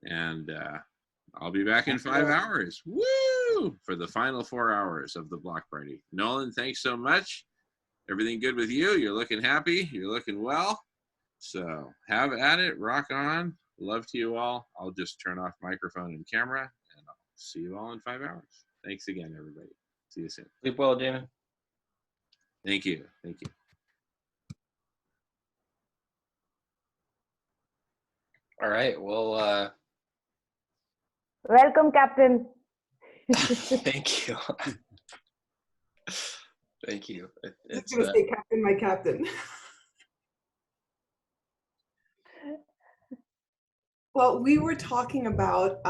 And I'll be back in 5 hours. Woo! For the final 4 hours of the block party. Nolan, thanks so much. Everything good with you? You're looking happy. You're looking well. So have at it. Rock on. Love to you all. I'll just turn off microphone and camera, and I'll see you all in 5 hours. Thanks again, everybody. See you soon. Sleep well, Damon. Thank you. Thank you. All right. Well, Welcome, Captain. thank you. Thank you. It's going to say Captain, my captain. Well, we were talking about,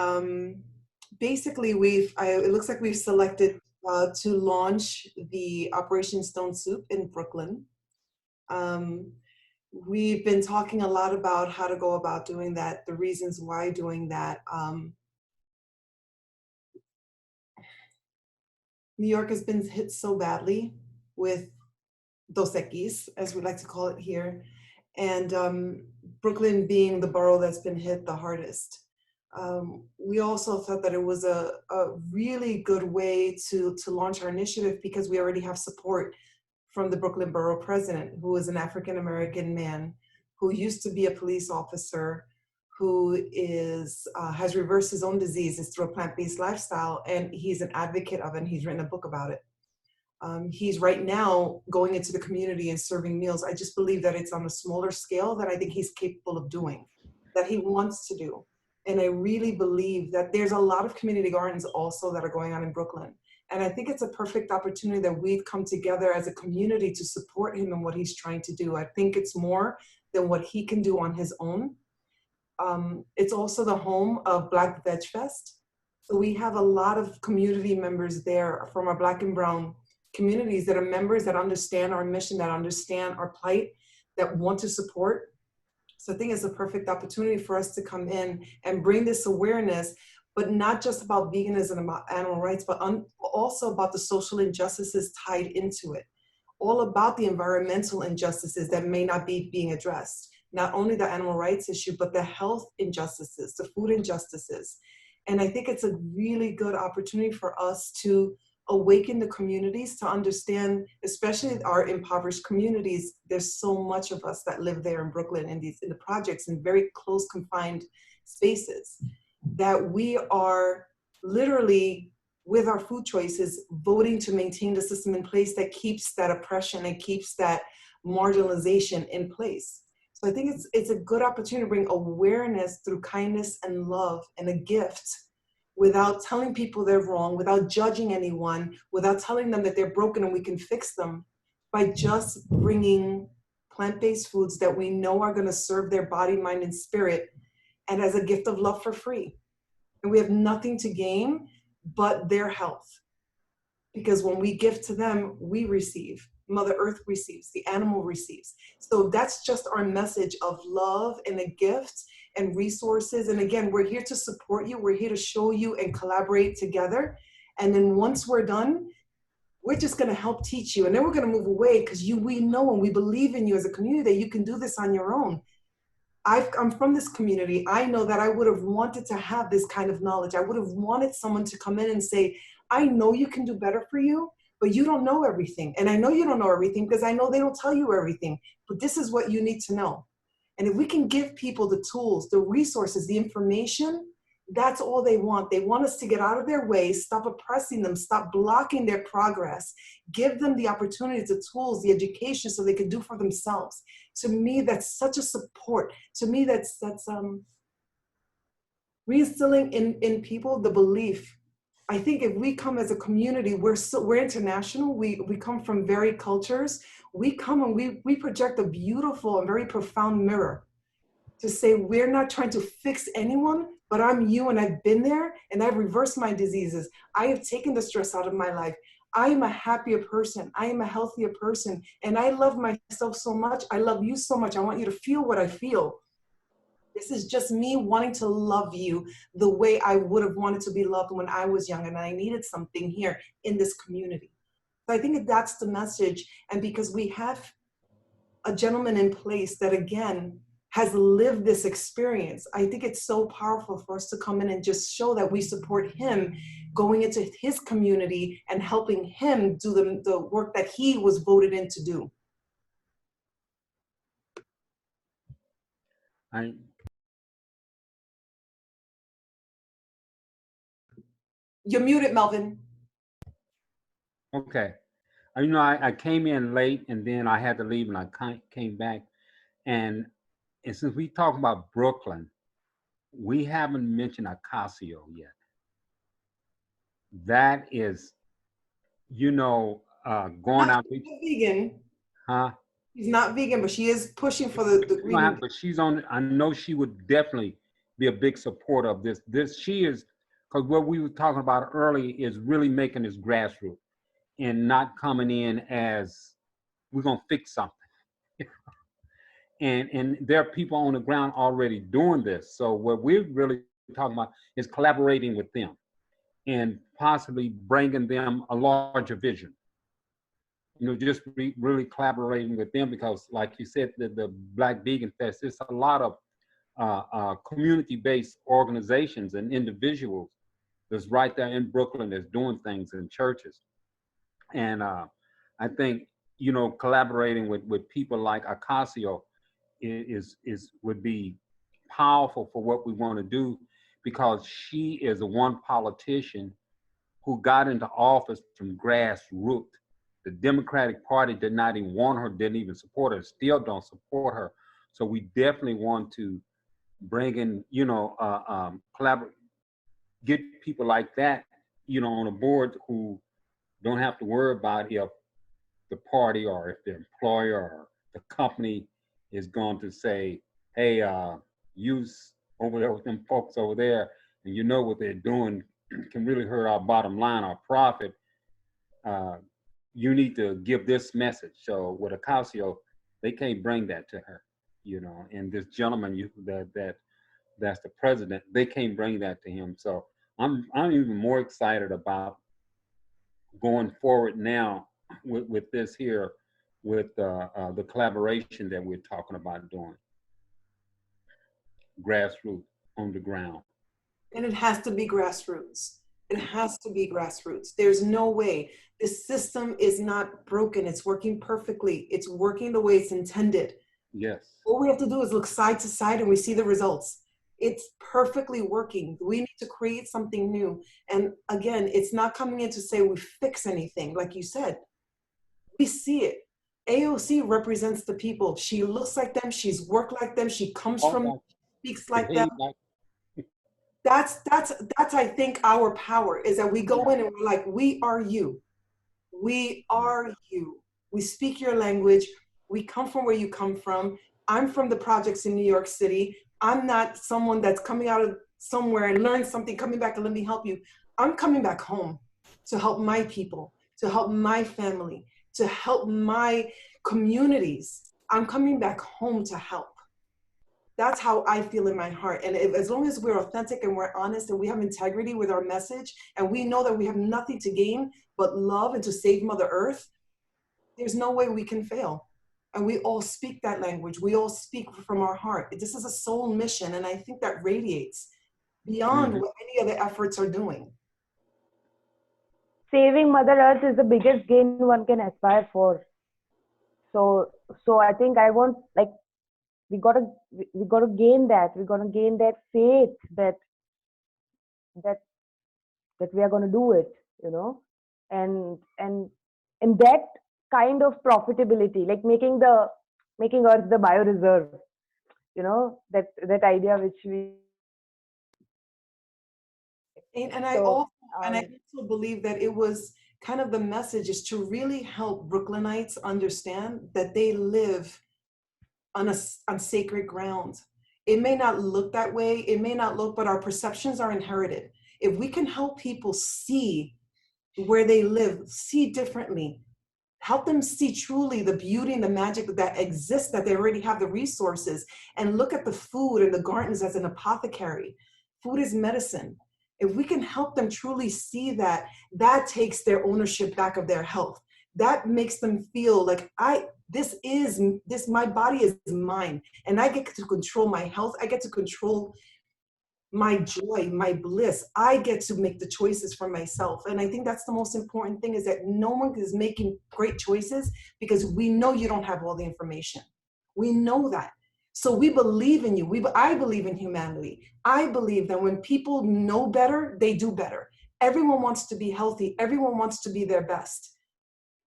basically it looks like we've selected to launch the Operation Stone Soup in Brooklyn. We've been talking a lot about how to go about doing that, the reasons why doing that. New York has been hit so badly with Dos Equis, as we like to call it here, and Brooklyn being the borough that's been hit the hardest. We also thought that it was a really good way to launch our initiative because we already have support from the Brooklyn Borough President, who is an African-American man who used to be a police officer, who has reversed his own diseases through a plant-based lifestyle, and he's an advocate of it, and he's written a book about it. He's right now going into the community and serving meals. I just believe that it's on a smaller scale that I think he's capable of doing, that he wants to do. And I really believe that there's a lot of community gardens also that are going on in Brooklyn. And I think it's a perfect opportunity that we've come together as a community to support him in what he's trying to do. I think it's more than what he can do on his own. It's also the home of Black Veg Fest. So we have a lot of community members there from our Black and Brown communities that are members that understand our mission, that understand our plight, that want to support. So I think it's a perfect opportunity for us to come in and bring this awareness, but not just about veganism, about animal rights, but also about the social injustices tied into it. All about the environmental injustices that may not be being addressed. Not only the animal rights issue, but the health injustices, the food injustices. And I think it's a really good opportunity for us to awaken the communities to understand, especially our impoverished communities. There's so much of us that live there in Brooklyn in the projects in very close confined spaces, that we are literally with our food choices voting to maintain the system in place that keeps that oppression and keeps that marginalization in place. So I think it's a good opportunity to bring awareness through kindness and love and a gift, without telling people they're wrong, without judging anyone, without telling them that they're broken and we can fix them, by just bringing plant-based foods that we know are gonna serve their body, mind, and spirit, and as a gift of love for free. And we have nothing to gain but their health. Because when we give to them, we receive. Mother Earth receives, the animal receives. So that's just our message of love and a gift and resources. And again, we're here to support you. We're here to show you and collaborate together. And then once we're done, we're just gonna help teach you. And then we're gonna move away because we know and we believe in you as a community that you can do this on your own. I'm from this community. I know that I would have wanted to have this kind of knowledge. I would have wanted someone to come in and say, I know you can do better for you, but you don't know everything. And I know you don't know everything because I know they don't tell you everything, but this is what you need to know. And if we can give people the tools, the resources, the information, that's all they want. They want us to get out of their way, stop oppressing them, stop blocking their progress, give them the opportunities, the tools, the education so they can do for themselves. To me, that's such a support. To me, that's reinstilling in people the belief. I think if we come as a community, we're international. We come from varied cultures. We come and we project a beautiful and very profound mirror to say we're not trying to fix anyone, but I'm you and I've been there and I've reversed my diseases. I have taken the stress out of my life. I am a happier person. I am a healthier person. And I love myself so much. I love you so much. I want you to feel what I feel. This is just me wanting to love you the way I would have wanted to be loved when I was young and I needed something here in this community. So I think that's the message. And because we have a gentleman in place that, again, has lived this experience. I think it's so powerful for us to come in and just show that we support him going into his community and helping him do the work that he was voted in to do. You're muted, Melvin. Okay. I came in late and then I had to leave and I came back. And since we talk about Brooklyn, we haven't mentioned Ocasio yet. That is, going out. Vegan. Huh? She's not vegan, but she is pushing for the green. But she's on, I know she would definitely be a big supporter of this. She is, because what we were talking about earlier is really making this grassroots and not coming in as we're going to fix something. And there are people on the ground already doing this. So what we're really talking about is collaborating with them and possibly bringing them a larger vision. Just really collaborating with them, because like you said, the Black Vegan Fest, it's a lot of community-based organizations and individuals that's right there in Brooklyn that's doing things in churches. And I think, collaborating with people like Ocasio would be powerful for what we want to do, because she is the one politician who got into office from grassroots. The Democratic Party did not even want her, didn't even support her, still don't support her. So we definitely want to bring in, collaborate, get people like that, on a board who don't have to worry about if the party or if the employer or the company is going to say, hey, use over there with them folks over there, and you know what they're doing can really hurt our bottom line, our profit. You need to give this message. So with Ocasio, they can't bring that to her, and this gentleman that's the president, they can't bring that to him. So I'm even more excited about going forward now with this here, with the collaboration that we're talking about doing. Grassroots, on the ground. And it has to be grassroots. It has to be grassroots. There's no way. This system is not broken. It's working perfectly. It's working the way it's intended. Yes. All we have to do is look side to side and we see the results. It's perfectly working. We need to create something new. And again, it's not coming in to say we fix anything. Like you said, we see it. AOC represents the people. She looks like them. She's worked like them. She comes from, speaks like them. That's I think our power is that we go in and we're like, we are you. We are you. We speak your language. We come from where you come from. I'm from the projects in New York City. I'm not someone that's coming out of somewhere and learn something, coming back and let me help you. I'm coming back home to help my people, to help my family, to help my communities. I'm coming back home to help. That's how I feel in my heart. And as long as we're authentic and we're honest and we have integrity with our message, and we know that we have nothing to gain but love and to save Mother Earth, there's no way we can fail. And we all speak that language. We all speak from our heart. This is a soul mission. And I think that radiates beyond what any other efforts are doing. Saving Mother Earth is the biggest gain one can aspire for. So I think I want, like, we gotta gain that. We're gonna gain that faith that we are gonna do it, and that kind of profitability, like making Earth the bioreserve, that idea which we. And I also believe that it was kind of the message is to really help Brooklynites understand that they live on sacred ground. It may not look that way, but our perceptions are inherited. If we can help people see where they live, see differently, help them see truly the beauty and the magic that exists, that they already have the resources, and look at the food and the gardens as an apothecary. Food is medicine. If we can help them truly see that, that takes their ownership back of their health. That makes them feel like My body is mine, and I get to control my health. I get to control my joy, my bliss. I get to make the choices for myself. And I think that's the most important thing, is that no one is making great choices because we know you don't have all the information. We know that. So we believe in you. I believe in humanity. I believe that when people know better, they do better. Everyone wants to be healthy. Everyone wants to be their best.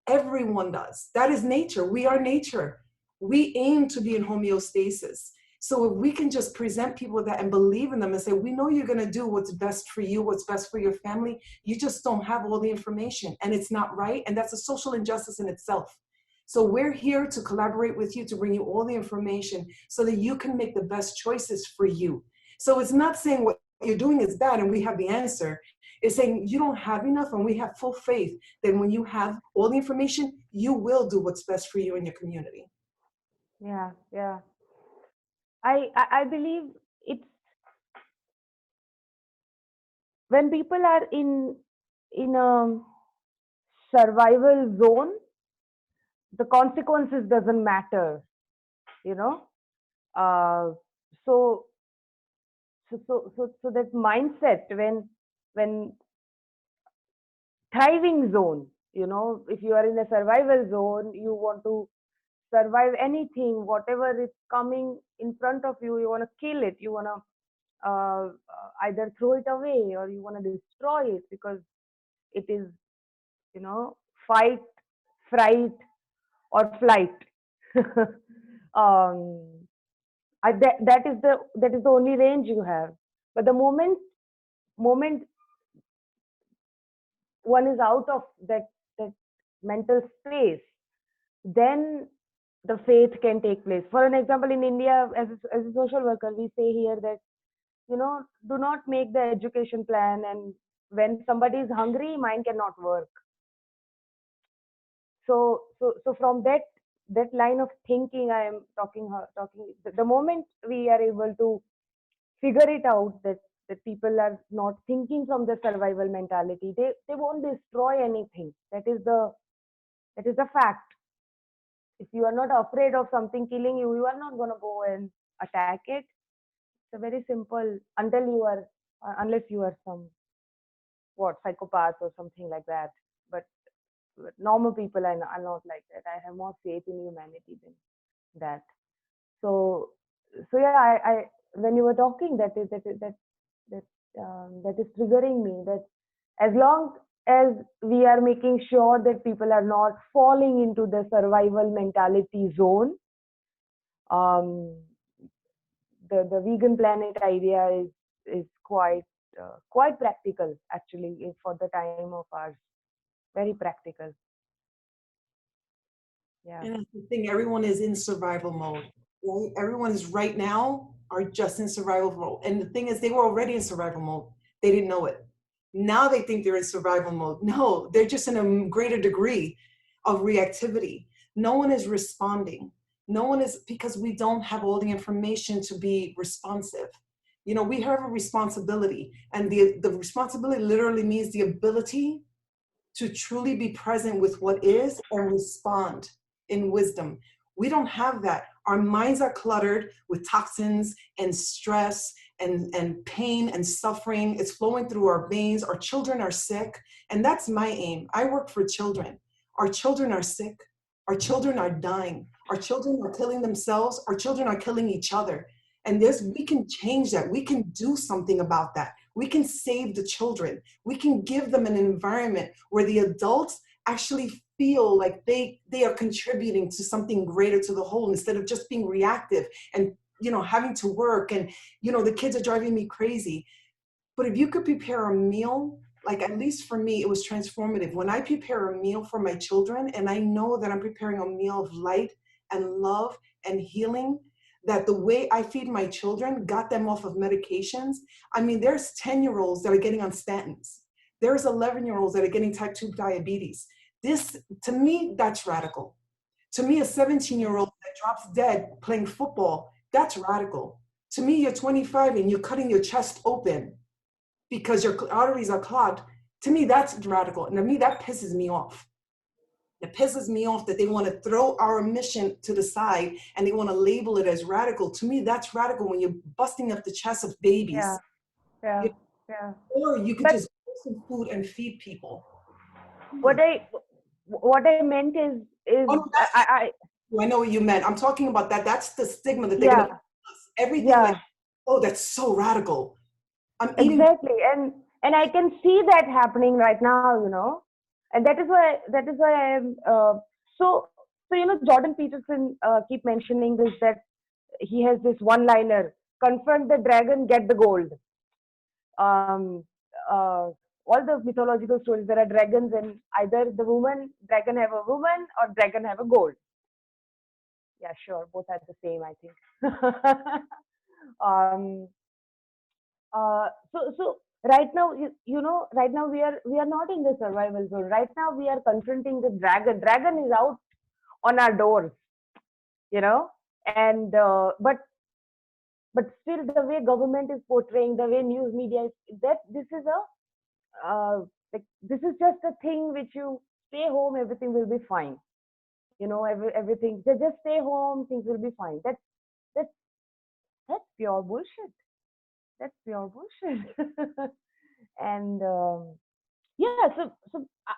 Everyone does. That is nature. We are nature. We aim to be in homeostasis. So if we can just present people with that and believe in them and say, we know you're going to do what's best for you, what's best for your family. You just don't have all the information, and it's not right. And that's a social injustice in itself. So we're here to collaborate with you to bring you all the information so that you can make the best choices for you. So it's not saying what you're doing is bad and we have the answer. It's saying you don't have enough, and we have full faith that when you have all the information, you will do what's best for you and your community. Yeah, yeah. I believe it's when people are in a survival zone, the consequences doesn't matter, you know. Uh, so so that mindset when thriving zone, you know, if you are in a survival zone, you want to survive anything, whatever is coming in front of you, you want to kill it, you want to either throw it away or you want to destroy it because it is, you know, fight, fright, or flight. um, that is the only range you have. But the moment one is out of that mental space, then the faith can take place. For an example, in India, as a social worker, we say here that, you know, do not make the education plan, and when somebody is hungry, mind cannot work. So from that line of thinking, I am talking. The moment we are able to figure it out that people are not thinking from the survival mentality, they won't destroy anything. That is the fact. If you are not afraid of something killing you, you are not going to go and attack it. It's a very simple, unless you are some psychopath or something like that. But normal people are not like that. I have more faith in humanity than that. So yeah, I when you were talking, that is triggering me, that as long as we are making sure that people are not falling into the survival mentality zone, the vegan planet idea is quite practical, actually, for the time of ours. Very practical. Yeah. And that's the thing, everyone is in survival mode, right? Everyone is right now are just in survival mode. And the thing is, they were already in survival mode. They didn't know it. Now they think they're in survival mode. No, they're just in a greater degree of reactivity. No one is responding. No one is, because we don't have all the information to be responsive. You know, we have a responsibility, and the responsibility literally means the ability to truly be present with what is and respond in wisdom. We don't have that. Our minds are cluttered with toxins and stress and pain and suffering. It's flowing through our veins. Our children are sick. And that's my aim. I work for children. Our children are sick. Our children are dying. Our children are killing themselves. Our children are killing each other. And we can change that. We can do something about that. We can save the children. We can give them an environment where the adults actually feel like they are contributing to something greater, to the whole, instead of just being reactive and, you know, having to work and, you know, the kids are driving me crazy. But if you could prepare a meal, like, at least for me, it was transformative. When I prepare a meal for my children and I know that I'm preparing a meal of light and love and healing, that the way I feed my children got them off of medications. I mean, there's 10-year-olds that are getting on statins. There's 11-year-olds that are getting type 2 diabetes. This, to me, that's radical. To me, a 17-year-old that drops dead playing football, that's radical. To me, you're 25 and you're cutting your chest open because your arteries are clogged. To me, that's radical. And to me, that pisses me off. It pisses me off that they want to throw our mission to the side and they want to label it as radical. To me, that's radical when you're busting up the chests of babies. Yeah, yeah, You- yeah. Or you could But just grow some food and feed people. what I meant is Oh, no, I know what you meant. I'm talking about that. That's the stigma that they're yeah, going to everything yeah, like, oh, that's so radical. I'm eating. exactly. And I can see that happening right now, and that is why I am so Jordan Peterson keep mentioning this, that he has this one liner: confront the dragon, get the gold. um all the mythological stories, there are dragons, and either the dragon have a woman or dragon have a gold. Yeah, sure, both are the same, I think. um so right now, right now we are not in the survival zone. Right now we are confronting the dragon is out on our doors, you know and but still, the way government is portraying, the way news media is, that this is like, this is just a thing which you stay home, everything will be fine. Everything, just stay home, things will be fine. That's that's pure bullshit. That's pure bullshit. And yeah, so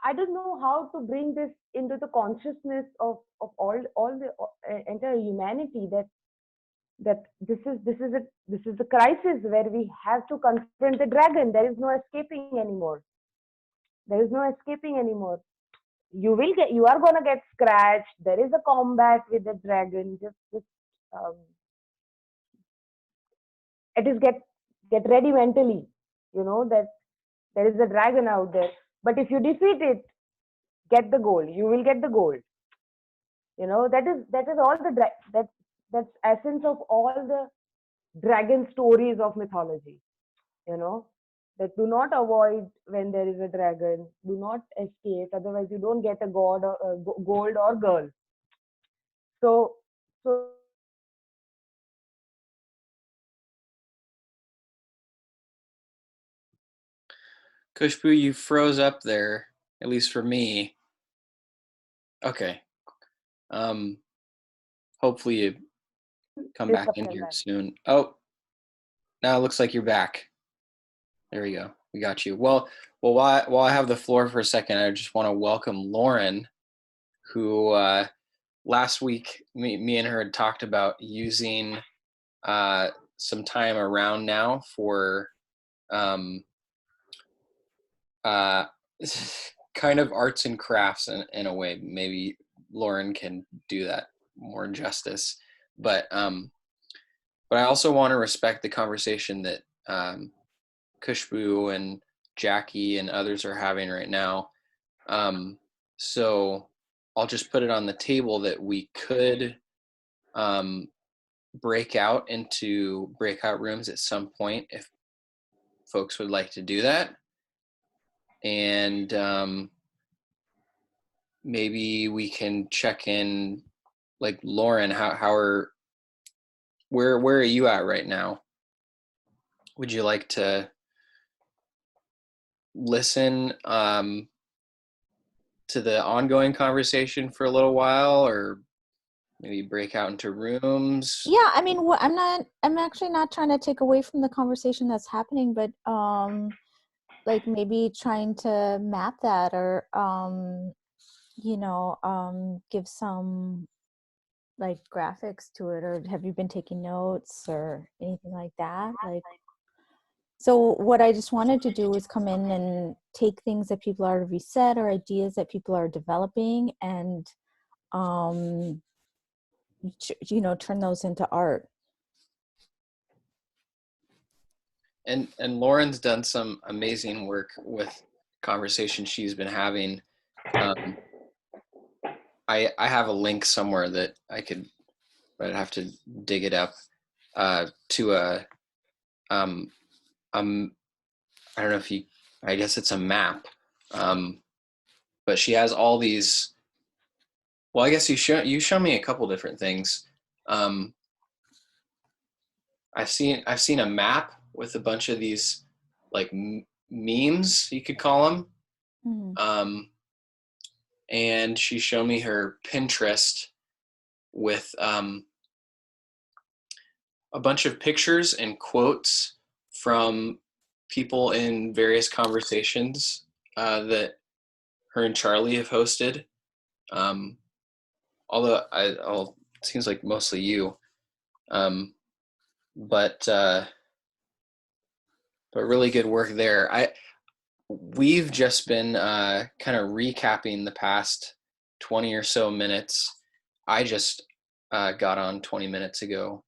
I don't know how to bring this into the consciousness of all the entire humanity, that this is a crisis where we have to confront the dragon. There is no escaping anymore. There is no escaping anymore. You are gonna get scratched. There is a combat with the dragon. Just um, it is get ready mentally. That there is a dragon out there. But if you defeat it, get the gold. You will get the gold. That is all that's essence of all the dragon stories of mythology. You know that do not avoid when there is a dragon. Do not escape. Otherwise, you don't get a god or gold or girl. So Kushboo, you froze up there, at least for me. Okay. Hopefully you come this back in here September. soon. Oh, now it looks like you're back. There we go. We got you. Well, while I have the floor for a second, I just want to welcome Lauren, who last week me and her had talked about using some time around now for uh, kind of arts and crafts in a way. Maybe Lauren can do that more justice. But I also want to respect the conversation that Kushboo and Jacque and others are having right now. So I'll just put it on the table that we could break out into breakout rooms at some point if folks would like to do that. And maybe we can check in, like Lauren, where are you at right now? Would you like to listen to the ongoing conversation for a little while, or maybe break out into rooms? Yeah, I mean, I'm actually not trying to take away from the conversation that's happening, but like maybe trying to map that, or give some like graphics to it, or have you been taking notes or anything like that? So what I just wanted to do was come in and take things that people already said or ideas that people are developing, and turn those into art. And Lauren's done some amazing work with conversations she's been having. I have a link somewhere that but I'd have to dig it up to a I don't know if I guess it's a map, but she has all these. Well, I guess you show me a couple different things. I've seen a map with a bunch of these like memes, you could call them. Mm-hmm. and she showed me her Pinterest with a bunch of pictures and quotes from people in various conversations that her and Charlie have hosted. Although it seems like mostly you, but really good work there. We've just been kind of recapping the past 20 or so minutes. I just got on 20 minutes ago,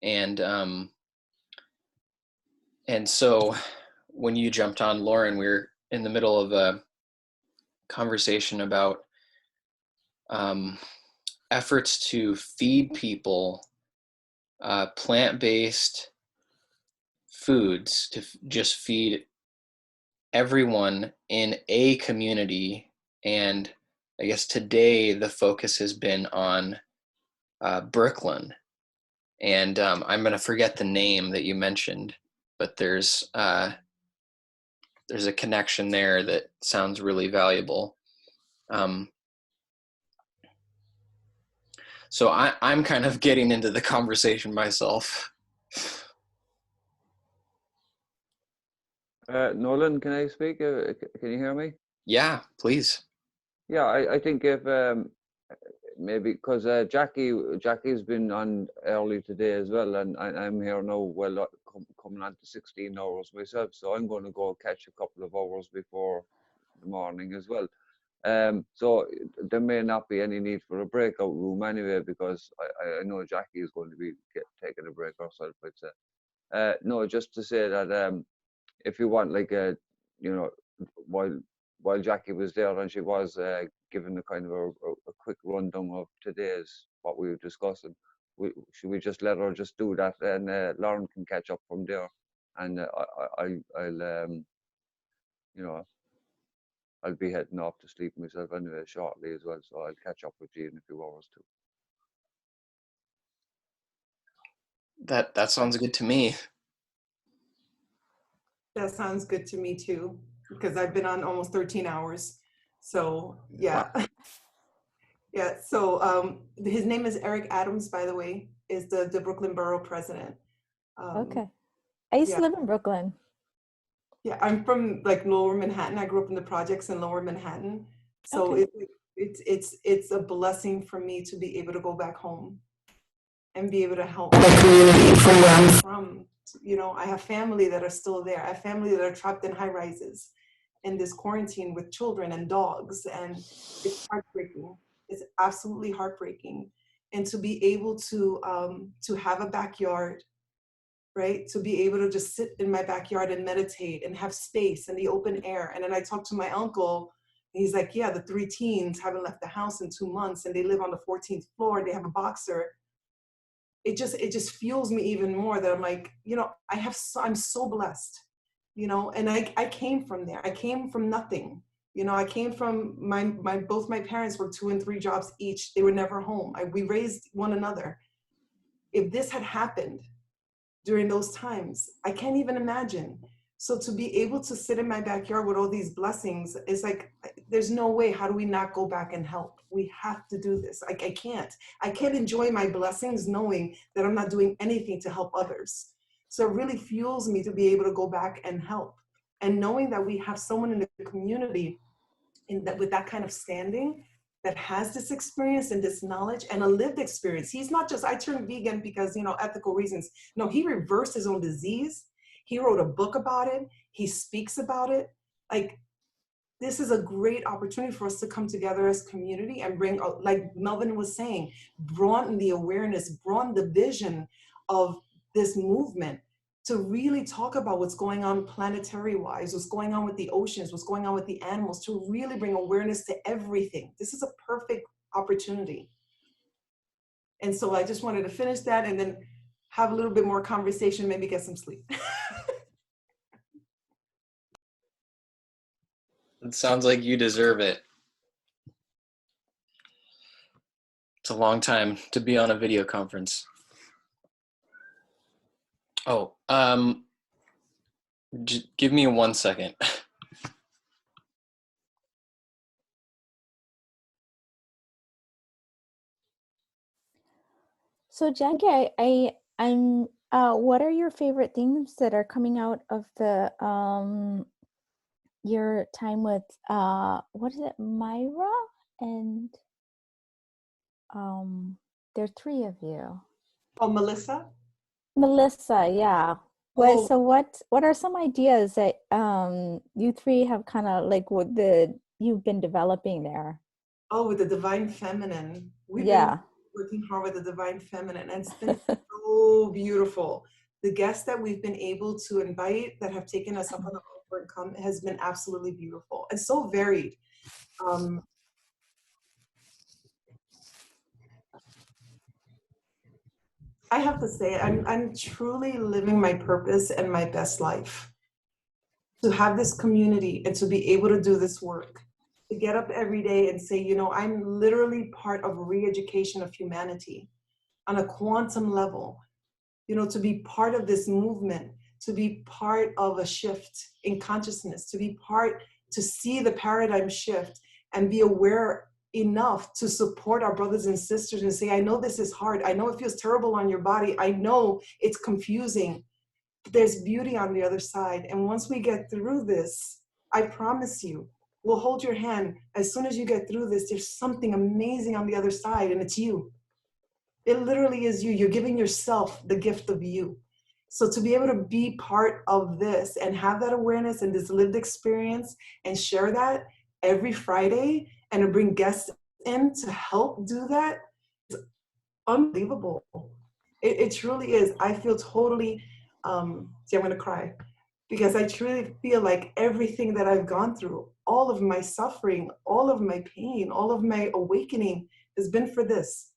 and so when you jumped on, Lauren, we were in the middle of a conversation about efforts to feed people plant-based foods, to just feed everyone in a community. And I guess today the focus has been on Brooklyn. And I'm going to forget the name that you mentioned, but there's a connection there that sounds really valuable. So I'm kind of getting into the conversation myself. Nolan, can I speak? Can you hear me? Yeah, please. Yeah, I think if maybe because Jackie's been on early today as well, and I'm here now. Well, coming on to 16 hours myself, so I'm going to go catch a couple of hours before the morning as well. So there may not be any need for a breakout room anyway, because I know Jackie is going to be taking a break herself. I'd say. No, just to say that if you want, like while Jackie was there and she was given a kind of a quick rundown of today's what we were discussing, should we just let her just do that, and Lauren can catch up from there, and I'll be heading off to sleep myself anyway shortly as well, so I'll catch up with you in a few hours too. That sounds good to me. That sounds good to me too, because I've been on almost 13 hours. So yeah. Wow. Yeah, so his name is Eric Adams, by the way, is the Brooklyn Borough president. Okay. I used to live in Brooklyn. Yeah, I'm from like Lower Manhattan. I grew up in the projects in Lower Manhattan. So Okay. it's a blessing for me to be able to go back home and be able to help the community from where I'm from. You know, I have family that are still there. I have family that are trapped in high rises in this quarantine with children and dogs, and it's heartbreaking. It's absolutely heartbreaking. And to be able to have a backyard, right? To be able to just sit in my backyard and meditate and have space and the open air. And then I talked to my uncle, and he's like, yeah, the 3 teens haven't left the house in 2 months and they live on the 14th floor. They have a boxer. It just fuels me even more that I'm like, you know, I'm so blessed, you know, and I came from there. I came from nothing. You know, I came from both my parents worked 2 and 3 jobs each. They were never home. We raised one another. If this had happened during those times, I can't even imagine. So to be able to sit in my backyard with all these blessings, it's like, there's no way. How do we not go back and help? We have to do this. I can't enjoy my blessings knowing that I'm not doing anything to help others. So it really fuels me to be able to go back and help. And knowing that we have someone in the community with that kind of standing, that has this experience and this knowledge and a lived experience. He's not just, I turned vegan because, you know, ethical reasons. No, he reversed his own disease. He wrote a book about it. He speaks about it. Like, this is a great opportunity for us to come together as community and bring, like Melvin was saying, broaden the awareness, broaden the vision of this movement, to really talk about what's going on planetary wise, what's going on with the oceans, what's going on with the animals, to really bring awareness to everything. This is a perfect opportunity. And so I just wanted to finish that and then have a little bit more conversation, maybe get some sleep. It sounds like you deserve it. It's a long time to be on a video conference. Oh, give me 1 second. So Jackie, I'm what are your favorite things that are coming out of the your time with what is it, Myra and there are three of you. Oh, Melissa? Melissa, yeah. Oh. What are some ideas that you three have kind of like you've been developing there? Oh, with the divine feminine. We've Yeah. been working hard with the divine feminine, and it's been so beautiful. The guests that we've been able to invite that have taken us up on the offer and come has been absolutely beautiful and so varied. I have to say, I'm truly living my purpose and my best life. To have this community and to be able to do this work, to get up every day and say, you know, I'm literally part of re-education of humanity on a quantum level, you know, to be part of this movement, to be part of a shift in consciousness, to see the paradigm shift and be aware enough to support our brothers and sisters and say, I know this is hard. I know it feels terrible on your body. I know it's confusing. There's beauty on the other side. And once we get through this, I promise you, we'll hold your hand. As soon as you get through this, there's something amazing on the other side, and it's you. It literally is you. You're giving yourself the gift of you. So to be able to be part of this and have that awareness and this lived experience and share that every Friday and to bring guests in to help do that is unbelievable. It truly is. I feel totally, I'm going to cry because I truly feel like everything that I've gone through, all of my suffering, all of my pain, all of my awakening has been for this.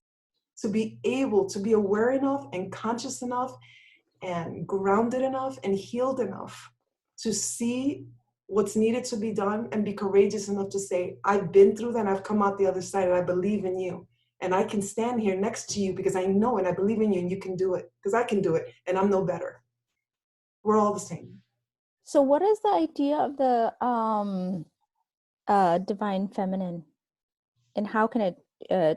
To be able to be aware enough and conscious enough and grounded enough and healed enough to see what's needed to be done and be courageous enough to say, I've been through that and I've come out the other side and I believe in you. And I can stand here next to you because I know and I believe in you and you can do it because I can do it and I'm no better. We're all the same. So what is the idea of the divine feminine and how can it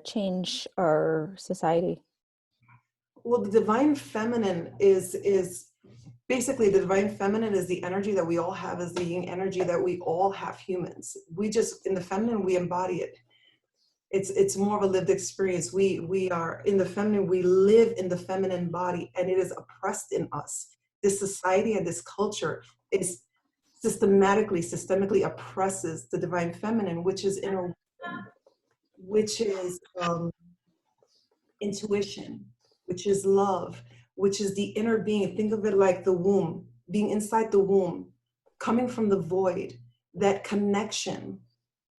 change our society? Well, the divine feminine is basically the divine feminine is the energy that we all have, is the yin energy that we all have humans. We just, in the feminine, we embody it. It's more of a lived experience. We are in the feminine, we live in the feminine body and it is oppressed in us. This society and this culture is systemically oppresses the divine feminine, which is inner wisdom, which is intuition, which is love, which is the inner being. Think of it like the womb, being inside the womb, coming from the void, that connection.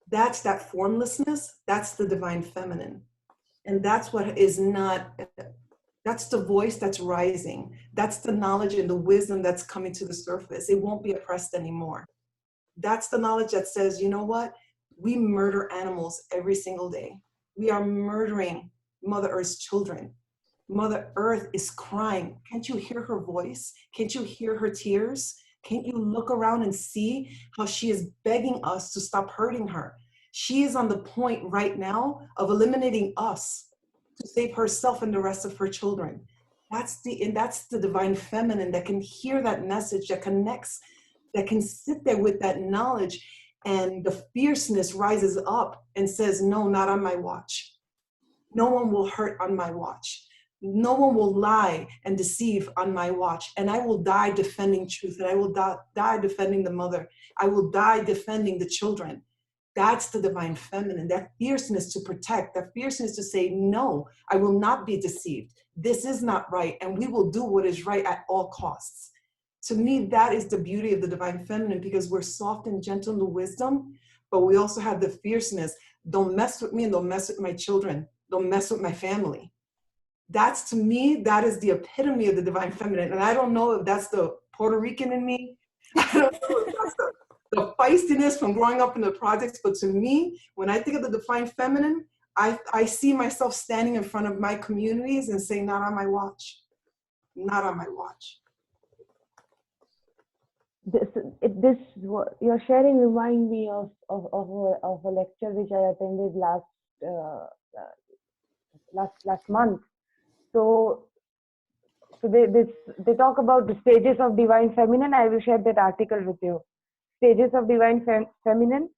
That's that formlessness. That's the divine feminine. And that's what is not, that's the voice that's rising. That's the knowledge and the wisdom that's coming to the surface. It won't be oppressed anymore. That's the knowledge that says, you know what? We murder animals every single day. We are murdering Mother Earth's children. Mother Earth is crying. Can't you hear her voice? Can't you hear her tears? Can't you look around and see how she is begging us to stop hurting her? She is on the point right now of eliminating us to save herself and the rest of her children. That's the divine feminine that can hear that message, that connects, that can sit there with that knowledge, and the fierceness rises up and says, no, not on my watch. No one will hurt on my watch. No one will lie and deceive on my watch. And I will die defending truth. And I will die defending the mother. I will die defending the children. That's the divine feminine, that fierceness to protect, that fierceness to say, no, I will not be deceived. This is not right. And we will do what is right at all costs. To me, that is the beauty of the divine feminine, because we're soft and gentle in the wisdom, but we also have the fierceness. Don't mess with me and don't mess with my children. Don't mess with my family. That's, to me, that is the epitome of the divine feminine. And I don't know if that's the Puerto Rican in me. I don't know if that's the feistiness from growing up in the projects. But to me, when I think of the divine feminine, I see myself standing in front of my communities and saying, not on my watch. Not on my watch. This you're sharing remind me of a lecture which I attended last month. So they talk about the stages of divine feminine. I will share that article with you. Stages of divine feminine.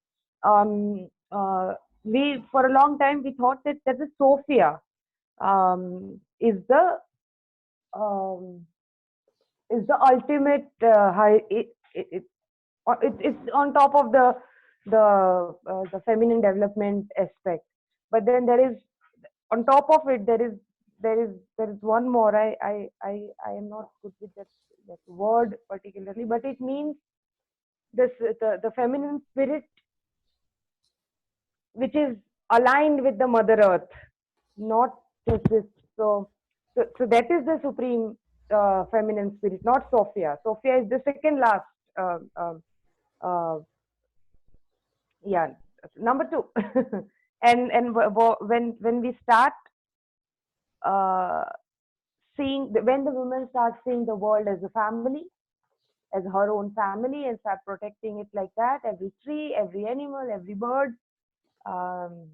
We for a long time we thought that the Sophia is um, the ultimate high. It's on top of the feminine development aspect. But then there is on top of it there is one more. I am not good with that word particularly, but it means the feminine spirit which is aligned with the Mother Earth, not just this. So that is the supreme feminine spirit, not Sophia. Sophia is the second last. Uh, um, uh, yeah, number two. and when we start uh, when the woman starts seeing the world as a family, as her own family, and start protecting it like that, every tree, every animal, every bird um,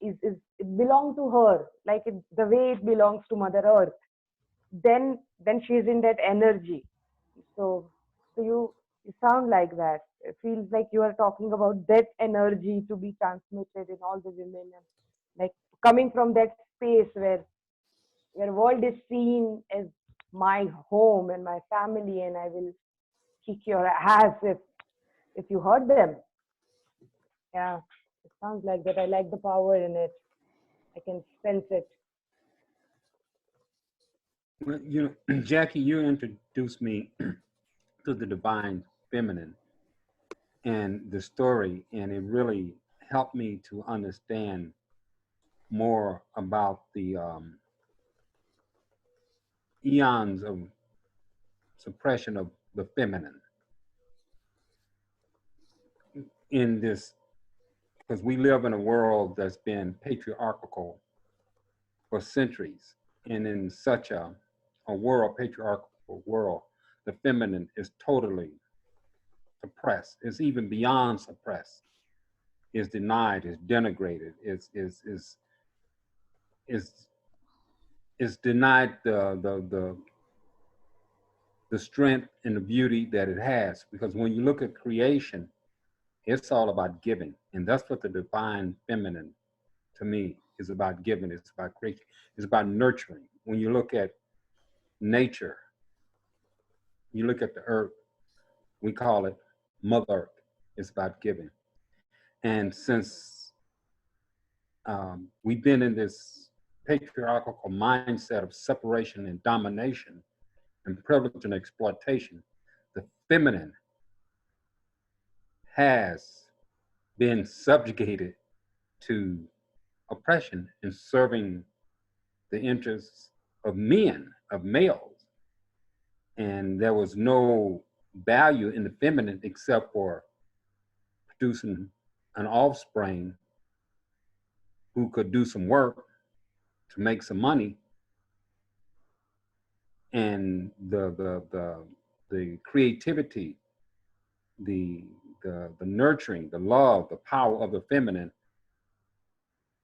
is it belongs to her, like the way it belongs to Mother Earth. Then she's in that energy. So you sound like that. It feels like you are talking about that energy to be transmitted in all the women, and like coming from that space where world is seen as my home and my family, and I will kick your ass if you hurt them. Yeah, it sounds like that. I like the power in it. I can sense it. Well, you know, Jackie, you introduced me to the divine feminine and the story, and it really helped me to understand more about the eons of suppression of the feminine in this, because we live in a world that's been patriarchal for centuries, and in such a world, patriarchal world, the feminine is totally suppressed. It's even beyond suppressed. Is denied, is denigrated, is denied the strength and the beauty that it has. Because when you look at creation, it's all about giving, and that's what the divine feminine, to me, is about giving. It's about creation. It's about nurturing. When you look at nature, you look at the earth. We call it Mother Earth. It's about giving. And since we've been in this patriarchal mindset of separation and domination and privilege and exploitation, the feminine has been subjugated to oppression and serving the interests of men, of males. And there was no value in the feminine except for producing an offspring who could do some work to make some money, and the creativity, the nurturing, the love, the power of the feminine,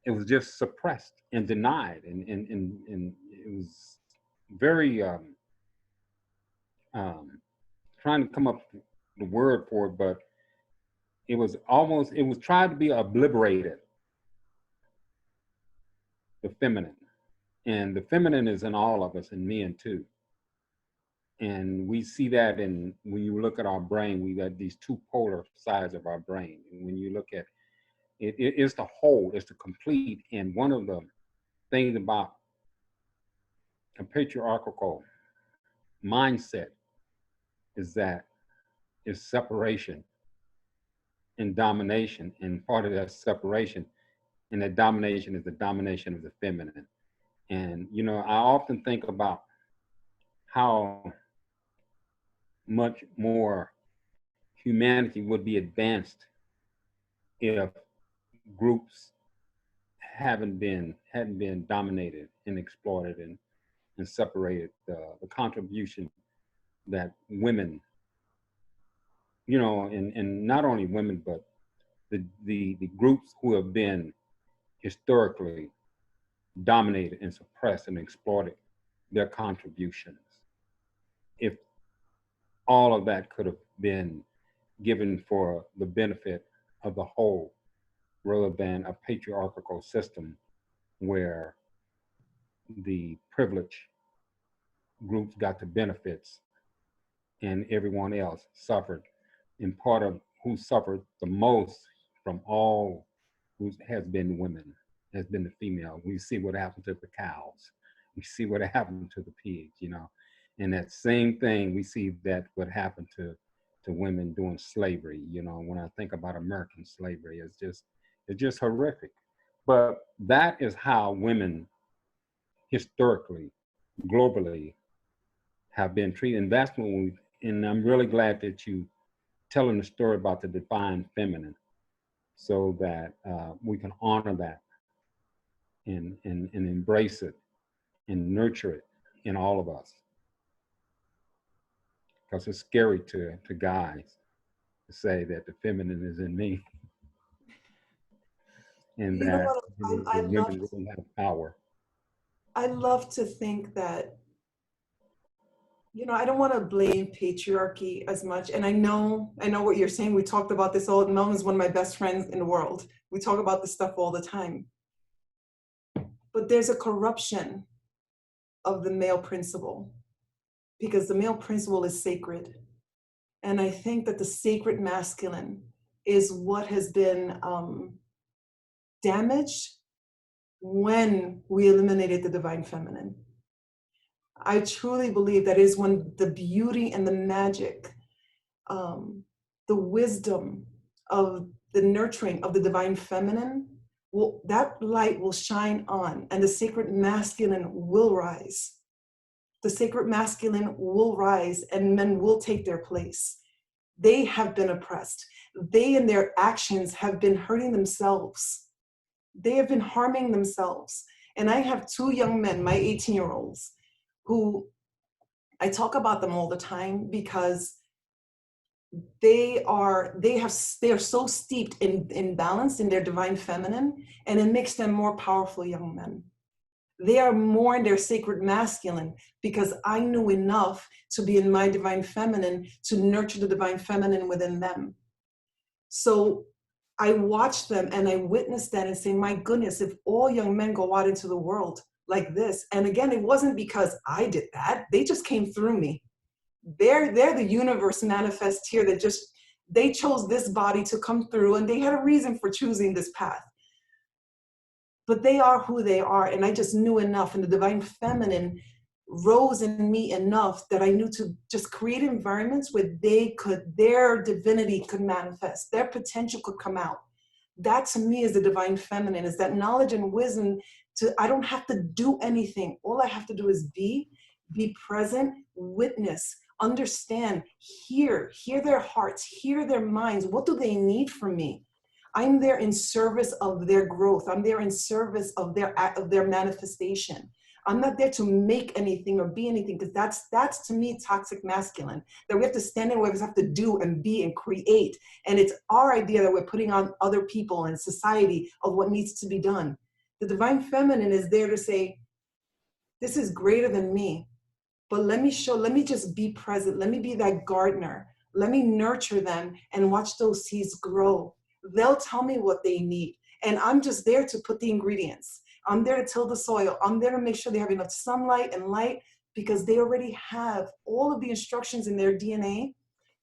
it was just suppressed and denied, and it was very trying to come up with the word for it, but it was tried to be obliterated, the feminine. And the feminine is in all of us, and men too. And we see that when you look at our brain, we got these two polar sides of our brain. And when you look at it, it's the whole, it's the complete. And one of the things about a patriarchal mindset is that it's separation and domination. And part of that separation and that domination is the domination of the feminine. And, you know, I often think about how much more humanity would be advanced if groups hadn't been dominated and exploited and separated. The contribution that women, you know, and not only women, but the groups who have been historically dominated and suppressed and exploited their contributions. If all of that could have been given for the benefit of the whole, rather than a patriarchal system where the privileged groups got the benefits and everyone else suffered. And part of who suffered the most from all who has been women, has been the female. We see what happened to the cows. We see what happened to the pigs, you know. And that same thing, we see that what happened to women during slavery. You know, when I think about American slavery, it's just horrific. But that is how women historically, globally, have been treated. And that's when and I'm really glad that you telling the story about the divine feminine, so that we can honor that and embrace it and nurture it in all of us. Because it's scary to guys to say that the feminine is in me and You know that what? the women really have power. I love to think that, you know, I don't want to blame patriarchy as much. And I know what you're saying. We talked about this all. Melvin's one of my best friends in the world. We talk about this stuff all the time. But there's a corruption of the male principle, because the male principle is sacred. And I think that the sacred masculine is what has been damaged when we eliminated the divine feminine. I truly believe that is when the beauty and the magic, the wisdom of the nurturing of the divine feminine, that light will shine on, and the sacred masculine will rise. The sacred masculine will rise, and men will take their place. They have been oppressed. They, in their actions, have been hurting themselves. They have been harming themselves. And I have two young men, my 18-year-olds, who I talk about them all the time because they are so steeped in balance in their divine feminine, and it makes them more powerful young men. They are more in their sacred masculine because I knew enough to be in my divine feminine to nurture the divine feminine within them. So I watch them and I witness that and say, my goodness, if all young men go out into the world like this, and again, it wasn't because I did that, they just came through me. They're the universe manifest here that they chose this body to come through, and they had a reason for choosing this path. But they are who they are, and I just knew enough, and the divine feminine rose in me enough that I knew to just create environments where their divinity could manifest, their potential could come out. That to me is the divine feminine, is that knowledge and wisdom. I don't have to do anything. All I have to do is be present, witness, understand, hear their hearts, hear their minds. What do they need from me? I'm there in service of their growth. I'm there in service of their manifestation. I'm not there to make anything or be anything, because that's to me toxic masculine, that we have to stand in where we have to do and be and create. And it's our idea that we're putting on other people and society of what needs to be done. The divine feminine is there to say, this is greater than me, but let me just be present. Let me be that gardener. Let me nurture them and watch those seeds grow. They'll tell me what they need. And I'm just there to put the ingredients. I'm there to till the soil. I'm there to make sure they have enough sunlight and light, because they already have all of the instructions in their DNA.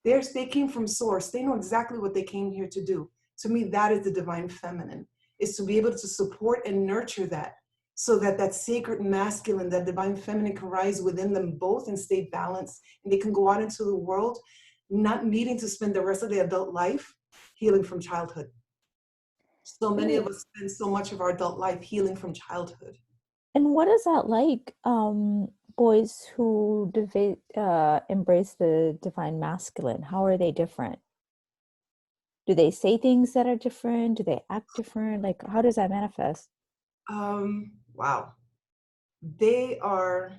They came from source. They know exactly what they came here to do. To me, that is the divine feminine, is to be able to support and nurture that, so that sacred masculine, that divine feminine can rise within them both and stay balanced. And they can go out into the world not needing to spend the rest of their adult life healing from childhood. So many of us spend so much of our adult life healing from childhood. And what is that like, boys who embrace the divine masculine? How are they different? Do they say things that are different? Do they act different? Like, how does that manifest? Wow. They are,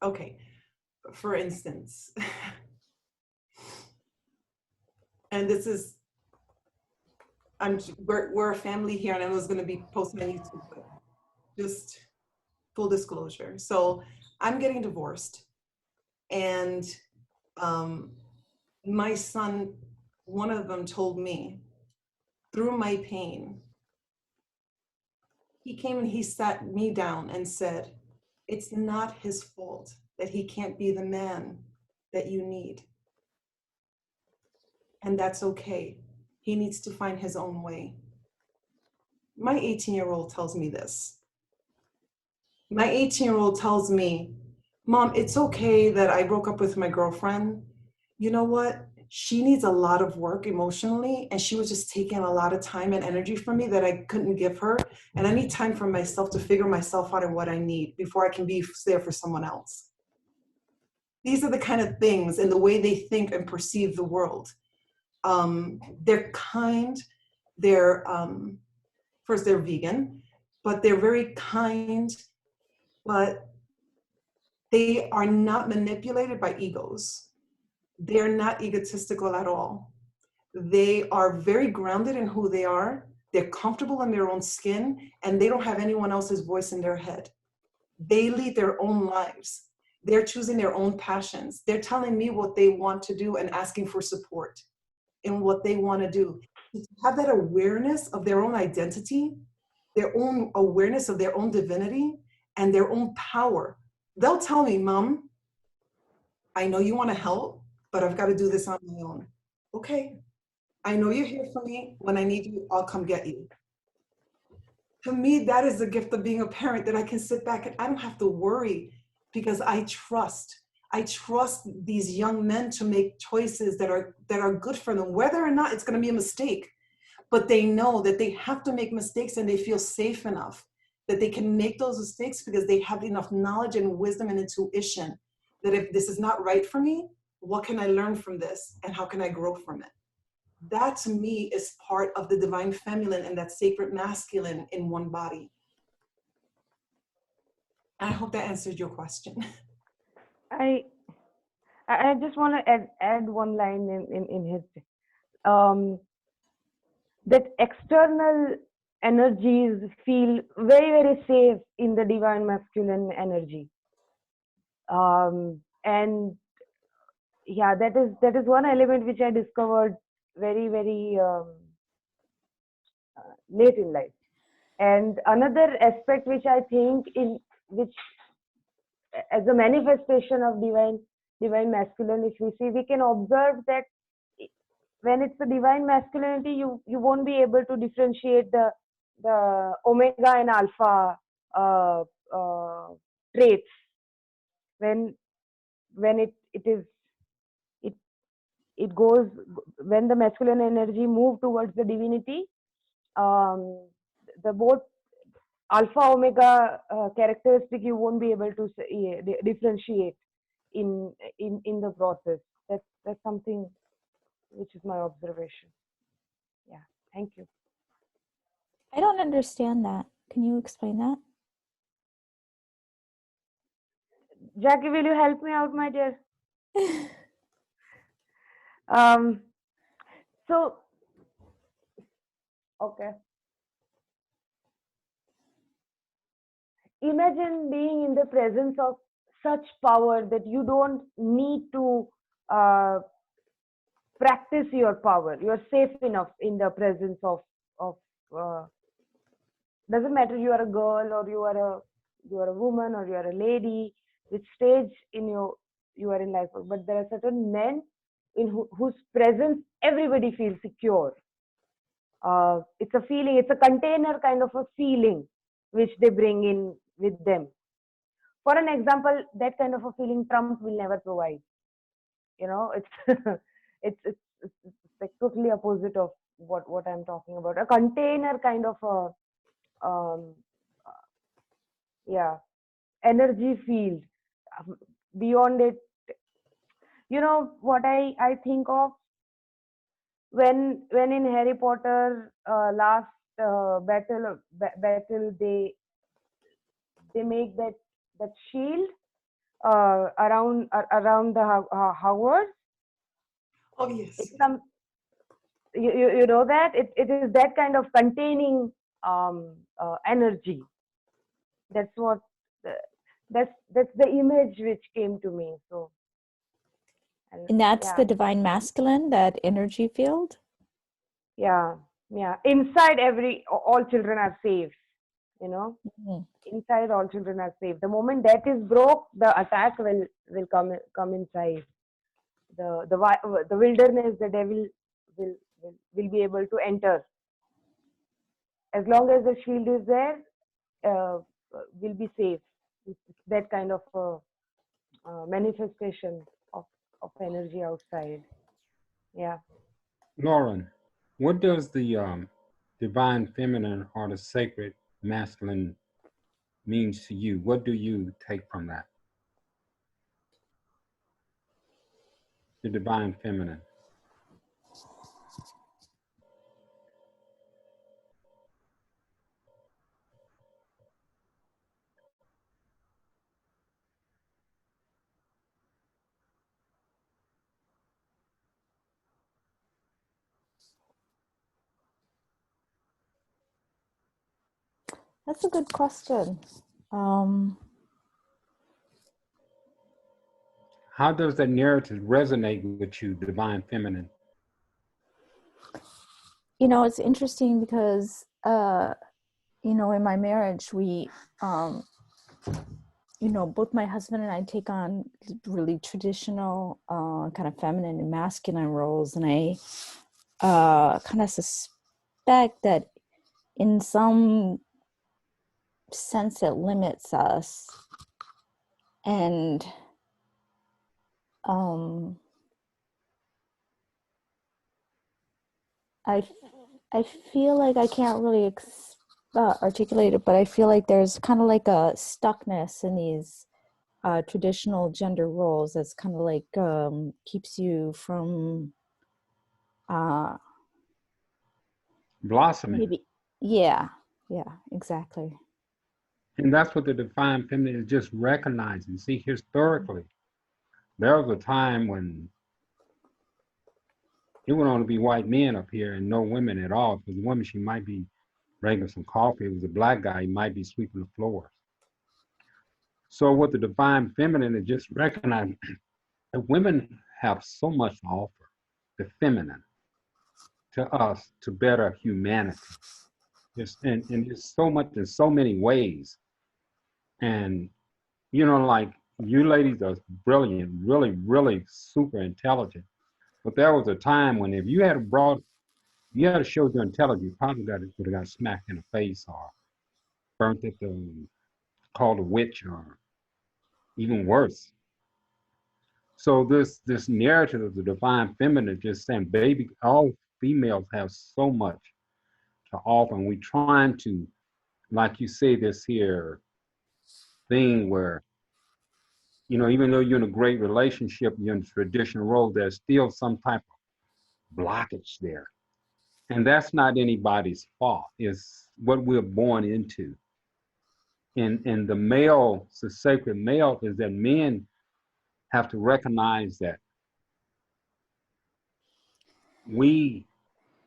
okay, for instance, and this is, we're a family here, and I was going to be posting on YouTube. just full disclosure. So I'm getting divorced, and my son, one of them told me through my pain, he came and he sat me down and said, it's not his fault that he can't be the man that you need. And that's okay. He needs to find his own way. My 18-year-old tells me this. My 18-year-old tells me, Mom, it's okay that I broke up with my girlfriend. You know what? She needs a lot of work emotionally, and she was just taking a lot of time and energy from me that I couldn't give her. And I need time for myself to figure myself out and what I need before I can be there for someone else. These are the kind of things and the way they think and perceive the world. They're kind, they're, first they're vegan, but they're very kind, but they are not manipulated by egos. They're not egotistical at all. They are very grounded in who they are. They're comfortable in their own skin, and they don't have anyone else's voice in their head. They lead their own lives. They're choosing their own passions. They're telling me what they want to do and asking for support in what they want to do. To have that awareness of their own identity, their own awareness of their own divinity and their own power. They'll tell me, Mom, I know you want to help, but I've got to do this on my own. Okay, I know you're here for me. When I need you, I'll come get you. To me, that is the gift of being a parent, that I can sit back and I don't have to worry, because I trust these young men to make choices that are good for them, whether or not it's going to be a mistake. But they know that they have to make mistakes, and they feel safe enough that they can make those mistakes because they have enough knowledge and wisdom and intuition that if this is not right for me, what can I learn from this and how can I grow from it? That to me is part of the divine feminine and that sacred masculine in one body. I hope that answered your question. I just want to add one line in his that external energies feel very, very safe in the divine masculine energy. And yeah, that is one element which I discovered very, very late in life. And another aspect which I think which as a manifestation of divine masculine, if we see, we can observe that when it's the divine masculinity, you won't be able to differentiate the omega and alpha traits. When it goes, when the masculine energy move towards the divinity, the both alpha omega characteristic you won't be able to differentiate in the process. That's something which is my observation. Yeah, thank you. I don't understand that. Can you explain that? Jacque, will you help me out, my dear? So, okay. Imagine being in the presence of such power that you don't need to practice your power. You're safe enough in the presence of doesn't matter you are a girl or you are a woman or you are a lady, which stage you are in life, but there are certain men in whose presence everybody feels secure. It's a feeling, it's a container kind of a feeling which they bring in with them. For an example, that kind of a feeling Trump will never provide. You know, it's it's like totally opposite of what I'm talking about. A container kind of a energy field. Beyond it, you know what I think of when in Harry Potter last battle they make that shield around the Hogwarts. Oh yes. It's you know that it is that kind of containing energy. That's what the- that's the image which came to me. So, And that's yeah, the divine masculine, that energy field. yeah, yeah. Inside all children are safe. You know, Mhm. inside all children are safe. The moment that is broke, the attack will come inside. The wilderness, the devil will be able to enter. As long as the shield is there, uh, will be safe. It's that kind of manifestation of energy outside. Yeah. Lauren, what does the divine feminine or the sacred masculine means to you? What do you take from that? The divine feminine. That's a good question. Um, How does that narrative resonate with you, divine feminine? you know, it's interesting because, you know, in my marriage, we, you know, both my husband and I take on really traditional, kind of feminine and masculine roles. And I kind of suspect that in some sense it limits us. And I feel like I can't really articulate it, but I feel like there's kind of like a stuckness in these traditional gender roles that's kind of like keeps you from Blossoming. maybe, yeah, exactly. And that's what the divine feminine is, just recognizing. See, historically, there was a time when it would only be white men up here and no women at all. If it was a woman, she might be bringing some coffee. If it was a black guy, he might be sweeping the floors. So what the divine feminine is just recognizing that women have so much to offer, the feminine, to us, to better humanity. And it's so much in so many ways. And, you know, like you ladies are brilliant, really, really super intelligent. But there was a time when if you had brought, you had showed your intelligence, you probably would have got smacked in the face or burnt at the, called a witch or even worse. So this narrative of the divine feminine just saying, baby, all females have so much to offer, and we trying to, like you say, this here thing where, you know, even though you're in a great relationship, you're in a traditional role, there's still some type of blockage there. And that's not anybody's fault. It's what we're born into. And the male, the sacred male, is that men have to recognize that we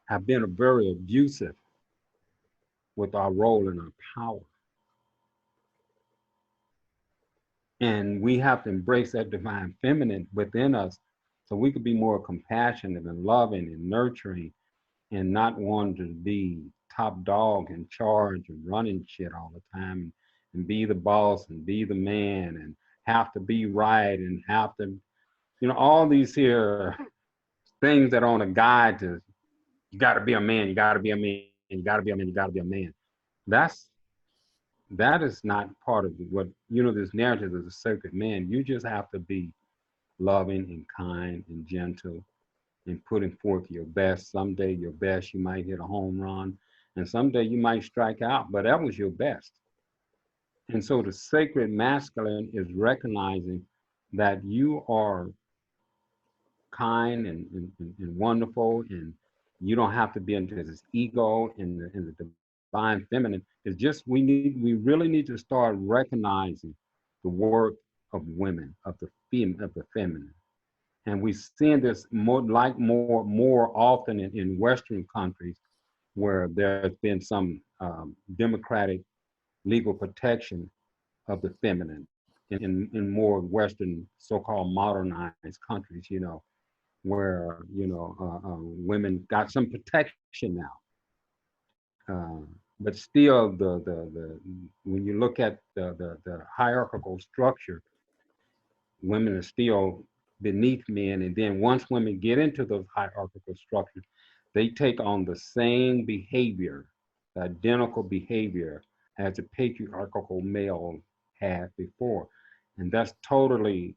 have been very abusive with our role and our power. And we have to embrace that divine feminine within us so we could be more compassionate and loving and nurturing and not want to be top dog in charge and running shit all the time and be the boss and be the man and have to be right and have to, you know, all these here things that are on a guide to, you got to be a man, you got to be a man, you got to be a man, you got to be a man. That is not part of what, you know, this narrative of the sacred man. You just have to be loving and kind and gentle and putting forth your best. Someday your best, you might hit a home run, and someday you might strike out, but that was your best. And so the sacred masculine is recognizing that you are kind and wonderful, and you don't have to be into this ego and the divine feminine. It's just we really need to start recognizing the worth of women, of the feminine. And we're seeing this more often in Western countries where there's been some democratic legal protection of the feminine in more Western so-called modernized countries, where, women got some protection now. But still, when you look at the hierarchical structure, women are still beneath men. And then once women get into those hierarchical structures, they take on the same behavior, the identical behavior as the patriarchal male had before. And that's totally,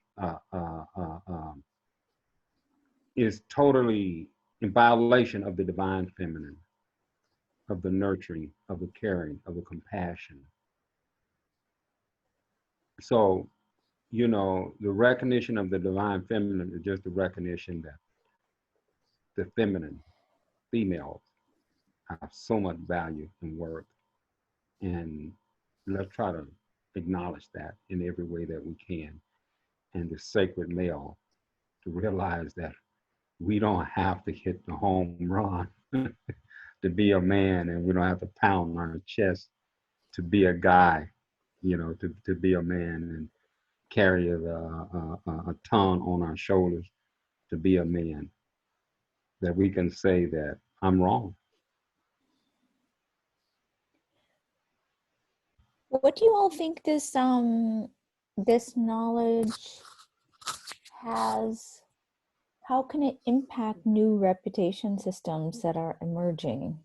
is totally in violation of the divine feminine, of the nurturing, of the caring, of the compassion. So, the recognition of the divine feminine is just the recognition that the feminine, females, have so much value and worth. And let's try to acknowledge that in every way that we can. And the sacred male, to realize that we don't have to hit the home run to be a man, and we don't have to pound on our chest to be a guy, to be a man, and carry a ton on our shoulders to be a man, that we can say that I'm wrong. What do you all think this knowledge has? How can it impact new reputation systems that are emerging?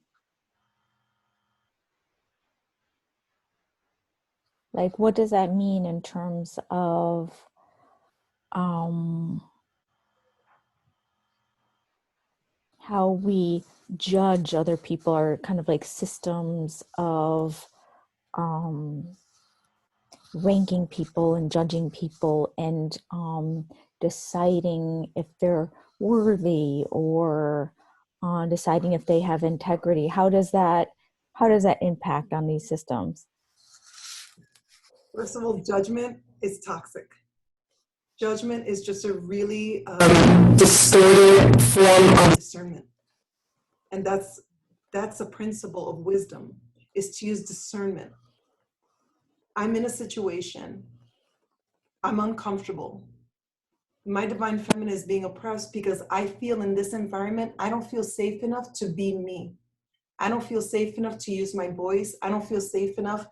Like, what does that mean in terms of how we judge other people, or kind of like systems of ranking people and judging people and deciding if they're worthy, or deciding if they have integrity? How does that impact on these systems? First of all, judgment is toxic. Judgment is just a really distorted form of discernment. And that's a principle of wisdom, is to use discernment. I'm in a situation, I'm uncomfortable. My divine feminine is being oppressed because I feel in this environment, I don't feel safe enough to be me. I don't feel safe enough to use my voice. I don't feel safe enough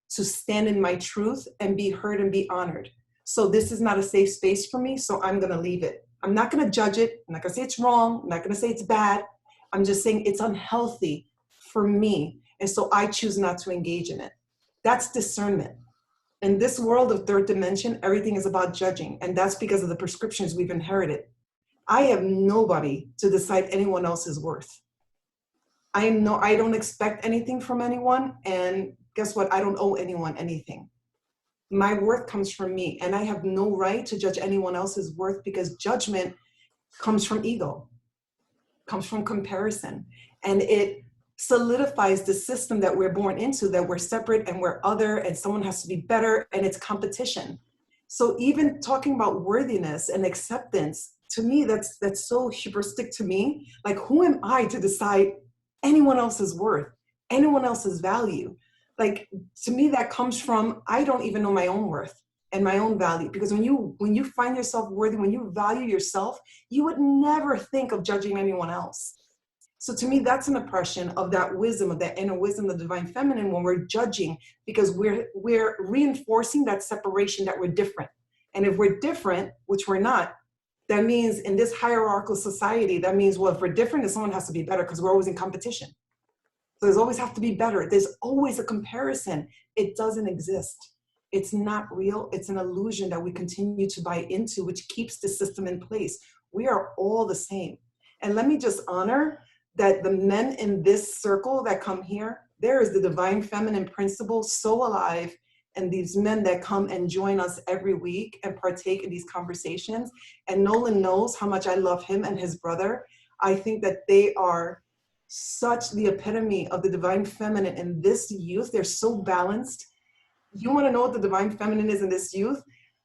to stand in my truth and be heard and be honored. So this is not a safe space for me, so I'm gonna leave it. I'm not gonna judge it. I'm not gonna say it's wrong. I'm not gonna say it's bad. I'm just saying it's unhealthy for me. And so I choose not to engage in it. That's discernment. In this world of third dimension, everything is about judging. And that's because of the prescriptions we've inherited. I have nobody to decide anyone else's worth. I don't expect anything from anyone. And guess what? I don't owe anyone anything. My worth comes from me, and I have no right to judge anyone else's worth, because judgment comes from ego, comes from comparison, and it solidifies the system that we're born into, that we're separate and we're other and someone has to be better, and it's competition. So even talking about worthiness and acceptance, to me, that's so hubristic to me. Like, who am I to decide anyone else's worth, anyone else's value? Like, to me, that comes from, I don't even know my own worth and my own value. Because when you find yourself worthy, when you value yourself, you would never think of judging anyone else. So to me, that's an oppression of that wisdom, of that inner wisdom, the divine feminine, when we're judging, because we're reinforcing that separation, that we're different. And if we're different, which we're not, that means in this hierarchical society, that means, well, if we're different, then someone has to be better, because we're always in competition. So there's always have to be better. There's always a comparison. It doesn't exist. It's not real. It's an illusion that we continue to buy into, which keeps the system in place. We are all the same. And let me just honor that the men in this circle that come here, there is the divine feminine principle so alive, and these men that come and join us every week and partake in these conversations. And Nolan knows how much I love him and his brother. I think that they are such the epitome of the divine feminine in this youth. They're so balanced. You want to know what the divine feminine is in this youth?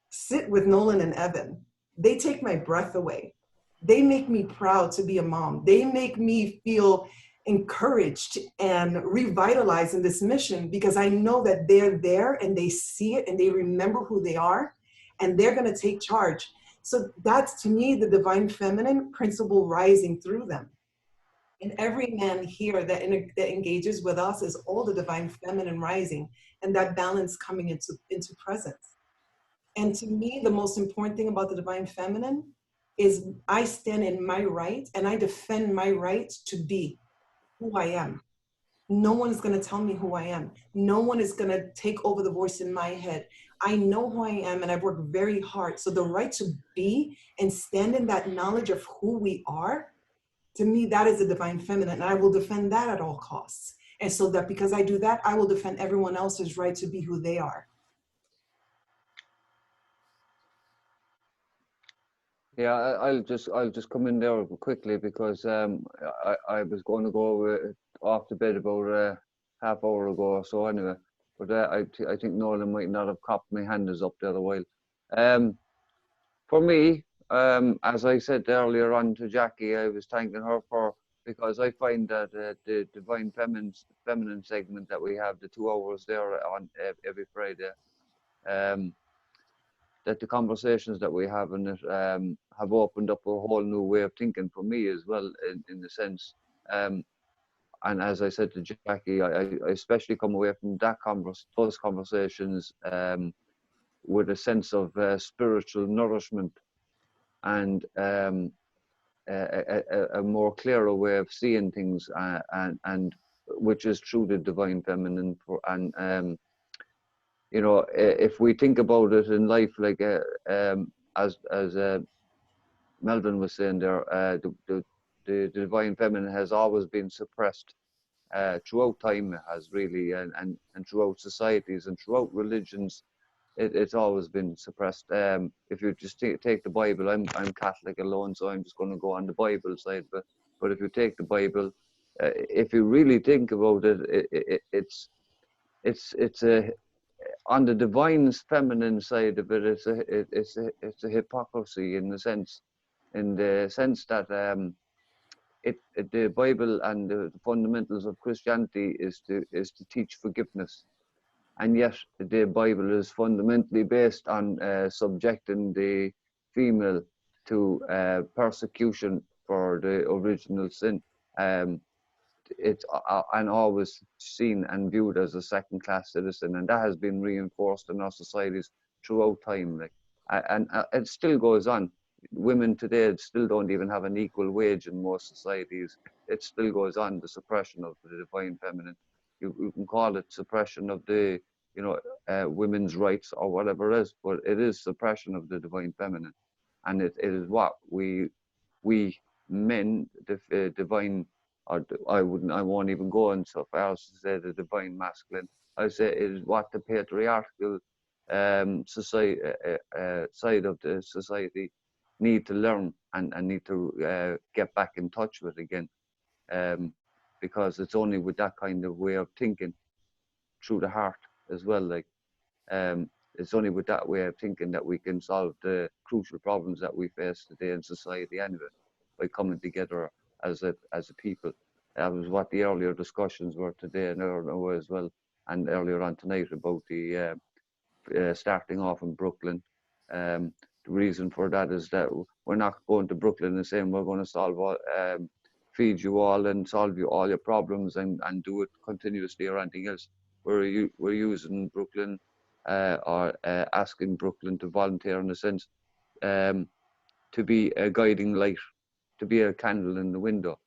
Sit with Nolan and Evan. They take my breath away. They make me proud to be a mom. They make me feel encouraged and revitalized in this mission, because I know that they're there and they see it and they remember who they are and they're going to take charge. So that's, to me, the divine feminine principle rising through them. And every man here that engages with us is all the divine feminine rising, and that balance coming into presence. And to me, the most important thing about the divine feminine is I stand in my right and I defend my right to be who I am. No one is going to tell me who I am. No one is going to take over the voice in my head. I know who I am and I've worked very hard. So the right to be and stand in that knowledge of who we are, to me, that is the divine feminine. And I will defend that at all costs. And so that because I do that, I will defend everyone else's right to be who they are. Yeah, I'll just come in there quickly because I was going to go off to bed about half hour ago or so anyway. But I think Nolan might not have copped my hand is up there a while. For me, as I said earlier on to Jacque, I was thanking her because I find that the divine feminine segment that we have, the 2 hours there on every Friday, that the conversations that we have in it have opened up a whole new way of thinking for me as well, in the sense. And as I said to Jacque, I especially come away from those conversations with a sense of spiritual nourishment and a more clearer way of seeing things, and which is through the divine feminine. You know, if we think about it in life, like as Melvin was saying there, the divine feminine has always been suppressed throughout time. It has really, and throughout societies and throughout religions. It's always been suppressed. If you just take the Bible, I'm Catholic alone, so I'm just going to go on the Bible side. But if you take the Bible, if you really think about it, it's a on the divine feminine side of it. It's a hypocrisy in the sense that the Bible and the fundamentals of Christianity is to teach forgiveness. And yet the Bible is fundamentally based on subjecting the female to persecution for the original sin. It's and always seen and viewed as a second-class citizen, and that has been reinforced in our societies throughout time. Like, and it still goes on. Women today still don't even have an equal wage in most societies. It still goes on, the suppression of the divine feminine. You can call it suppression of the, women's rights or whatever it is, but it is suppression of the divine feminine, and it is what we men, the divine, or I won't even go in so far as to say the divine masculine. I say it is what the patriarchal society side of the society need to learn and need to get back in touch with again, because it's only with that kind of way of thinking through the heart as well, like it's only with that way of thinking that we can solve the crucial problems that we face today in society anyway, by coming together as a people. That was what the earlier discussions were today and earlier as well, and earlier on tonight about the starting off in Brooklyn. The reason for that is that we're not going to Brooklyn and saying we're going to solve all, feed you all and solve you all your problems and do it continuously or anything else. We're using Brooklyn or asking Brooklyn to volunteer in a sense, to be a guiding light, to be a candle in the window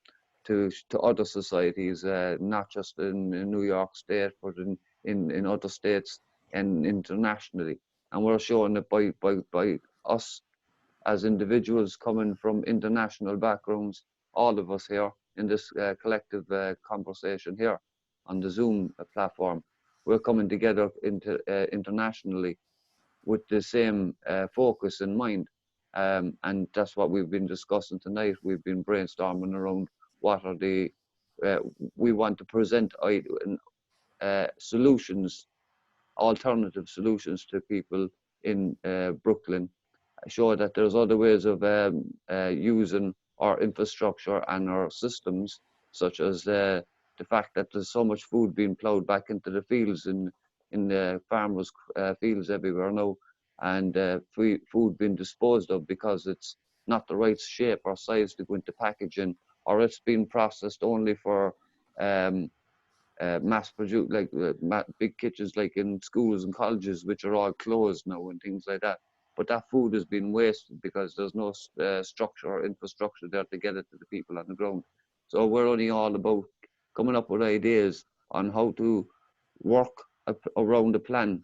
to other societies, not just in New York State, but in other states and internationally. And we're showing it by us as individuals coming from international backgrounds, all of us here in this collective conversation here on the Zoom platform. We're coming together internationally with the same focus in mind. And that's what we've been discussing tonight. We've been brainstorming around what are the, we want to present solutions, alternative solutions to people in Brooklyn. Show that there's other ways of using our infrastructure and our systems such as the fact that there's so much food being ploughed back into the fields in the farmers' fields everywhere now, and food being disposed of because it's not the right shape or size to go into packaging, or it's being processed only for mass produced, like big kitchens like in schools and colleges, which are all closed now and things like that. But that food has been wasted because there's no structure or infrastructure there to get it to the people on the ground. So we're only all about coming up with ideas on how to work around a plan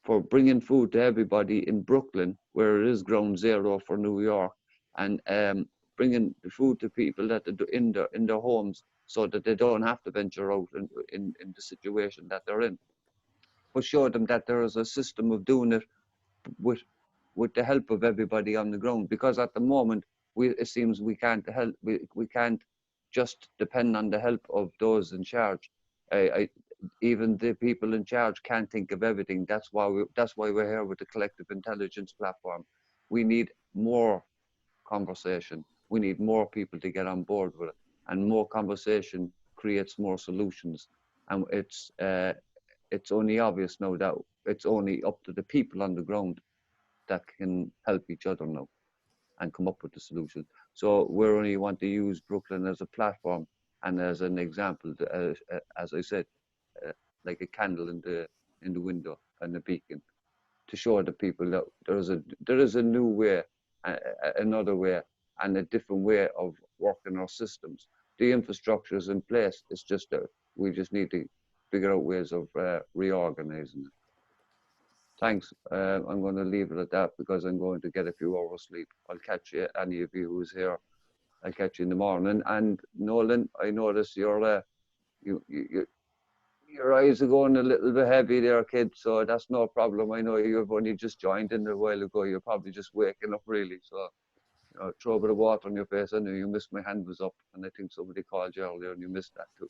for bringing food to everybody in Brooklyn, where it is ground zero for New York, and bringing the food to people that are in their homes, so that they don't have to venture out in the situation that they're in. But show them that there is a system of doing it with the help of everybody on the ground. Because at the moment, it seems we can't help. We can't just depend on the help of those in charge. Even the people in charge can't think of everything. That's why we're here with the collective intelligence platform. We need more conversation. We need more people to get on board with it, and more conversation creates more solutions. And it's only obvious now that it's only up to the people on the ground that can help each other now and come up with the solution. So we only want to use Brooklyn as a platform and as an example, as I said, like a candle in the window and a beacon, to show the people that there is a new way, another way, and a different way of working our systems. The infrastructure is in place. It's just that we just need to figure out ways of reorganizing it. Thanks. I'm going to leave it at that because I'm going to get a few hours sleep. I'll catch you, any of you who's here. I'll catch you in the morning. And Nolan, I notice your eyes are going a little bit heavy there, kid. So that's no problem. I know you've only just joined in a while ago. You're probably just waking up, really. So throw a bit of water on your face. I know you missed my hand was up, and I think somebody called you earlier and you missed that too.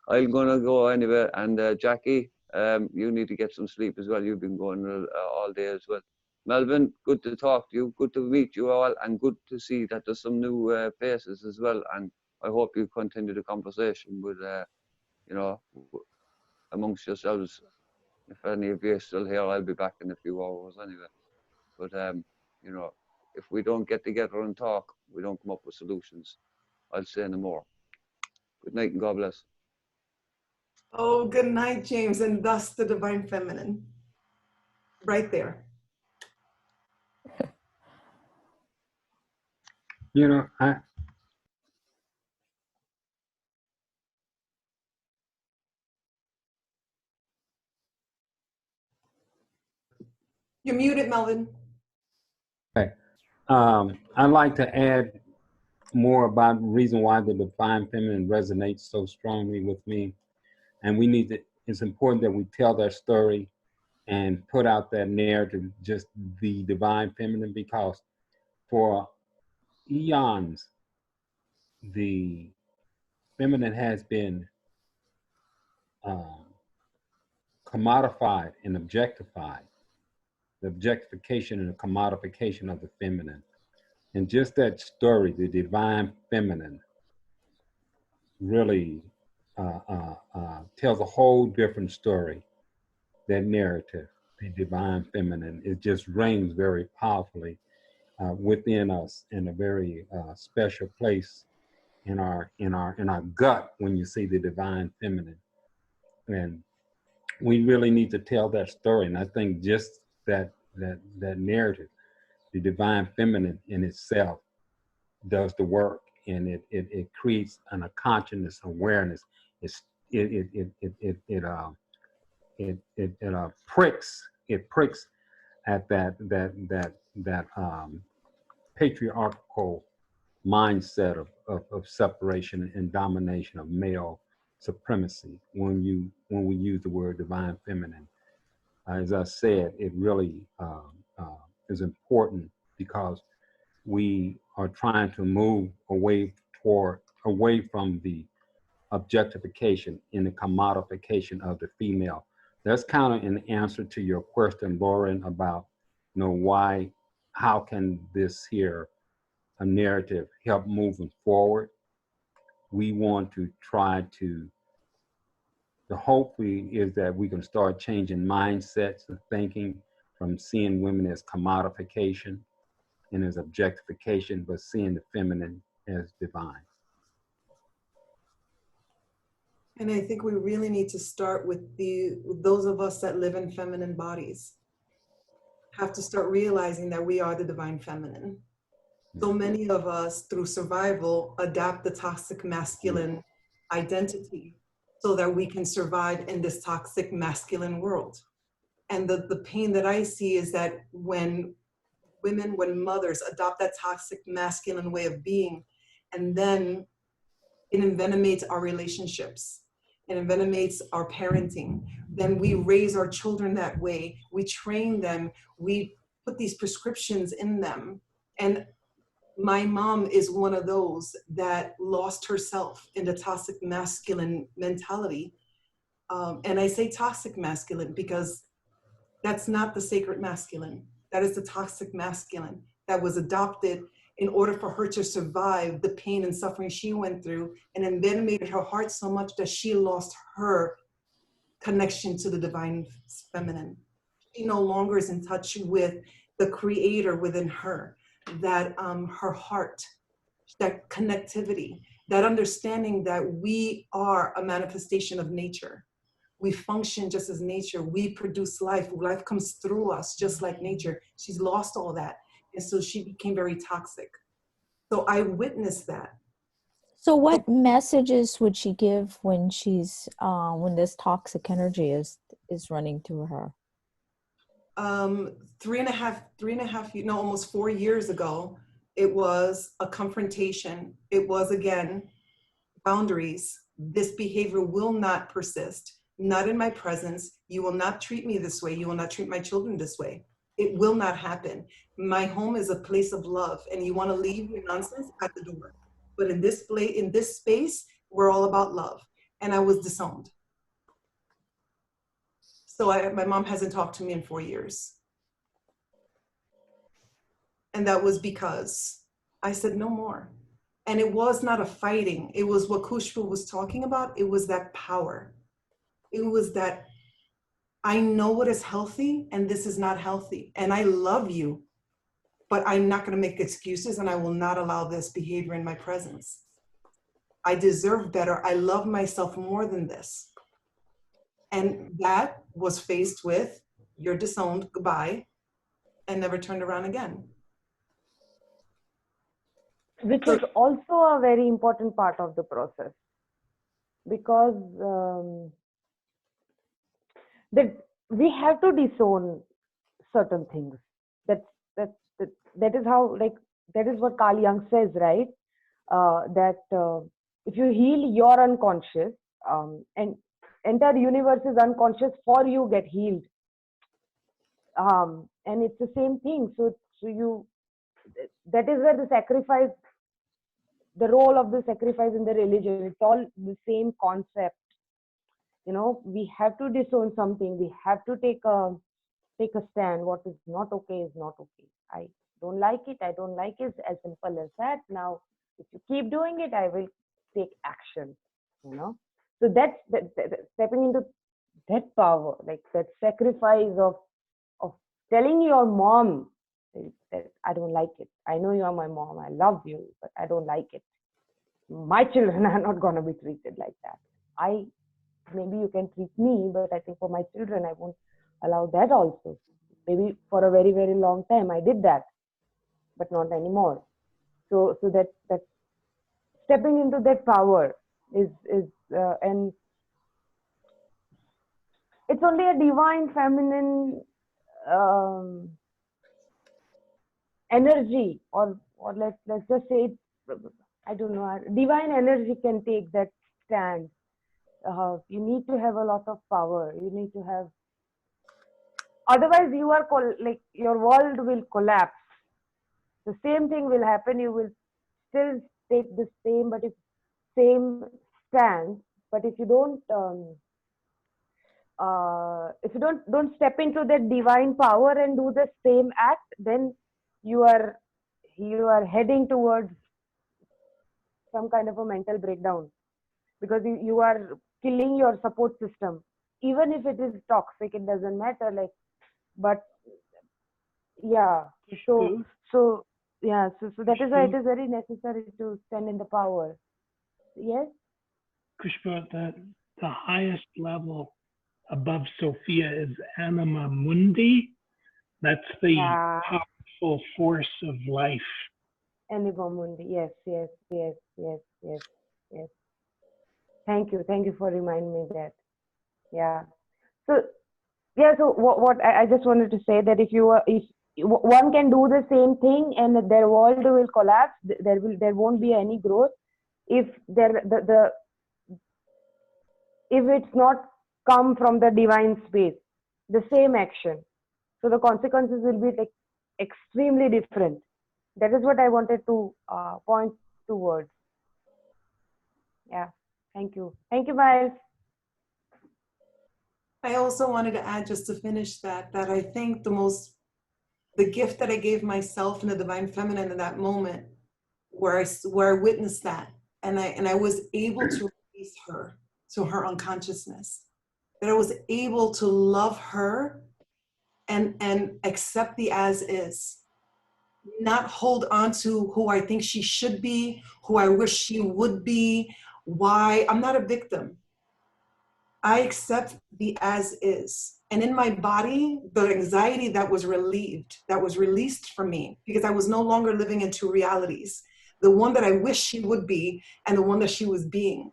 I'm gonna go anyway. And Jackie, you need to get some sleep as well. You've been going all day as well. Melvin, good to talk to you. Good to meet you all, and good to see that there's some new faces as well. And I hope you continue the conversation with, amongst yourselves. If any of you are still here, I'll be back in a few hours anyway. But if we don't get together and talk, we don't come up with solutions. I'll say no more. Good night and God bless. Oh, good night, James, and thus the divine feminine. Right there. You're muted, Melvin. Okay. I'd like to add more about the reason why the divine feminine resonates so strongly with me. And it's important that we tell that story and put out that narrative, just the divine feminine, because for eons, the feminine has been commodified and objectified, the objectification and the commodification of the feminine. And just that story, the divine feminine, really tells a whole different story. That narrative, the divine feminine, it just rings very powerfully within us in a very special place in our gut when you see the divine feminine. And we really need to tell that story. And I think just that narrative, the divine feminine in itself, does the work, and it creates a consciousness awareness. It pricks at that patriarchal mindset of separation and domination, of male supremacy when we use the word divine feminine. As I said, it really is important because we are trying to move away from the objectification and the commodification of the female. That's kind of an answer to your question, Lauren, about how can this here a narrative help moving forward? we want to try to, the hope is that we can start changing mindsets of thinking from seeing women as commodification and as objectification, but seeing the feminine as divine. And I think we really need to start with those of us that live in feminine bodies. Have to start realizing that we are the divine feminine. So many of us, through survival, adapt the toxic masculine identity so that we can survive in this toxic masculine world. And the pain that I see is that when women, when mothers adopt that toxic masculine way of being, and then it envenomates our relationships, it envenomates our parenting, then we raise our children that way, we train them, we put these prescriptions in them. And my mom is one of those that lost herself in the toxic masculine mentality. And I say toxic masculine because that's not the sacred masculine. That is the toxic masculine that was adopted in order for her to survive the pain and suffering she went through, and envenomated her heart so much that she lost her connection to the divine feminine. She no longer is in touch with the creator within her, that her heart, that connectivity, that understanding that we are a manifestation of nature. We function just as nature. We produce life. Life comes through us just like nature. She's lost all that. And so she became very toxic. So I witnessed that. So what messages would she give when she's when this toxic energy is running through her? 3.5, almost 4 years ago, it was a confrontation. It was, again, boundaries. This behavior will not persist. Not in my presence. You will not treat me this way. You will not treat my children this way. It will not happen. My home is a place of love, and you want to leave your nonsense at the door. But in this space, we're all about love. And I was disowned. So my mom hasn't talked to me in 4 years. And that was because I said no more. And it was not a fighting. It was what Kushboo was talking about. It was that power. It was that I know what is healthy and this is not healthy. And I love you, but I'm not going to make excuses, and I will not allow this behavior in my presence. I deserve better. I love myself more than this. And that was faced with, you're disowned, goodbye, and never turned around again. Which is also a very important part of the process, because that we have to disown certain things. That is how, like, that is what Carl Jung says, right? If you heal your unconscious, and entire universe is unconscious for you get healed, and it's the same thing. So that is where the sacrifice, the role of the sacrifice in the religion, it's all the same concept. We have to disown something. We have to take a stand. What is not okay is not okay. I don't like it. I don't like it. As simple as that. Now, if you keep doing it, I will take action. So that's stepping into that power, like that sacrifice of telling your mom that I don't like it. I know you are my mom. I love you, but I don't like it. My children are not going to be treated like that. Maybe you can treat me, but I think for my children, I won't allow that also. Maybe for a very, very long time, I did that, but not anymore. So that stepping into that power is and it's only a divine feminine energy, or let's just say, I don't know, divine energy can take that stand. You need to have a lot of power. You need to have, otherwise you are your world will collapse. The same thing will happen. You will still take the same stand, but if you don't step into that divine power and do the same act, then you are heading towards some kind of a mental breakdown, because you are killing your support system. Even if it is toxic, it doesn't matter. Like, but yeah. So Kushboo, so yeah. So that is why it Kushboo, is very necessary to stand in the power. Yes. Kushboo, the highest level above Sophia is Anima Mundi. That's the Yeah. powerful force of life. Anima Mundi. Yes. Yes. Yes. Yes. Yes. Yes. Thank you. Thank you for reminding me that. Yeah. So yeah. So what I just wanted to say that if one can do the same thing and their world will collapse, there won't be any growth if if it's not come from the divine space, the same action. So the consequences will be like extremely different. That is what I wanted to point towards. Yeah. Thank you. Thank you, Miles. I also wanted to add, just to finish that I think the gift that I gave myself in the divine feminine in that moment, where I witnessed that, and I was able to release her to her unconsciousness, that I was able to love her and accept the as is, not hold on to who I think she should be, who I wish she would be, why. I'm not a victim. I accept the as is. And in my body, the anxiety that was relieved, that was released from me, because I was no longer living in two realities, the one that I wish she would be and the one that she was being.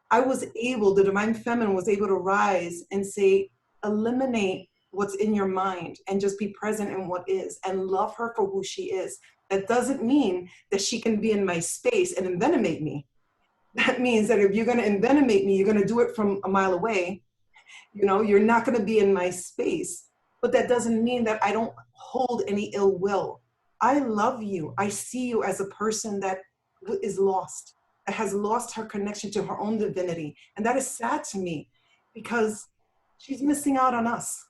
I was able, the divine feminine was able to rise and say, eliminate what's in your mind and just be present in what is and love her for who she is. That doesn't mean that she can be in my space and envenomate me. That means that if you're going to envenomate me, you're going to do it from a mile away. You know, you're not going to be in my space. But that doesn't mean that I don't hold any ill will. I love you. I see you as a person that is lost, that has lost her connection to her own divinity. And that is sad to me, because she's missing out on us.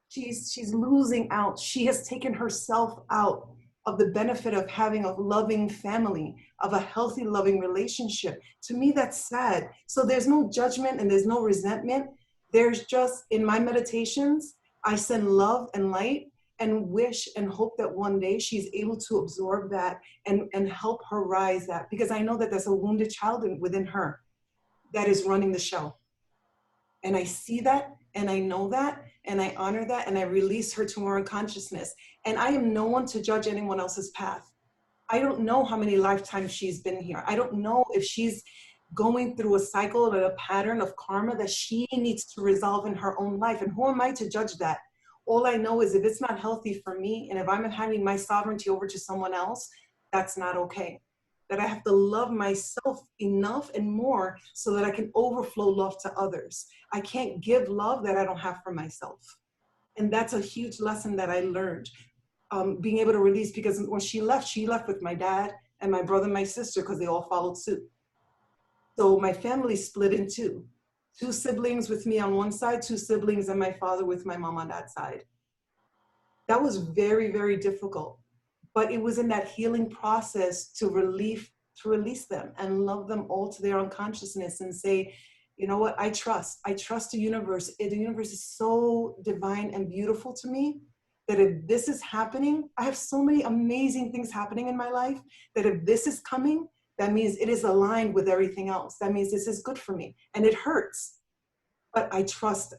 She's losing out. She has taken herself out of the benefit of having a loving family, of a healthy, loving relationship. To me, that's sad. So there's no judgment and there's no resentment. There's just, in my meditations, I send love and light and wish and hope that one day she's able to absorb that and help her rise that, because I know that there's a wounded child within her that is running the show. And I see that, and I know that, and I honor that, and I release her to her unconsciousness. And I am no one to judge anyone else's path. I don't know how many lifetimes she's been here. I don't know if she's going through a cycle or a pattern of karma that she needs to resolve in her own life. And who am I to judge that? All I know is if it's not healthy for me, and if I'm handing my sovereignty over to someone else, that's not okay. That I have to love myself enough and more so that I can overflow love to others. I can't give love that I don't have for myself. And that's a huge lesson that I learned, being able to release, because when she left with my dad and my brother and my sister, because they all followed suit. So my family split in two siblings with me on one side, two siblings and my father with my mom on that side. That was very, very difficult. But it was in that healing process to release them and love them all to their unconsciousness and say, you know what, I trust the universe. The universe is so divine and beautiful to me that if this is happening, I have so many amazing things happening in my life, that if this is coming, that means it is aligned with everything else. That means this is good for me. And it hurts. But I trust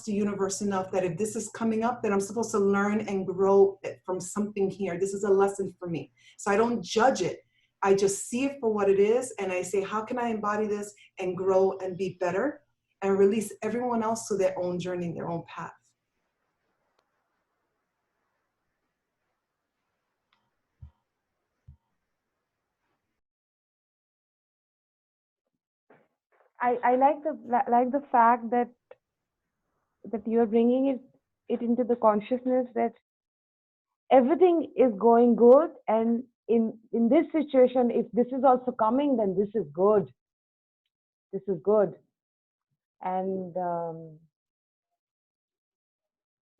the universe enough that if this is coming up, then I'm supposed to learn and grow from something here. This is a lesson for me. So I don't judge it. I just see it for what it is. And I say, how can I embody this and grow and be better and release everyone else to their own journey, their own path. I like the fact that you are bringing it into the consciousness that everything is going good, and in this situation, if this is also coming, then this is good. This is good. And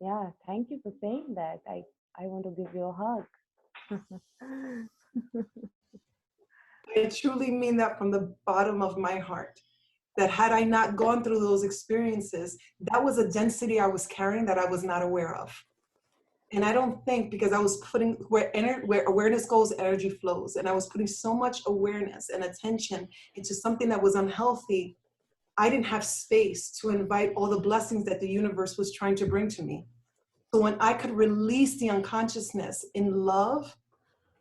yeah, thank you for saying that. I want to give you a hug. I truly mean that from the bottom of my heart. That had I not gone through those experiences, that was a density I was carrying that I was not aware of. And I don't think, because I was putting, where awareness goes, energy flows. And I was putting so much awareness and attention into something that was unhealthy, I didn't have space to invite all the blessings that the universe was trying to bring to me. So when I could release the unconsciousness in love,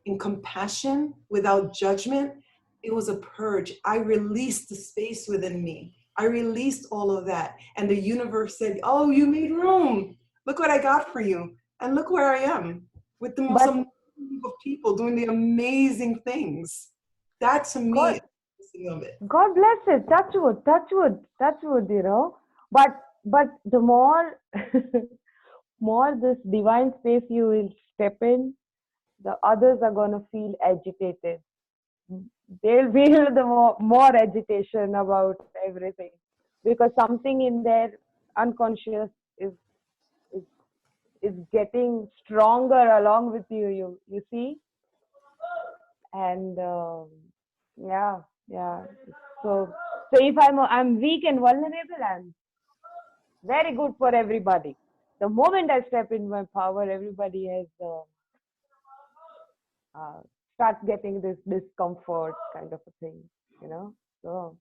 in compassion, without judgment, it was a purge. I released the space within me. I released all of that. And the universe said, oh, you made room. Look what I got for you. And look where I am with the most But amazing group of people doing the amazing things. That to me God, is the blessing of it. God bless it. Touch wood, touch wood, touch wood, you know. But the more more this divine space you will step in, the others are going to feel agitated. They'll feel the more agitation about everything, because something in their unconscious is is is getting stronger along with you see. And yeah, yeah. So if I'm weak and vulnerable, I'm very good for everybody. The moment I step in my power, everybody has start getting this discomfort kind of a thing, you know. So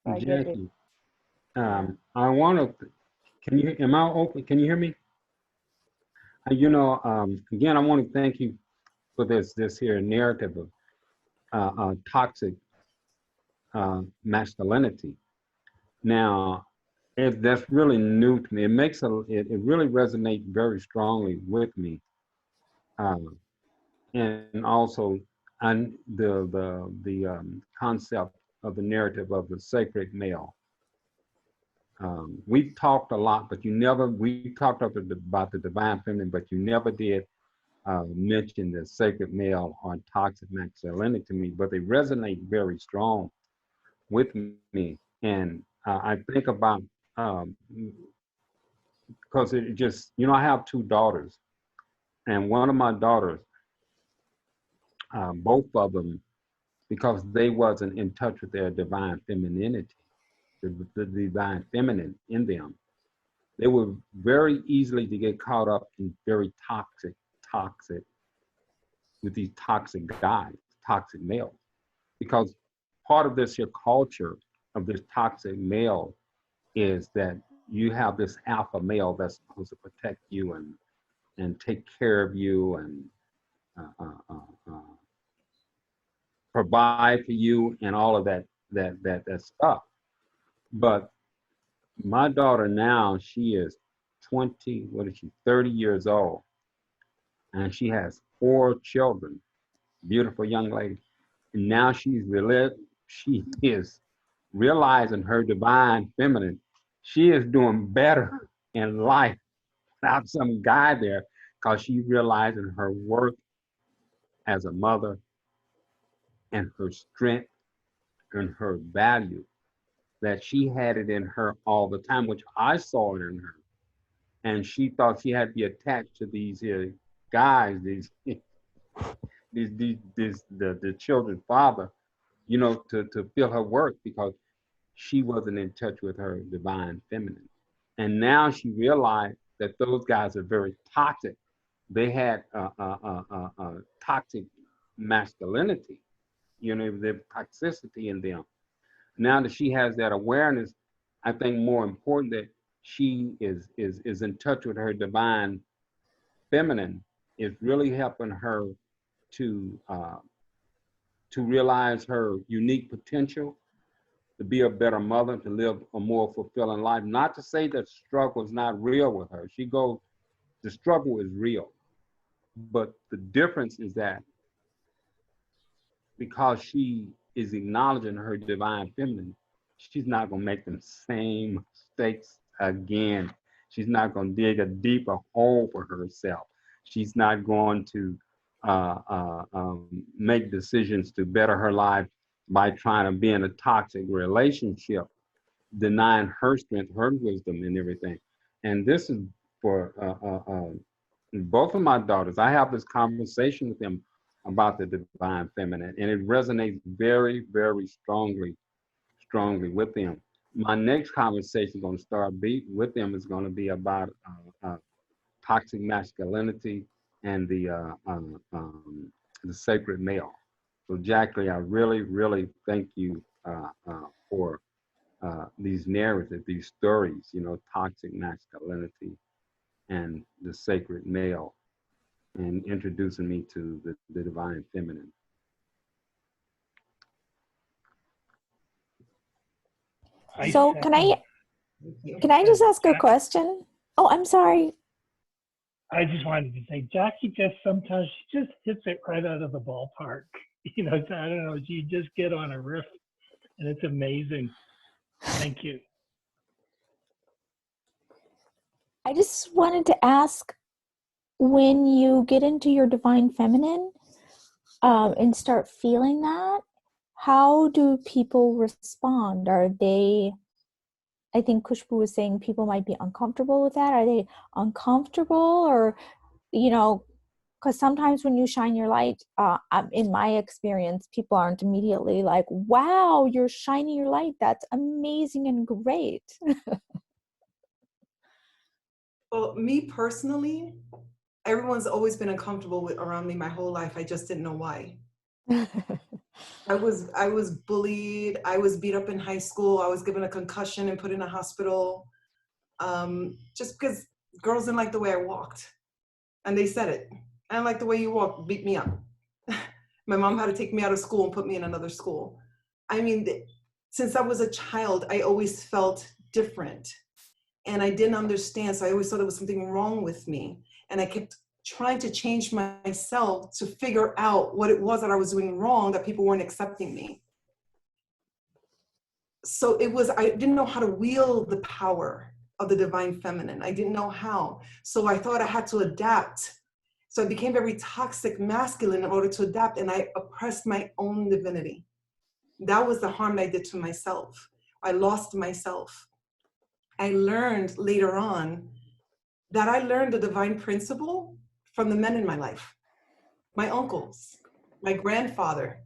I get it. Jackie, I want to, can you, am I open? Can you hear me? You know, again, I want to thank you for this here narrative of toxic masculinity. Now, that's really new to me. It makes it really resonates very strongly with me, and also on the concept of the narrative of the sacred male. We talked a lot, but we talked about the divine feminine, but you never did mention the sacred male or toxic masculinity to me, but they resonate very strong with me. And I think about, because it just, you know, I have two daughters, and one of my daughters, both of them, because they wasn't in touch with their divine femininity, the divine feminine in them, they were very easily to get caught up in very toxic, with these toxic guys, toxic males. Because part of this here culture of this toxic male is that you have this alpha male that's supposed to protect you and take care of you and provide for you and all of that stuff. But my daughter now, she is 20, what is she, 30 years old, and she has 4 children, beautiful young lady. And now she is realizing her divine feminine. She is doing better in life without some guy there, because she realizing her worth as a mother and her strength and her value, that she had it in her all the time, which I saw it in her. And she thought she had to be attached to these guys, the children's father, you know, to feel her worth, because she wasn't in touch with her divine feminine. And now she realized that those guys are very toxic. They had toxic masculinity, you know, the toxicity in them. Now that she has that awareness, I think more important that she is in touch with her divine feminine, is really helping her to realize her unique potential, to be a better mother, to live a more fulfilling life. Not to say that struggle is not real with her. The struggle is real. But the difference is that because she is acknowledging her divine feminine, she's not going to make the same mistakes again. She's not going to dig a deeper hole for herself. She's not going to make decisions to better her life by trying to be in a toxic relationship, denying her strength, her wisdom, and everything. And this is for both of my daughters. I have this conversation with them about the divine feminine, and it resonates very, very strongly with them. My next conversation going to start with them is going to be about toxic masculinity and the sacred male. So, Jacque, I really, really thank you for these narratives, these stories, toxic masculinity and the sacred male, and introducing me to the divine feminine. So can I just ask a question? Oh, I'm sorry. I just wanted to say, Jacque just sometimes she just hits it right out of the ballpark. I don't know, you just get on a riff, and it's amazing. Thank you. I just wanted to ask, when you get into your divine feminine and start feeling that, how do people respond? Are they, I think Kushboo was saying people might be uncomfortable with that. Are they uncomfortable, or, because sometimes when you shine your light, in my experience, people aren't immediately like, wow, you're shining your light. That's amazing and great. Well, me personally, everyone's always been uncomfortable around me my whole life. I just didn't know why. I was bullied. I was beat up in high school. I was given a concussion and put in a hospital, just because girls didn't like the way I walked. And they said it. I don't like the way you walk, beat me up. My mom had to take me out of school and put me in another school. I mean, since I was a child, I always felt different. And I didn't understand, so I always thought there was something wrong with me. And I kept trying to change myself to figure out what it was that I was doing wrong, that people weren't accepting me. So I didn't know how to wield the power of the divine feminine. I didn't know how. So I thought I had to adapt. So I became very toxic masculine in order to adapt, and I oppressed my own divinity. That was the harm I did to myself. I lost myself. I learned later on that I learned the divine principle from the men in my life. My uncles, my grandfather,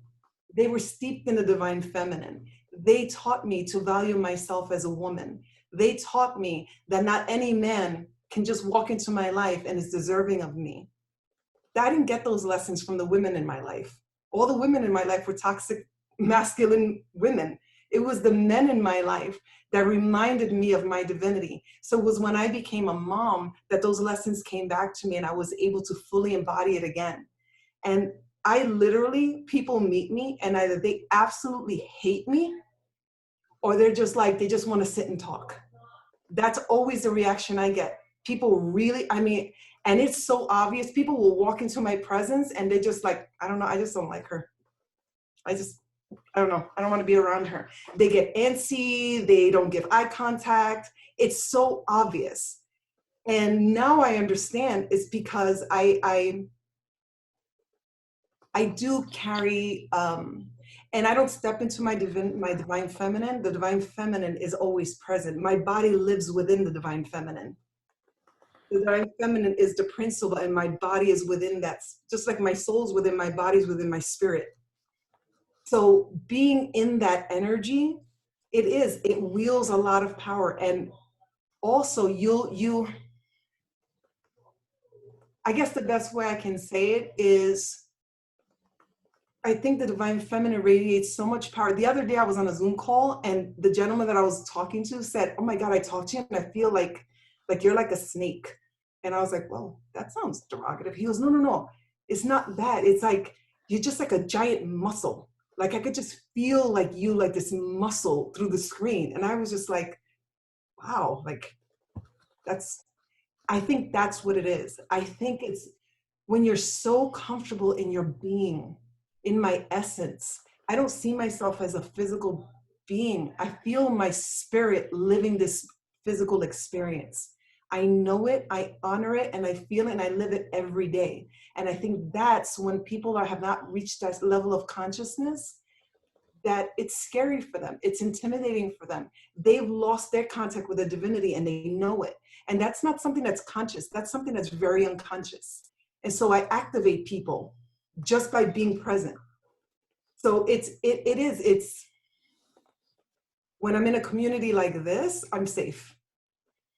they were steeped in the divine feminine. They taught me to value myself as a woman. They taught me that not any man can just walk into my life and is deserving of me. I didn't get those lessons from the women in my life. All the women in my life were toxic masculine women. It was the men in my life that reminded me of my divinity. So it was when I became a mom that those lessons came back to me and I was able to fully embody it again. And I literally, people meet me and either they absolutely hate me or they're just like, they just want to sit and talk. That's always the reaction I get. People really, and it's so obvious. People will walk into my presence and they just like, I don't know, I just don't like her. I don't know, I don't want to be around her. They get antsy, they don't give eye contact. It's so obvious. And now I understand it's because I do carry, and I don't step into my divine feminine. The divine feminine is always present. My body lives within the divine feminine. The divine feminine is the principle and my body is within that, just like my soul's within my body's within my spirit. So being in that energy, it wields a lot of power. And also I guess the best way I can say it is, I think the divine feminine radiates so much power. The other day I was on a Zoom call and the gentleman that I was talking to said, oh my God, I talked to you and I feel like you're like a snake. And I was like, well, that sounds derogative. He goes, no, it's not that. It's like, you're just like a giant muscle. Like I could just feel like you, like this muscle through the screen. And I was just like, wow, like I think that's what it is. I think it's when you're so comfortable in your being, in my essence. I don't see myself as a physical being. I feel my spirit living this physical experience. I know it, I honor it, and I feel it, and I live it every day. And I think that's when people have not reached that level of consciousness, that it's scary for them. It's intimidating for them. They've lost their contact with the divinity and they know it. And that's not something that's conscious. That's something that's very unconscious. And so I activate people just by being present. So it's when I'm in a community like this, I'm safe.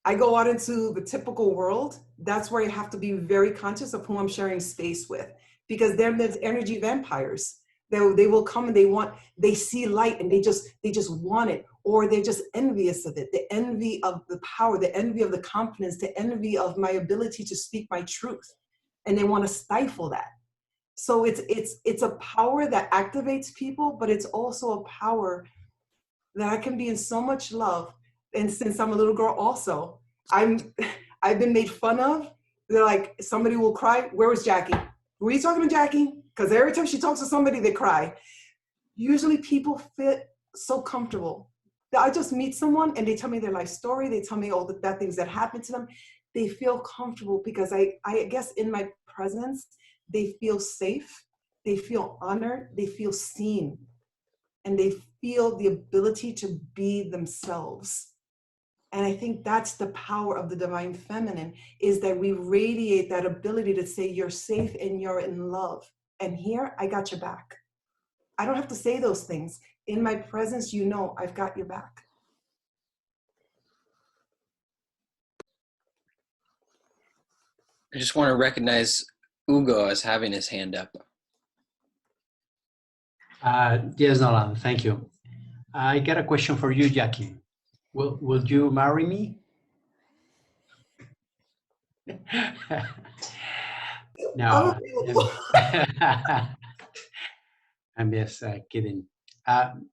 I go out into the typical world. That's where I have to be very conscious of who I'm sharing space with, because there's energy vampires. They will come and they see light and they just want it, or they're just envious of it. The envy of the power, the envy of the confidence, the envy of my ability to speak my truth. And they want to stifle that. So it's a power that activates people, but it's also a power that I can be in so much love. And since I'm a little girl also, I've been made fun of. They're like, somebody will cry. Where was Jackie? Were you talking to Jackie? Because every time she talks to somebody, they cry. Usually people feel so comfortable. I just meet someone and they tell me their life story. They tell me all the bad things that happened to them. They feel comfortable because I guess in my presence, they feel safe. They feel honored. They feel seen. And they feel the ability to be themselves. And I think that's the power of the divine feminine, is that we radiate that ability to say you're safe and you're in love. And here, I got your back. I don't have to say those things. In my presence, you know I've got your back. I just want to recognize Ugo as having his hand up. Yes, Nolan, thank you. I got a question for you, Jackie. Will you marry me? No, I'm just kidding.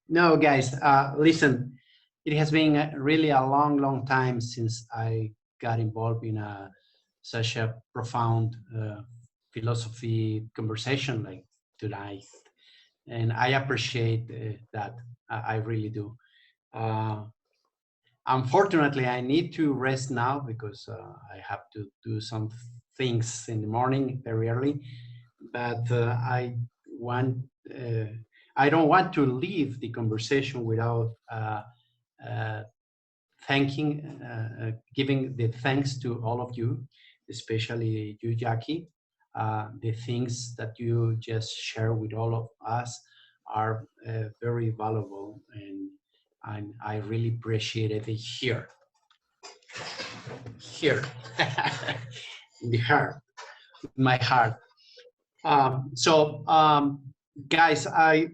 No, guys, listen, it has been really a long time since I got involved in such a profound philosophy conversation like tonight. And I appreciate that. I really do. Unfortunately, I need to rest now because I have to do some things in the morning very early. But I don't want to leave the conversation without giving the thanks to all of you, especially you, Jackie. The things that you just share with all of us are very valuable, and I really appreciate it here, in the heart, in my heart. Guys, I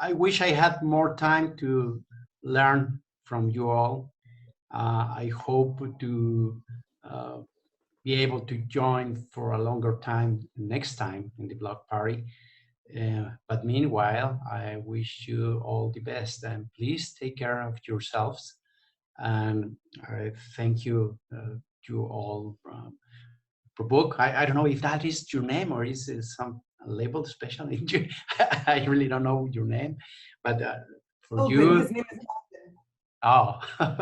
wish I had more time to learn from you all. I hope to be able to join for a longer time next time in the block party. But meanwhile, I wish you all the best, and please take care of yourselves. And I thank you to all. Book. I don't know if that is your name or is it some label special. I really don't know your name, but for you. His name is Melvin. Oh,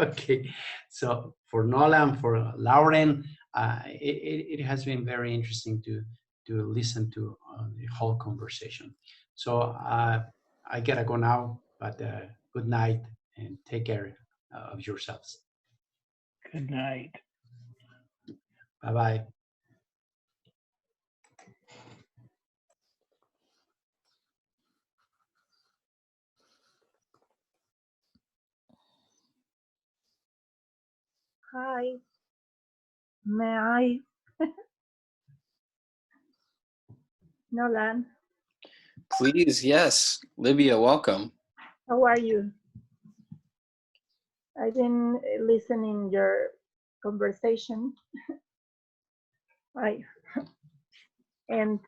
okay. So for Nolan, for Lauren, it has been very interesting to listen to the whole conversation. So I gotta go now, but good night and take care of yourselves. Good night. Bye-bye. Hi, may I? Nolan, Please, yes. Libya, welcome. how are you? I've been listening your conversation. And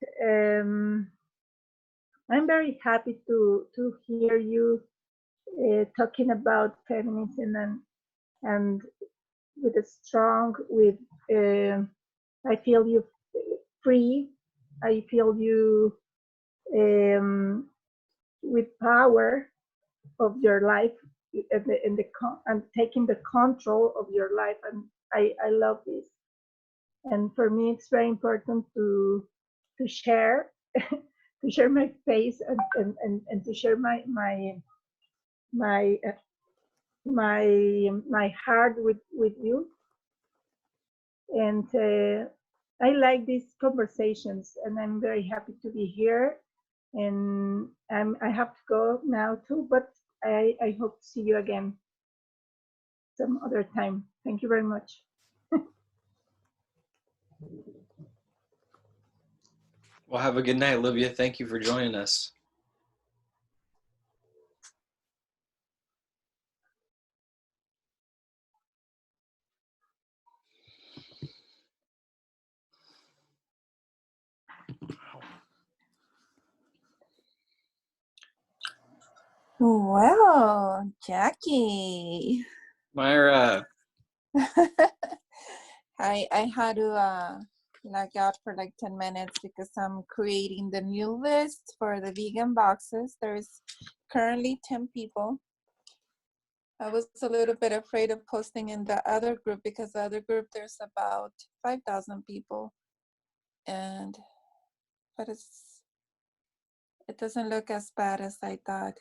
I'm very happy to hear you talking about feminism and with a strong, I feel you free. I feel you with power of your life and taking the control of your life. And I love this. And for me, it's very important to share to share my face and to share my heart with you. And I like these conversations, and I'm very happy to be here. And I have to go now too, but I hope to see you again some other time. Thank you very much. Well, have a good night, Olivia. Thank you for joining us. Well, Jackie. Myra. I had to log out for like 10 minutes because I'm creating the new list for the vegan boxes. There's currently 10 people. I was a little bit afraid of posting in the other group because the other group there's about 5,000 people, but it doesn't look as bad as I thought.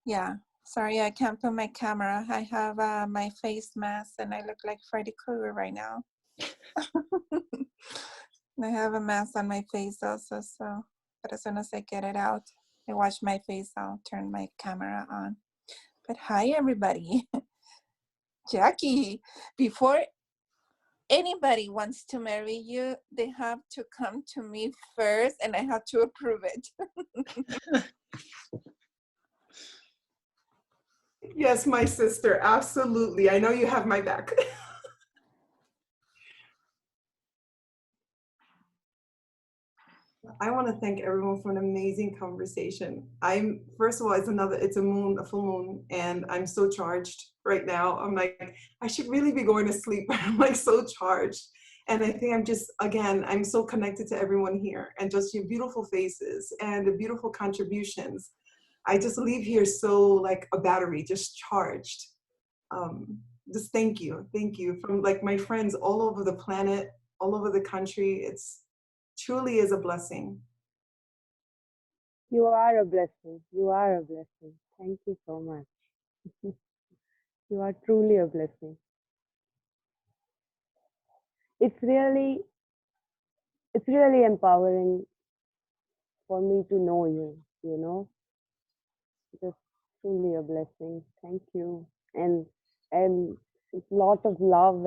Yeah, sorry, I can't put my camera. I have my face mask and I look like Freddy Krueger right now. I have a mask on my face also, so, but as soon as I get it out, I wash my face, I'll turn my camera on. But hi, everybody. Jackie, before anybody wants to marry you, they have to come to me first and I have to approve it. Yes, my sister, absolutely. I know you have my back. I want to thank everyone for an amazing conversation. First of all, it's a full moon, and I'm so charged right now. I'm like, I should really be going to sleep, but I'm like so charged. And I think I'm so connected to everyone here and just your beautiful faces and the beautiful contributions. I just leave here so like a battery, just charged. Just thank you from like my friends all over the planet, all over the country. It's truly is a blessing. You are a blessing. You are a blessing. Thank you so much. You are truly a blessing. It's really empowering for me to know you, you know. Just truly a blessing. Thank you. And a lot of love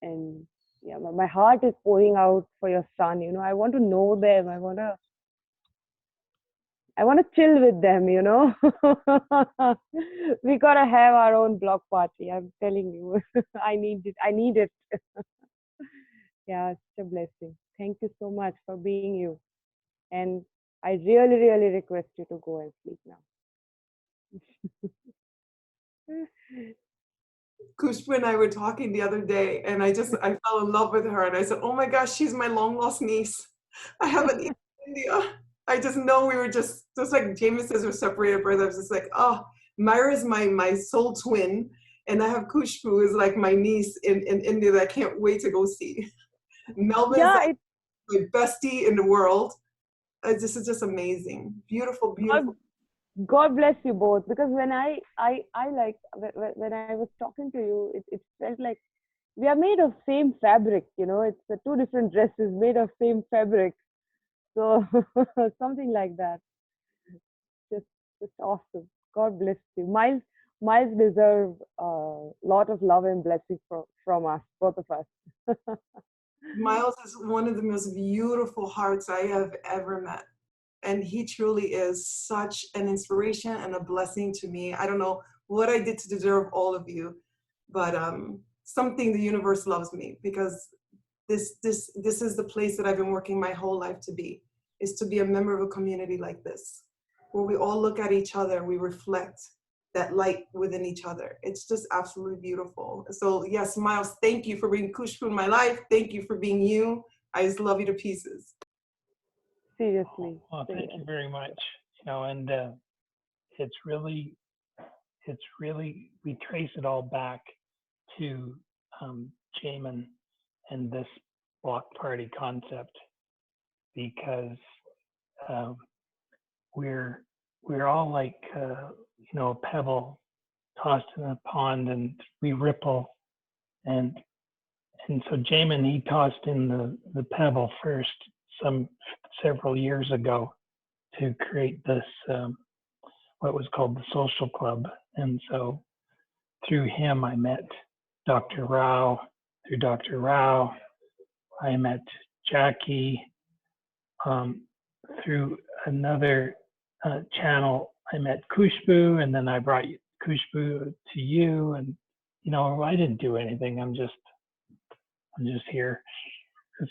and yeah, my heart is pouring out for your son. You know, I want to know them. I want to chill with them, you know. We gotta have our own block party. I'm telling you. I need it. Yeah, it's a blessing. Thank you so much for being you. And I really, really request you to go and sleep now. Kushboo and I were talking the other day, and I fell in love with her, and I said, "Oh my gosh, she's my long lost niece. I have a niece in India." I just know we were just like James says, we're separated birth. I was just like, oh, Myra's my soul twin, and I have Kushboo is like my niece in India that I can't wait to go see. Melvin is like my bestie in the world. This is just amazing, beautiful, beautiful. God bless you both, because when I like when I was talking to you, it felt like we are made of same fabric, you know. It's the two different dresses made of same fabric, so something like that. Just awesome. God bless you. Miles deserve a lot of love and blessings from us, both of us. Miles is one of the most beautiful hearts I have ever met. And he truly is such an inspiration and a blessing to me. I don't know what I did to deserve all of you, but something the universe loves me, because this is the place that I've been working my whole life to be, is to be a member of a community like this, where we all look at each other and we reflect that light within each other. It's just absolutely beautiful. So yes, Miles, thank you for bringing Kushboo in my life. Thank you for being you. I just love you to pieces. Seriously. Well, thank you very much. You know, and it's really, we trace it all back to Jamin and this block party concept, because we're all like, you know, a pebble tossed in a pond, and we ripple And so Jamin, he tossed in the pebble first several years ago to create this, what was called the Social Club. And so through him, I met Dr. Rao. Through Dr. Rao, I met Jacque. Through another channel, I met Kushboo, and then I brought Kushboo to you. And you know, I didn't do anything. I'm just here.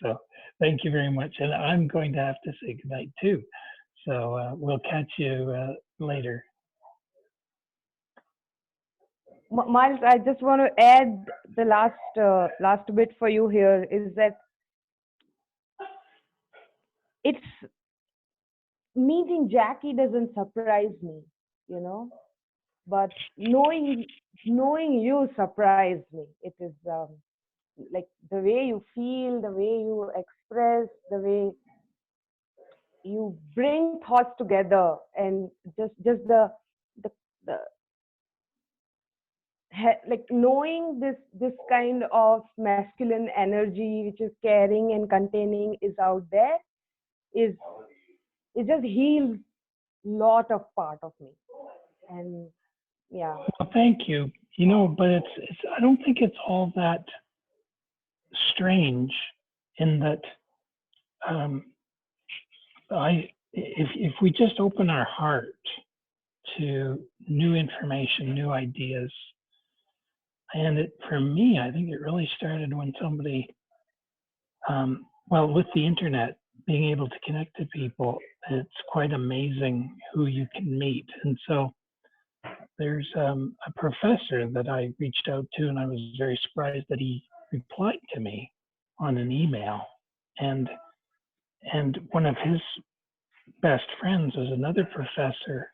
So thank you very much. And I'm going to have to say goodnight too. So we'll catch you later. Miles, I just want to add the last bit for you here is that it's meeting Jacque doesn't surprise me, you know, but knowing you surprised me. It is like the way you feel, the way you express, the way you bring thoughts together, and just the like knowing this kind of masculine energy which is caring and containing is out there is it just heals lot of part of me. And yeah. Well, thank you. You know, but it's I don't think it's all that strange in that if we just open our heart to new information, new ideas, and for me, I think it really started when somebody, well, with the internet, being able to connect to people, it's quite amazing who you can meet. And so there's a professor that I reached out to, and I was very surprised that he replied to me on an email. And one of his best friends was another professor,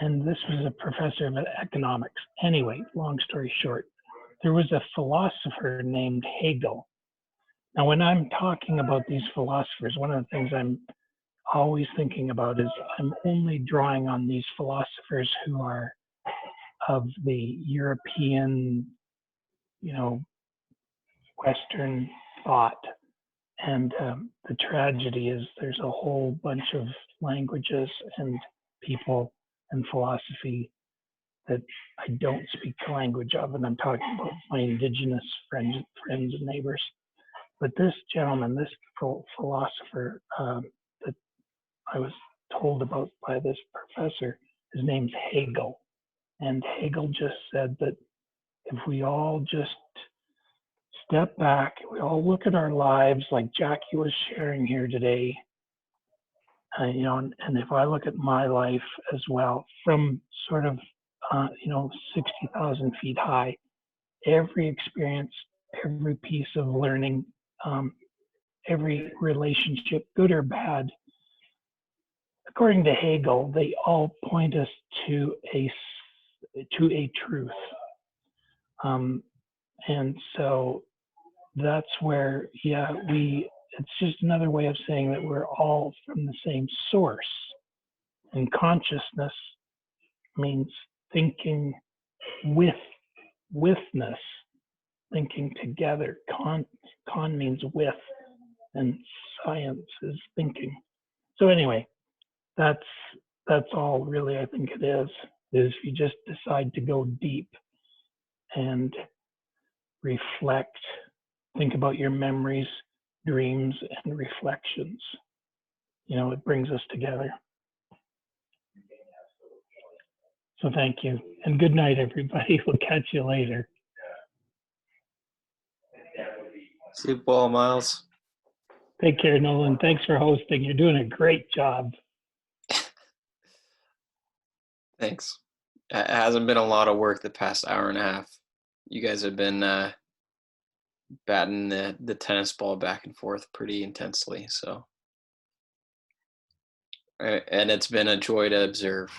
and this was a professor of economics. Anyway, long story short, there was a philosopher named Hegel. Now, when I'm talking about these philosophers, one of the things I'm always thinking about is I'm only drawing on these philosophers who are of the European, you know, Western thought. And the tragedy is there's a whole bunch of languages and people and philosophy that I don't speak the language of, and I'm talking about my indigenous friends and neighbors. But this gentleman, this philosopher that I was told about by this professor, his name's Hegel. And Hegel just said that if we all just step back, we all look at our lives like Jacque was sharing here today, you know, and if I look at my life as well from sort of, you know, 60,000 feet high, every experience, every piece of learning, every relationship, good or bad, according to Hegel, they all point us to a truth. And so that's where, yeah, it's just another way of saying that we're all from the same source. And consciousness means thinking withness, thinking together. Con means with, and science is thinking. So anyway, that's all really I think it is you just decide to go deep and reflect, think about your memories, dreams, and reflections. You know, it brings us together. So thank you. And good night, everybody. We'll catch you later. Sleep well, Miles. Take care, Nolan. Thanks for hosting. You're doing a great job. Thanks. It hasn't been a lot of work the past hour and a half. You guys have been batting the tennis ball back and forth pretty intensely. So, and it's been a joy to observe.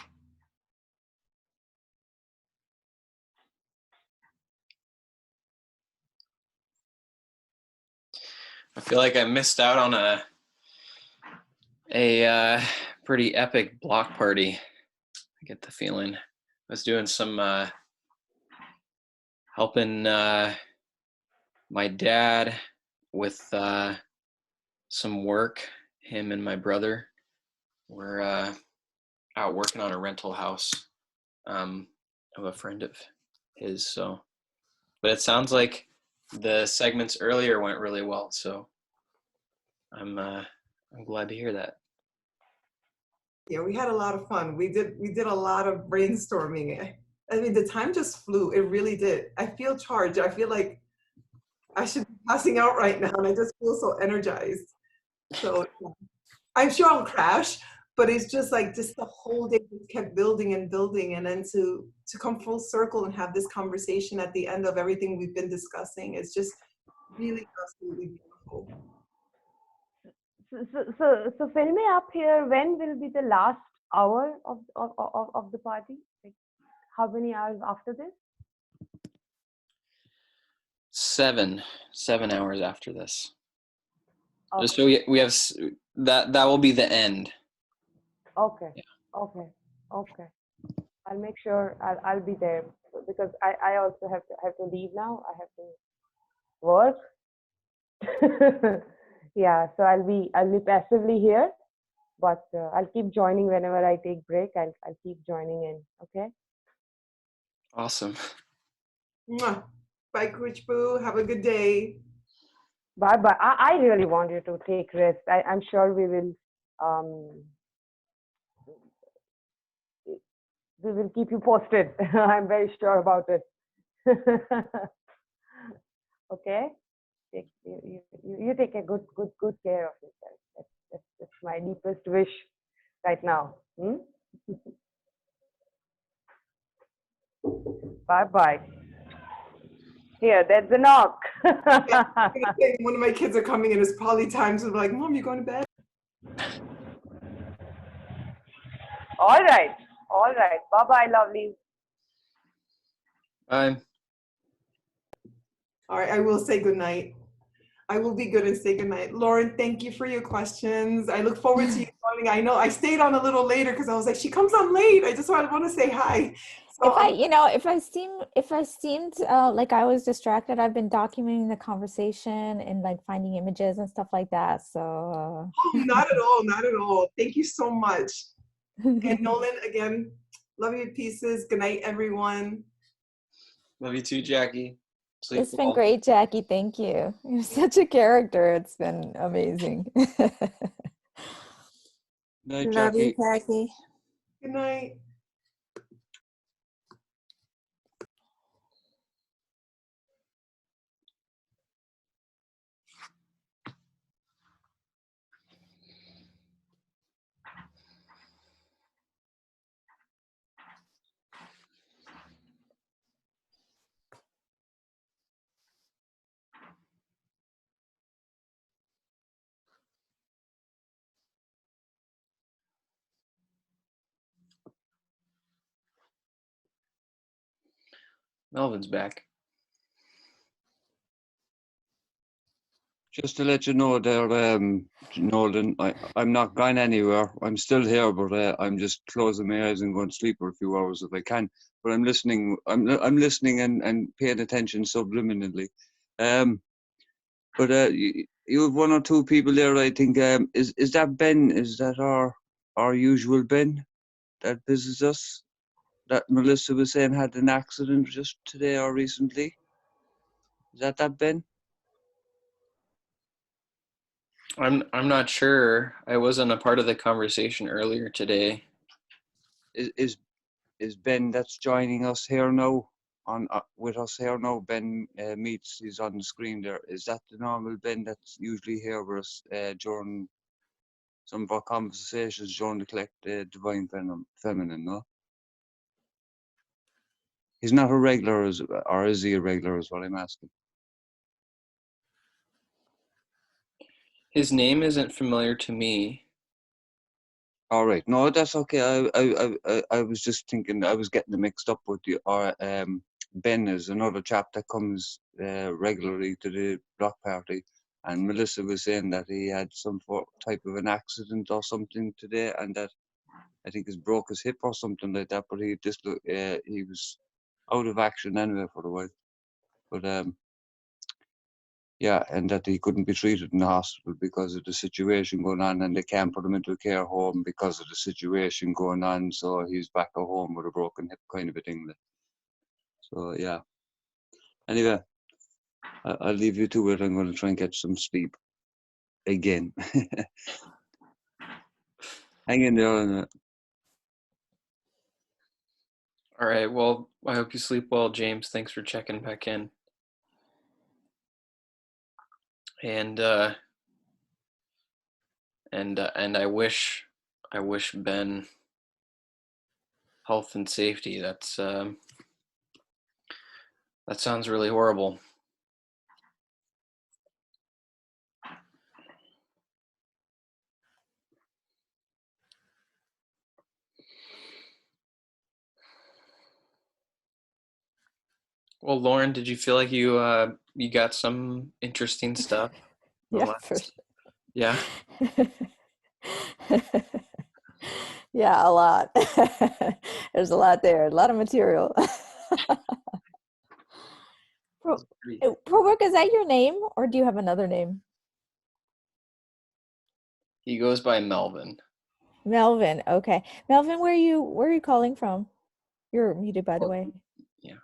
I feel like I missed out on a pretty epic block party. I get the feeling. I was doing some helping my dad with some work. Him and my brother were out working on a rental house of a friend of his. So, but it sounds like the segments earlier went really well. So I'm glad to hear that. Yeah, we had a lot of fun. We did a lot of brainstorming. I mean, the time just flew. It really did. I feel charged. I feel like I should be passing out right now, and I just feel so energized. So I'm sure I'll crash, but it's just like just the whole day just kept building and building, and then to come full circle and have this conversation at the end of everything we've been discussing, it's just really absolutely beautiful. So fill me up here. When will be the last hour of the party? Like, how many hours after this? 7 hours after this. Okay. So we have that will be the end. Okay. Yeah. Okay. Okay. I'll make sure I'll be there because I also have to leave now. I have to work. Yeah. So I'll be passively here, but I'll keep joining whenever I take break. I'll keep joining in. Okay. Awesome. Mwah. Bye, Kushboo. Have a good day. Bye bye. I really want you to take rest. I'm sure we will keep you posted. I'm very sure about it. Okay. You take a good care of yourself. That's my deepest wish right now. Bye bye. Here, there's a knock. One of my kids are coming in. It's probably time to be like, Mom, you going to bed? All right. Bye bye, lovely. Bye. All right, I will say good night. I will be good and say good night. Lauren, thank you for your questions. I look forward to you joining. I know I stayed on a little later because I was like, she comes on late. I just want to say hi. So If I seemed like I was distracted, I've been documenting the conversation and like finding images and stuff like that. So oh, not at all. Thank you so much. And Nolan, again, love you to pieces. Good night, everyone. Love you too, Jackie. Sleep it's been well. great, Jackie. Thank you. You're such a character. It's been amazing. Night, Love you, Jackie. Jackie. Good night. Melvin's back. Just to let you know there, Nolan, I'm not going anywhere. I'm still here, but I'm just closing my eyes and going to sleep for a few hours if I can. But I'm listening. I'm listening and paying attention subliminally. But you have one or two people there. I think is that Ben? Is that our usual Ben that visits us? That Melissa was saying had an accident just today or recently. Is that Ben? I'm not sure. I wasn't a part of the conversation earlier today. Is Ben that's joining us here now on with us here now? Ben meets. He's on the screen there. Is that the normal Ben that's usually here with us during some of our conversations during the Divine Feminine? No, he's not a regular, or is he a regular? Is what I'm asking. His name isn't familiar to me. All right, no, that's okay. I was just thinking I was getting them mixed up with you. Or Ben is another chap that comes regularly to the block party, and Melissa was saying that he had some type of an accident or something today, and that I think he broke his hip or something like that. But he was out of action anyway for a while. But yeah, and that he couldn't be treated in the hospital because of the situation going on, and they can't put him into a care home because of the situation going on. So he's back at home with a broken hip, kind of a thing. So yeah. Anyway, I'll leave you to it. I'm going to try and catch some sleep again. Hang in there. All right. Well, I hope you sleep well, James. Thanks for checking back in. And I wish Ben health and safety. That sounds really horrible. Well, Lauren, did you feel like you got some interesting stuff? Yeah, for sure. Yeah. Yeah, a lot. There's a lot there, a lot of material. Prowork, is that your name, or do you have another name? He goes by Melvin. Melvin. Okay, Melvin, where are you calling from? You're muted, by the way. Yeah.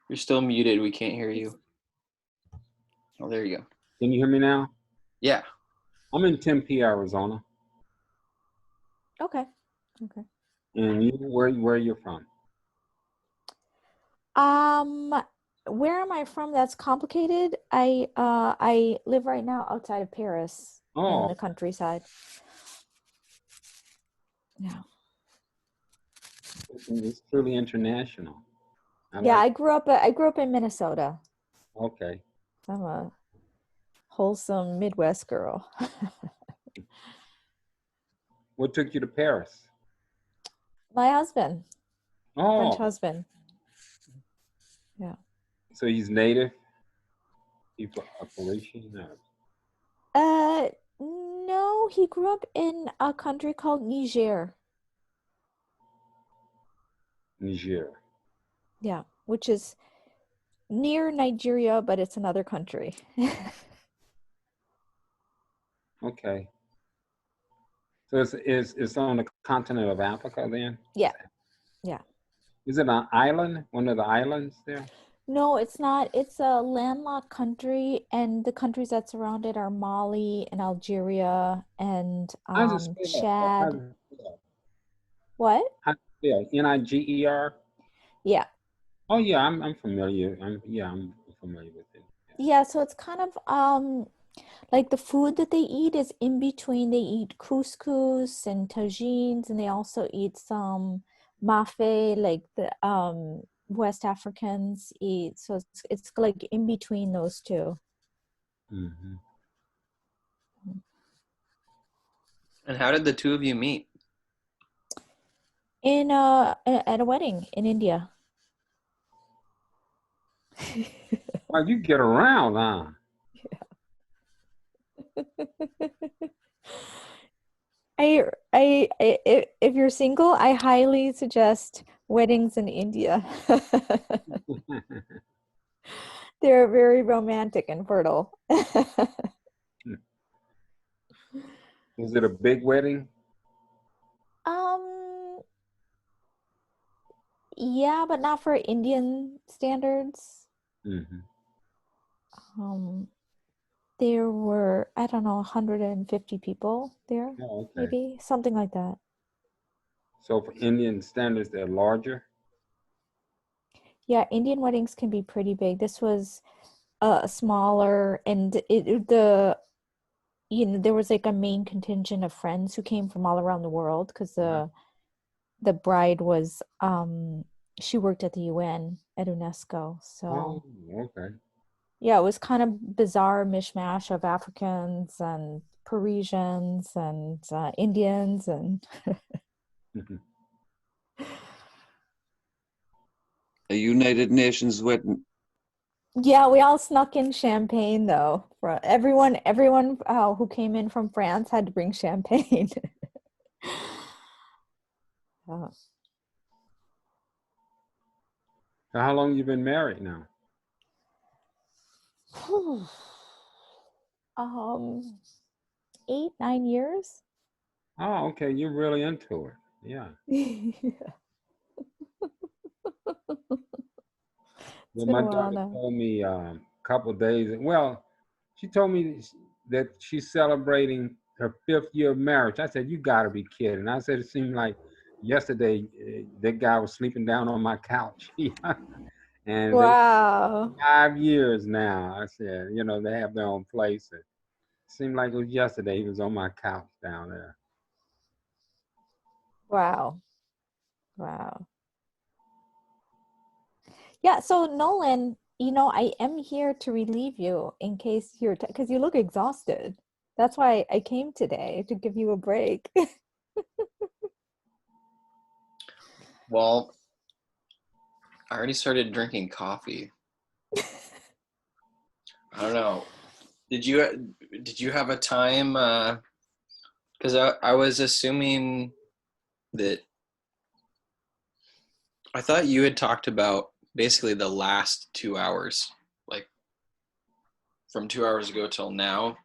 You're still muted. We can't hear you. Oh, there you go. Can you hear me now? Yeah. I'm in Tempe, Arizona. Okay. Okay. And you, where you're from? Where am I from? That's complicated. I live right now outside of Paris in the countryside. Yeah. It's truly international. I grew up in Minnesota. Okay. I'm a wholesome Midwest girl. What took you to Paris? My husband. Oh. French husband. Yeah. So he's native? He's a Parisian? No, he grew up in a country called Niger. Niger. Yeah, which is near Nigeria, but it's another country. Okay. So it's on the continent of Africa then? Yeah. Yeah. Is it an island? One of the islands there? No, it's not. It's a landlocked country, and the countries that surround it are Mali and Algeria and Chad. What? Yeah, Niger? Yeah. Oh yeah, I'm familiar. I'm familiar with it. Yeah, so it's kind of like the food that they eat is in between. They eat couscous and tagines, and they also eat some mafe, like the West Africans eat. So it's like in between those two. Mm-hmm. And how did the two of you meet? At a wedding in India. Well, you get around, huh? If you're single, I highly suggest weddings in India. They're very romantic and fertile. Was it a big wedding? Yeah, but not for Indian standards. Mm-hmm. There were, I don't know, 150 people there, maybe something like that. So for Indian standards, they're larger? Yeah, Indian weddings can be pretty big. This was smaller, and there was like a main contingent of friends who came from all around the world because the bride was she worked at the UN at UNESCO. So okay. Yeah, it was kind of bizarre mishmash of Africans and Parisians and Indians and A United Nations wedding. yeah, we all snuck in champagne though. For everyone who came in from France had to bring champagne. So how long you been married now? um 8-9 years. Oh, okay. You're really into it. Yeah. Well, Been my a while daughter now. told me a couple of days. Well, she told me that she's celebrating her 5th year of marriage. I said, "You got to be kidding!" I said, "It seemed like yesterday that guy was sleeping down on my couch." And they Wow. 5 years now. I said, you know, they have their own place. It seemed like it was yesterday he was on my couch down there. Wow. Wow. Yeah, so Nolan, I am here to relieve you in case because you look exhausted. That's why I came today, to give you a break. Well, I already started drinking coffee. I don't know. Did you have a time? Because I was assuming that I thought you had talked about basically the last 2 hours, like from 2 hours ago till now.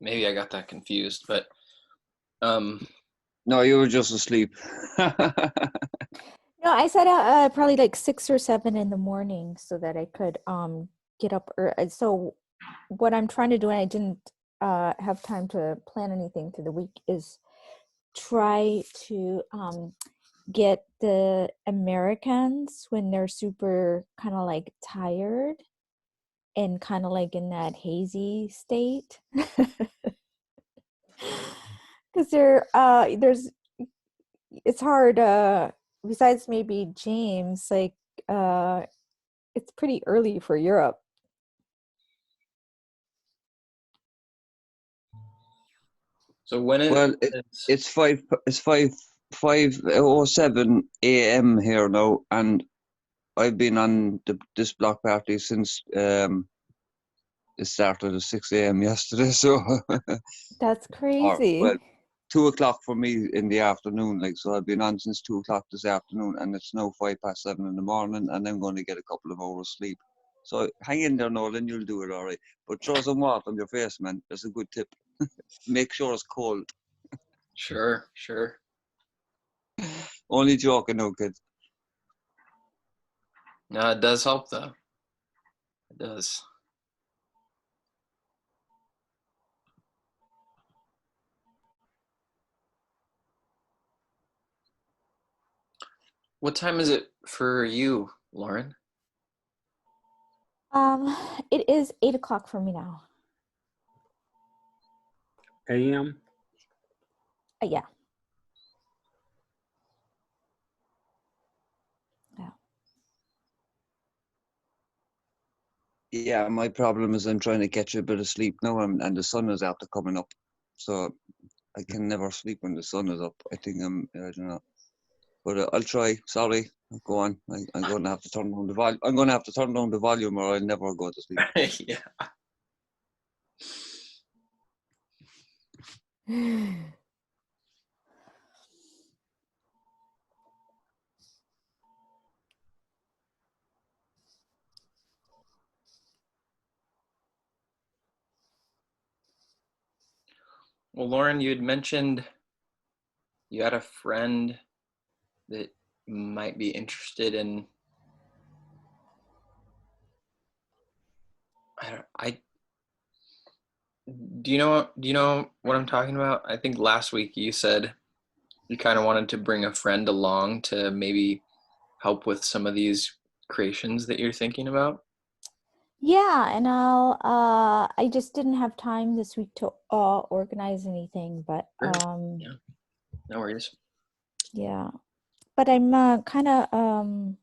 Maybe I got that confused, but No, you were just asleep. No, I said probably like 6 or 7 in the morning so that I could get up. So what I'm trying to do, and I didn't have time to plan anything through the week, is try to get the Americans when they're super kind of like tired and kind of like in that hazy state. Because it's hard, besides maybe James, like it's pretty early for Europe. so when Well, it's 5:07 a.m. here now, and I've been on this block party since it started at 6 a.m. yesterday. So, That's or well, crazy. 2 o'clock for me in the afternoon. Like, so I've been on since 2 o'clock this afternoon, and it's now 7:05 in the morning, and I'm going to get a couple of hours sleep. So hang in there, Nolan. You'll do it all right. But throw some water on your face, man. That's a good tip. Make sure it's cold. Sure. Only joking, no kids. No, it does help though. It does. What time is it for you, Lauren? It is 8 o'clock for me now. A.M. Yeah. Yeah, my problem is I'm trying to catch a bit of sleep now, and the sun is after coming up, so I can never sleep when the sun is up. I think I don't know, but I'll try. Sorry, go on. I'm going to have to turn down the volume. I'm going to have to turn down the volume, or I'll never go to sleep. Yeah. Well, Lauren, you had mentioned you had a friend that might be interested in. Do you know what I'm talking about? I think last week you said you kind of wanted to bring a friend along to maybe help with some of these creations that you're thinking about. Yeah, and I just didn't have time this week to organize anything, but Sure. Yeah, no worries. yeah. But I'm kind of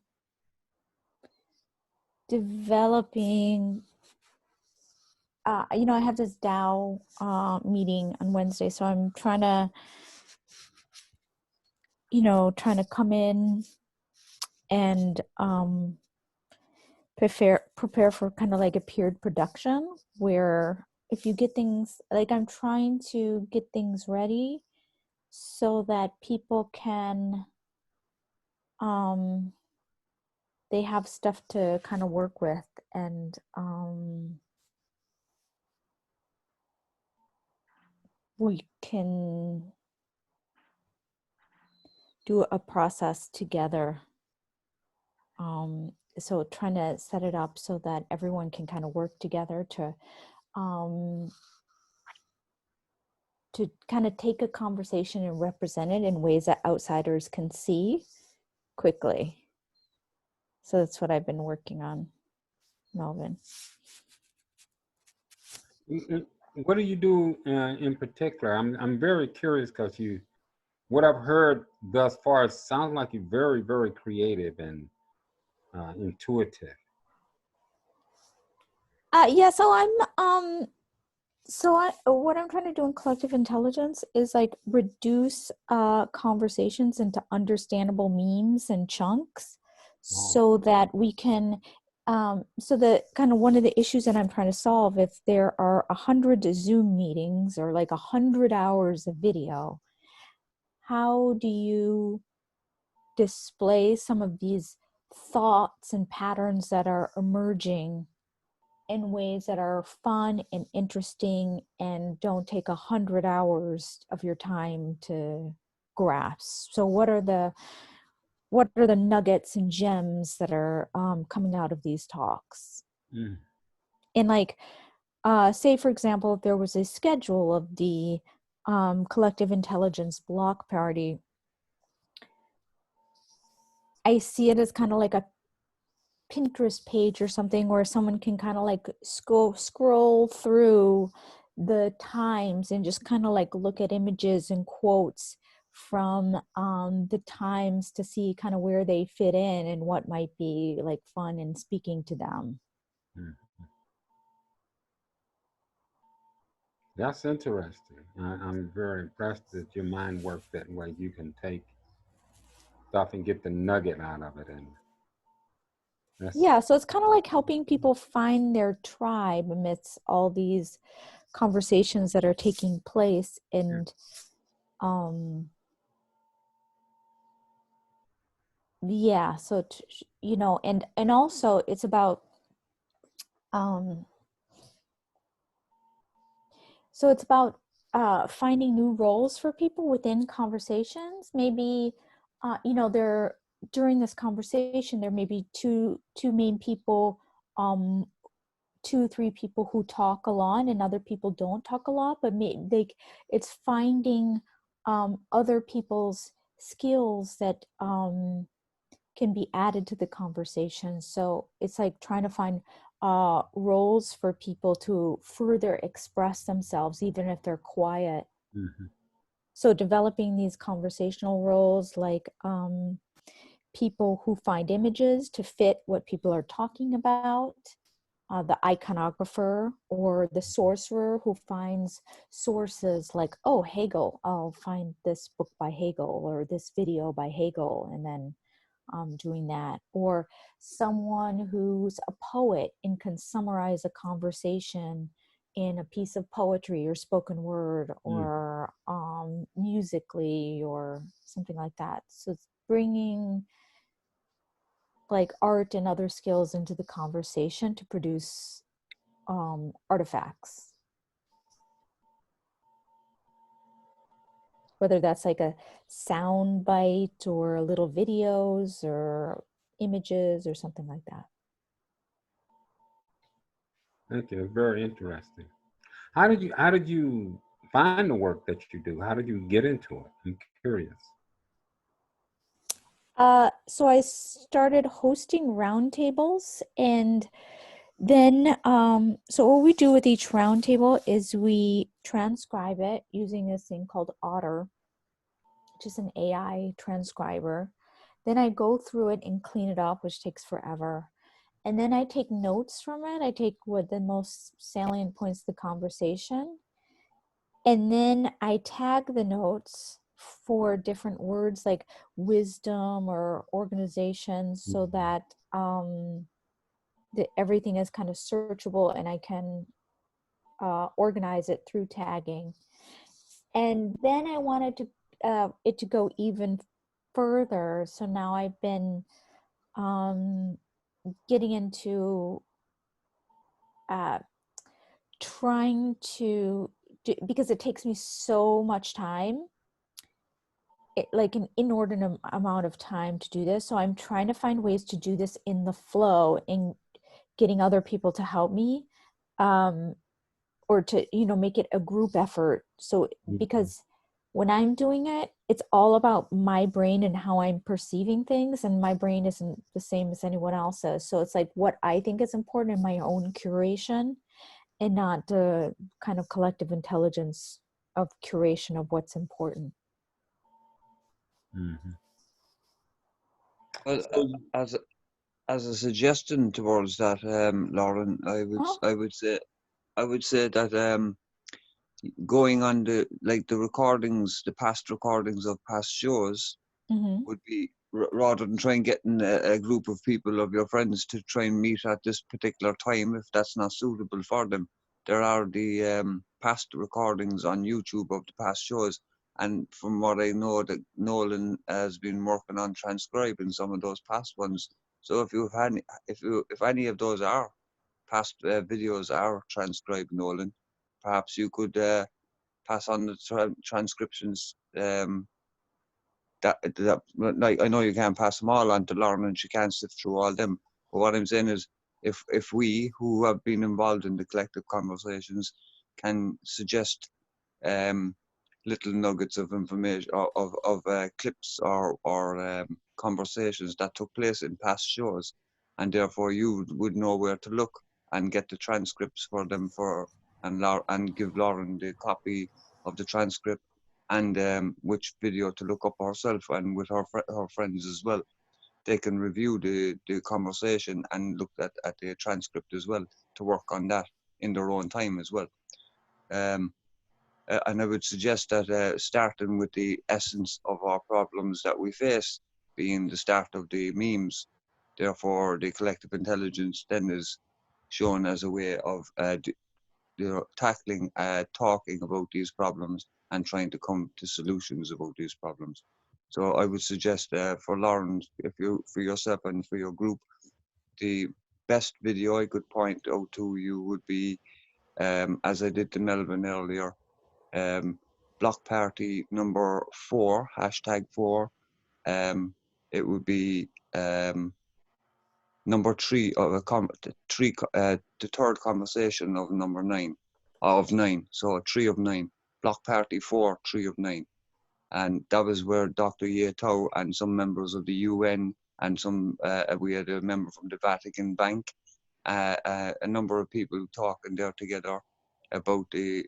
developing. I have this DAO meeting on Wednesday, so I'm trying to come in and prepare for kind of like a period production where if you get things, like I'm trying to get things ready so that people can they have stuff to kind of work with, and we can do a process together. So trying to set it up so that everyone can kind of work together to kind of take a conversation and represent it in ways that outsiders can see quickly. So that's what I've been working on, Melvin. What do you do in particular? I'm very curious because what I've heard thus far, it sounds like you're very, very creative and intuitive. Yeah, so what I'm trying to do in collective intelligence is like reduce conversations into understandable memes and chunks, so that we can so that kind of one of the issues that I'm trying to solve, if there are 100 Zoom meetings or like 100 hours of video, how do you display some of these thoughts and patterns that are emerging in ways that are fun and interesting and don't take 100 hours of your time to grasp? So what are the nuggets and gems that are coming out of these talks? And like say for example, if there was a schedule of the collective intelligence block party, I see it as kind of like a Pinterest page or something where someone can kind of like scroll through the times and just kind of like look at images and quotes from the times to see kind of where they fit in and what might be like fun and speaking to them. That's interesting. I'm very impressed that your mind works that way. You can take stuff and get the nugget out of it. And yeah, so it's kind of like helping people find their tribe amidst all these conversations that are taking place. And yeah, so you know, and also it's about so it's about finding new roles for people within conversations. Maybe you know, during this conversation there may be two main people, 2-3 people who talk a lot and other people don't talk a lot, but it's finding other people's skills that can be added to the conversation. So it's like trying to find roles for people to further express themselves, even if they're quiet. So developing these conversational roles, like people who find images to fit what people are talking about, the iconographer or the sorcerer who finds sources like, oh, Hegel, I'll find this book by Hegel or this video by Hegel, and then doing that. Or someone who's a poet and can summarize a conversation in a piece of poetry or spoken word or musically or something like that. So it's bringing like art and other skills into the conversation to produce artifacts. Whether that's like a sound bite or little videos or images or something like that. Okay, very interesting. How did you find the work that you do? How did you get into it? I'm curious. So I started hosting roundtables, and then so what we do with each roundtable is we transcribe it using this thing called Otter, which is an AI transcriber. Then I go through it and clean it up, which takes forever. And then I take notes from it. I take what the most salient points of the conversation. And then I tag the notes for different words like wisdom or organization, so that everything is kind of searchable and I can organize it through tagging. And then I wanted to it to go even further. So now I've been getting into trying to do, because it takes me so much time, like an inordinate amount of time to do this. So I'm trying to find ways to do this in the flow and getting other people to help me, or to, make it a group effort. So because when I'm doing it, it's all about my brain and how I'm perceiving things, and my brain isn't the same as anyone else's. So it's like what I think is important in my own curation, and not the kind of collective intelligence of curation of what's important. Well, as a suggestion towards that, Lauren, I would say that going on the recordings, the past recordings of past shows, would be rather than try and getting a group of people of your friends to try and meet at this particular time, if that's not suitable for them. There are the past recordings on YouTube of the past shows, and from what I know, that Nolan has been working on transcribing some of those past ones. So if any of those are past videos are transcribed, Nolan, perhaps you could pass on the transcriptions. That like, I know you can't pass them all on to Lauren, and she can't sift through all them. But what I'm saying is, if we who have been involved in the collective conversations can suggest little nuggets of information, of clips or conversations that took place in past shows, and therefore you would know where to look and get the transcripts for them and give Lauren the copy of the transcript, and which video to look up herself, and with her friends as well. They can review the conversation and look at the transcript as well, to work on that in their own time as well. And I would suggest that starting with the essence of our problems that we face, being the start of the memes, therefore the collective intelligence then is shown as a way of tackling, talking about these problems and trying to come to solutions about these problems. So I would suggest for Lauren, for yourself and for your group, the best video I could point out to you would be, as I did to Melvin earlier, Block Party number 4, #4. It would be number 3 of the third conversation of number 9 of 9. So 3 of 9. Block Party 4, 3 of 9. And that was where Dr. Yetow and some members of the UN and we had a member from the Vatican Bank, a number of people talking there together about the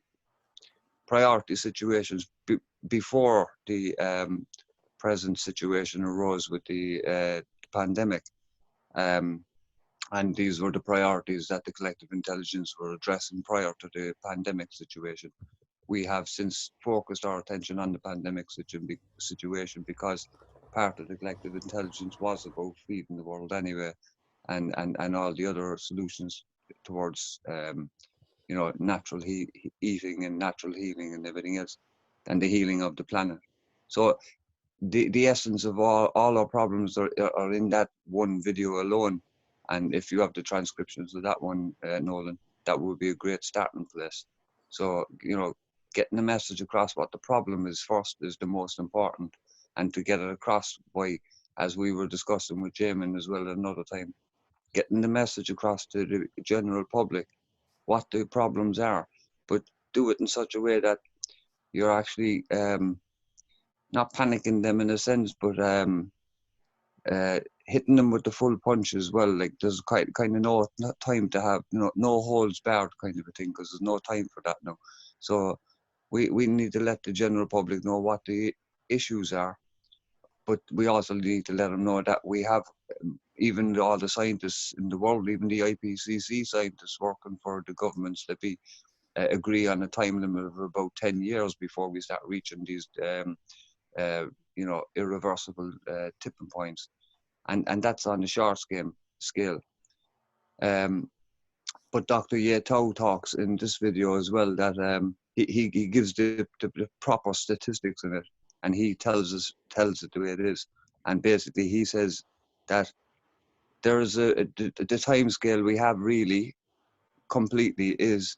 priority situations before the present situation arose with the pandemic. And these were the priorities that the collective intelligence were addressing prior to the pandemic situation. We have since focused our attention on the pandemic situation because part of the collective intelligence was about feeding the world anyway, and all the other solutions towards natural eating and natural healing and everything else, and the healing of the planet. So the essence of all our problems are in that one video alone. And if you have the transcriptions of that one, Nolan, that would be a great starting place. So, getting the message across what the problem is first is the most important. And to get it across by, as we were discussing with Jamin as well another time, getting the message across to the general public what the problems are, but do it in such a way that you're actually not panicking them in a sense, but hitting them with the full punch as well. Like there's kind of no time to have no holds barred kind of a thing, because there's no time for that now. So we need to let the general public know what the issues are, but we also need to let them know that we have even all the scientists in the world, even the IPCC scientists working for the governments, that be agree on a time limit of about 10 years before we start reaching these irreversible tipping points, and that's on the short scale. But Dr. Yetow talks in this video as well that he gives the proper statistics in it, and he tells it the way it is. And basically he says that there's the time scale we have really completely is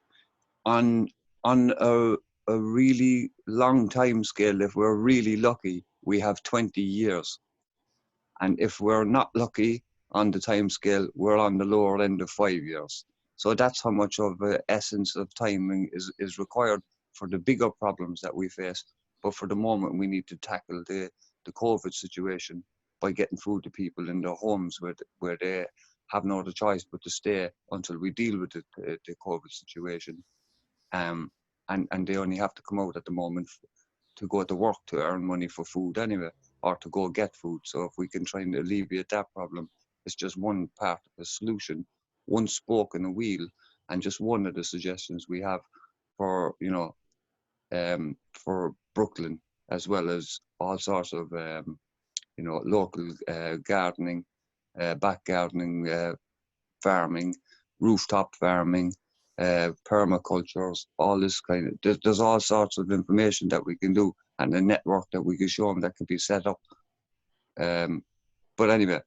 on a really long time scale. If we're really lucky, we have 20 years. And if we're not lucky on the time scale, we're on the lower end of 5 years. So that's how much of the essence of timing is required for the bigger problems that we face. But for the moment, we need to tackle the COVID situation by getting food to people in their homes where they have no other choice but to stay until we deal with the COVID situation. And they only have to come out at the moment to go to work to earn money for food anyway, or to go get food. So if we can try and alleviate that problem, it's just one part of the solution, one spoke in the wheel, and just one of the suggestions we have for, you know, for Brooklyn, as well as all sorts of, you know, local gardening, back gardening, farming, rooftop farming, permacultures, all this kind of, there's all sorts of information that we can do, and a network that we can show them that can be set up. But anyway,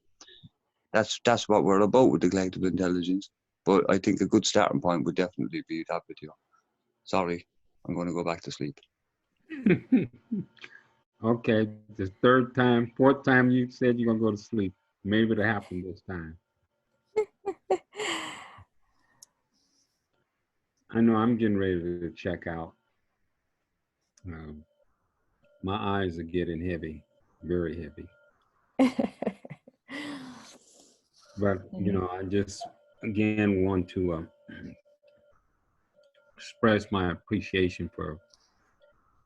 that's what we're about with the collective intelligence. But I think a good starting point would definitely be that video. Sorry, I'm going to go back to sleep. Okay, the third time, fourth time you said you're going to go to sleep. Maybe it'll happen this time. I know I'm getting ready to check out. My eyes are getting heavy, very heavy. But, you know, I just, again, want to express my appreciation for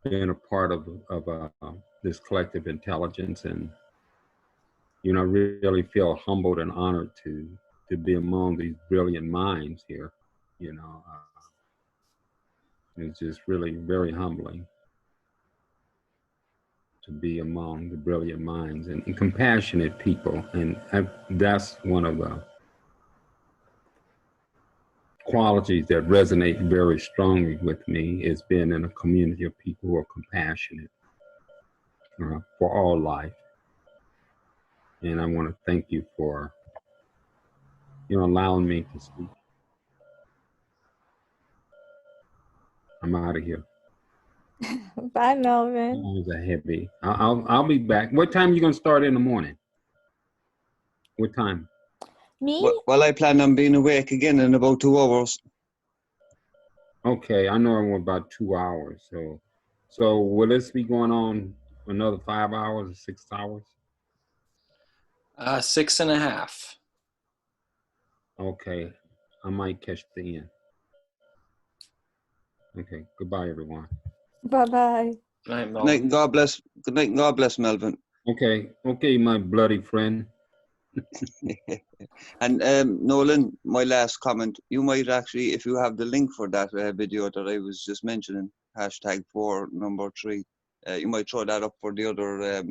being a part of this collective intelligence. And, you know, I really feel humbled and honored to be among these brilliant minds here. You know, it's just really very humbling to be among the brilliant minds and compassionate people. And that's one of the qualities that resonate very strongly with me, is being in a community of people who are compassionate for all life. And I want to thank you for, you know, allowing me to speak. I'm out of here. Bye, Melvin. Eyes are heavy. I'll be back. What time are you gonna start in the morning? What time? Me? Well, I plan on being awake again in about 2 hours. Okay, I know I'm about 2 hours. So will this be going on another 5 hours or 6 hours? 6.5. Okay, I might catch the end. Okay, goodbye, everyone. Bye-bye. Good night, Good Melvin. night and God bless. Good night and God bless, Melvin. Okay, my bloody friend. And Nolan, my last comment, you might actually, if you have the link for that video that I was just mentioning, #4#3, you might throw that up for the other,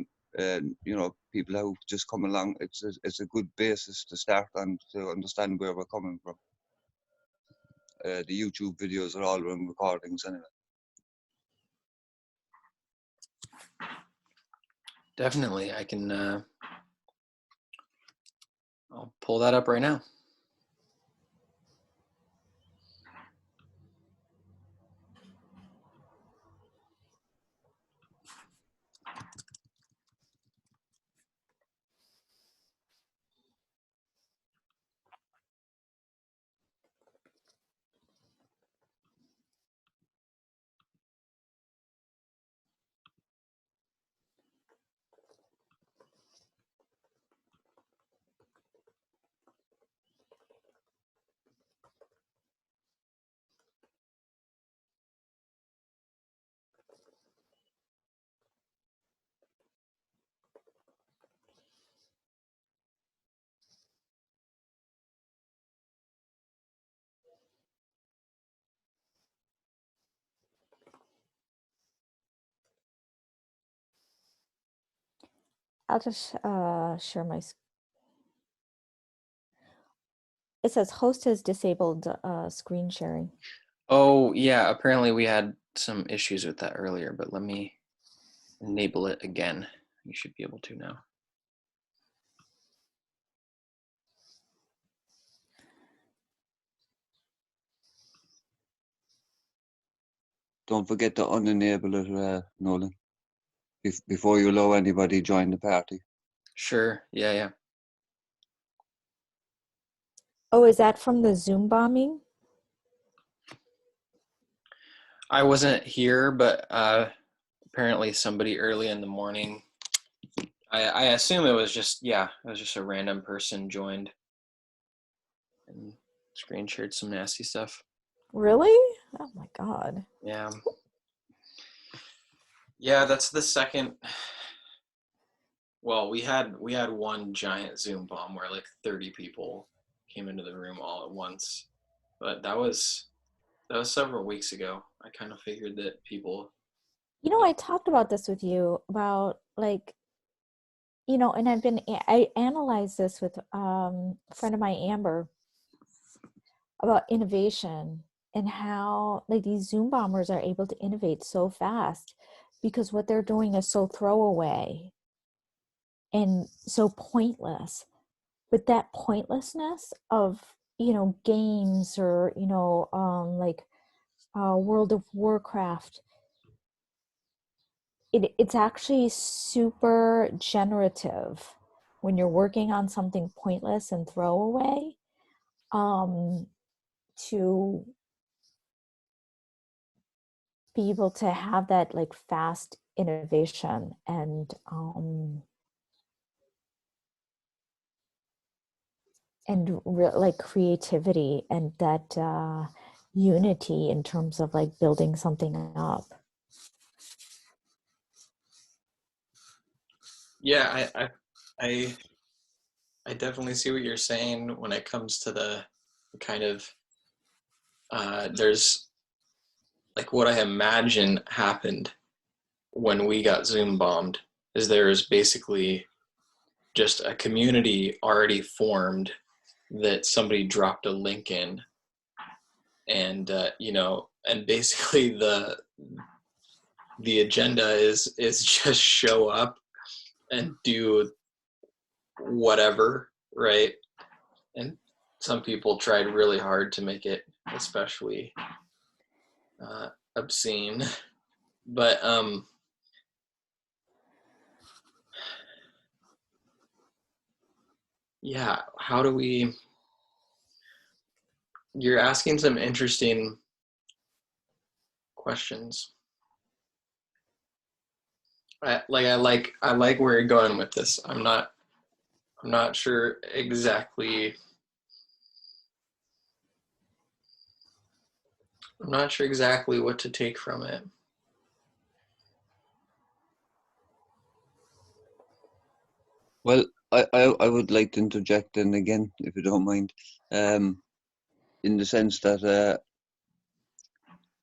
you know, people who just come along. It's a good basis to start on to understand where we're coming from. The YouTube videos are all on recordings anyway. Definitely, I can. I'll pull that up right now. I'll just share my. It says host has disabled screen sharing. Oh, yeah, apparently we had some issues with that earlier, but let me enable it again. You should be able to now. don't forget to unenable it, Nolan, before you allow anybody join the party. Sure. Yeah, yeah. Oh, is that from the Zoom bombing? I wasn't here, but apparently somebody early in the morning. I assume it was just a random person joined and screen shared some nasty stuff. Really? Oh my God. Yeah. Yeah, that's the second. Well, we had one giant Zoom bomb where like 30 people came into the room all at once, but that was several weeks ago. I kind of figured that people. You know, I talked about this with you about like, you know, and I analyzed this with a friend of mine, Amber, about innovation and how like these Zoom bombers are able to innovate so fast because what they're doing is so throwaway and so pointless. But that pointlessness of, you know, games or, you know, like World of Warcraft, it's actually super generative when you're working on something pointless and throwaway, to be able to have that like fast innovation and like creativity and that unity in terms of like building something up. Yeah, I definitely see what you're saying when it comes to the kind of there's like what I imagine happened when we got Zoom bombed is there is basically just a community already formed that somebody dropped a link in, and you know, and basically the agenda is just show up and do whatever, right? And some people tried really hard to make it especially obscene, but yeah, how do we? You're asking some interesting questions. I like where you're going with this. I'm not sure exactly. I'm not sure exactly what to take from it. Well, I would like to interject in again, if you don't mind, in the sense that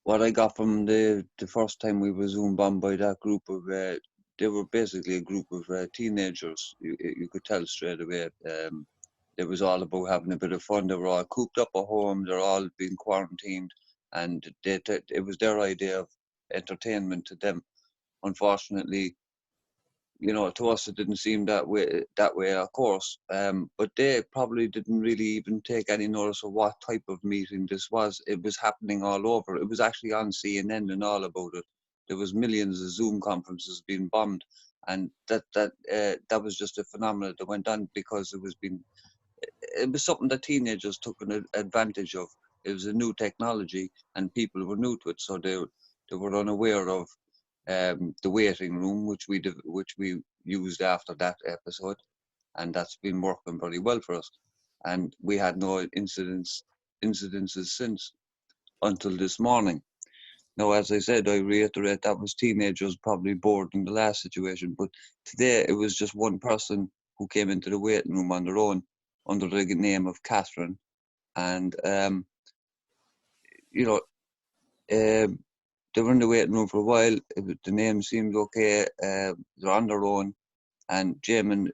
what I got from the first time we were Zoom bombed by that group of, they were basically a group of teenagers. You could tell straight away. It was all about having a bit of fun. They were all cooped up at home. They're all being quarantined, and it was their idea of entertainment to them. Unfortunately, you know, to us it didn't seem that way, of course. But they probably didn't really even take any notice of what type of meeting this was. It was happening all over. It was actually on CNN and all about it. There was millions of Zoom conferences being bombed, and that was just a phenomenon that went on because it was something that teenagers took an advantage of. It was a new technology, and people were new to it, so they were unaware of the waiting room, which we used after that episode, and that's been working very well for us. And we had no incidences since until this morning. Now, as I said, I reiterate that was teenagers probably bored in the last situation, but today it was just one person who came into the waiting room on their own under the name of Catherine, and you know. They were in the waiting room for a while. The name seemed okay. They're on their own, and Jamin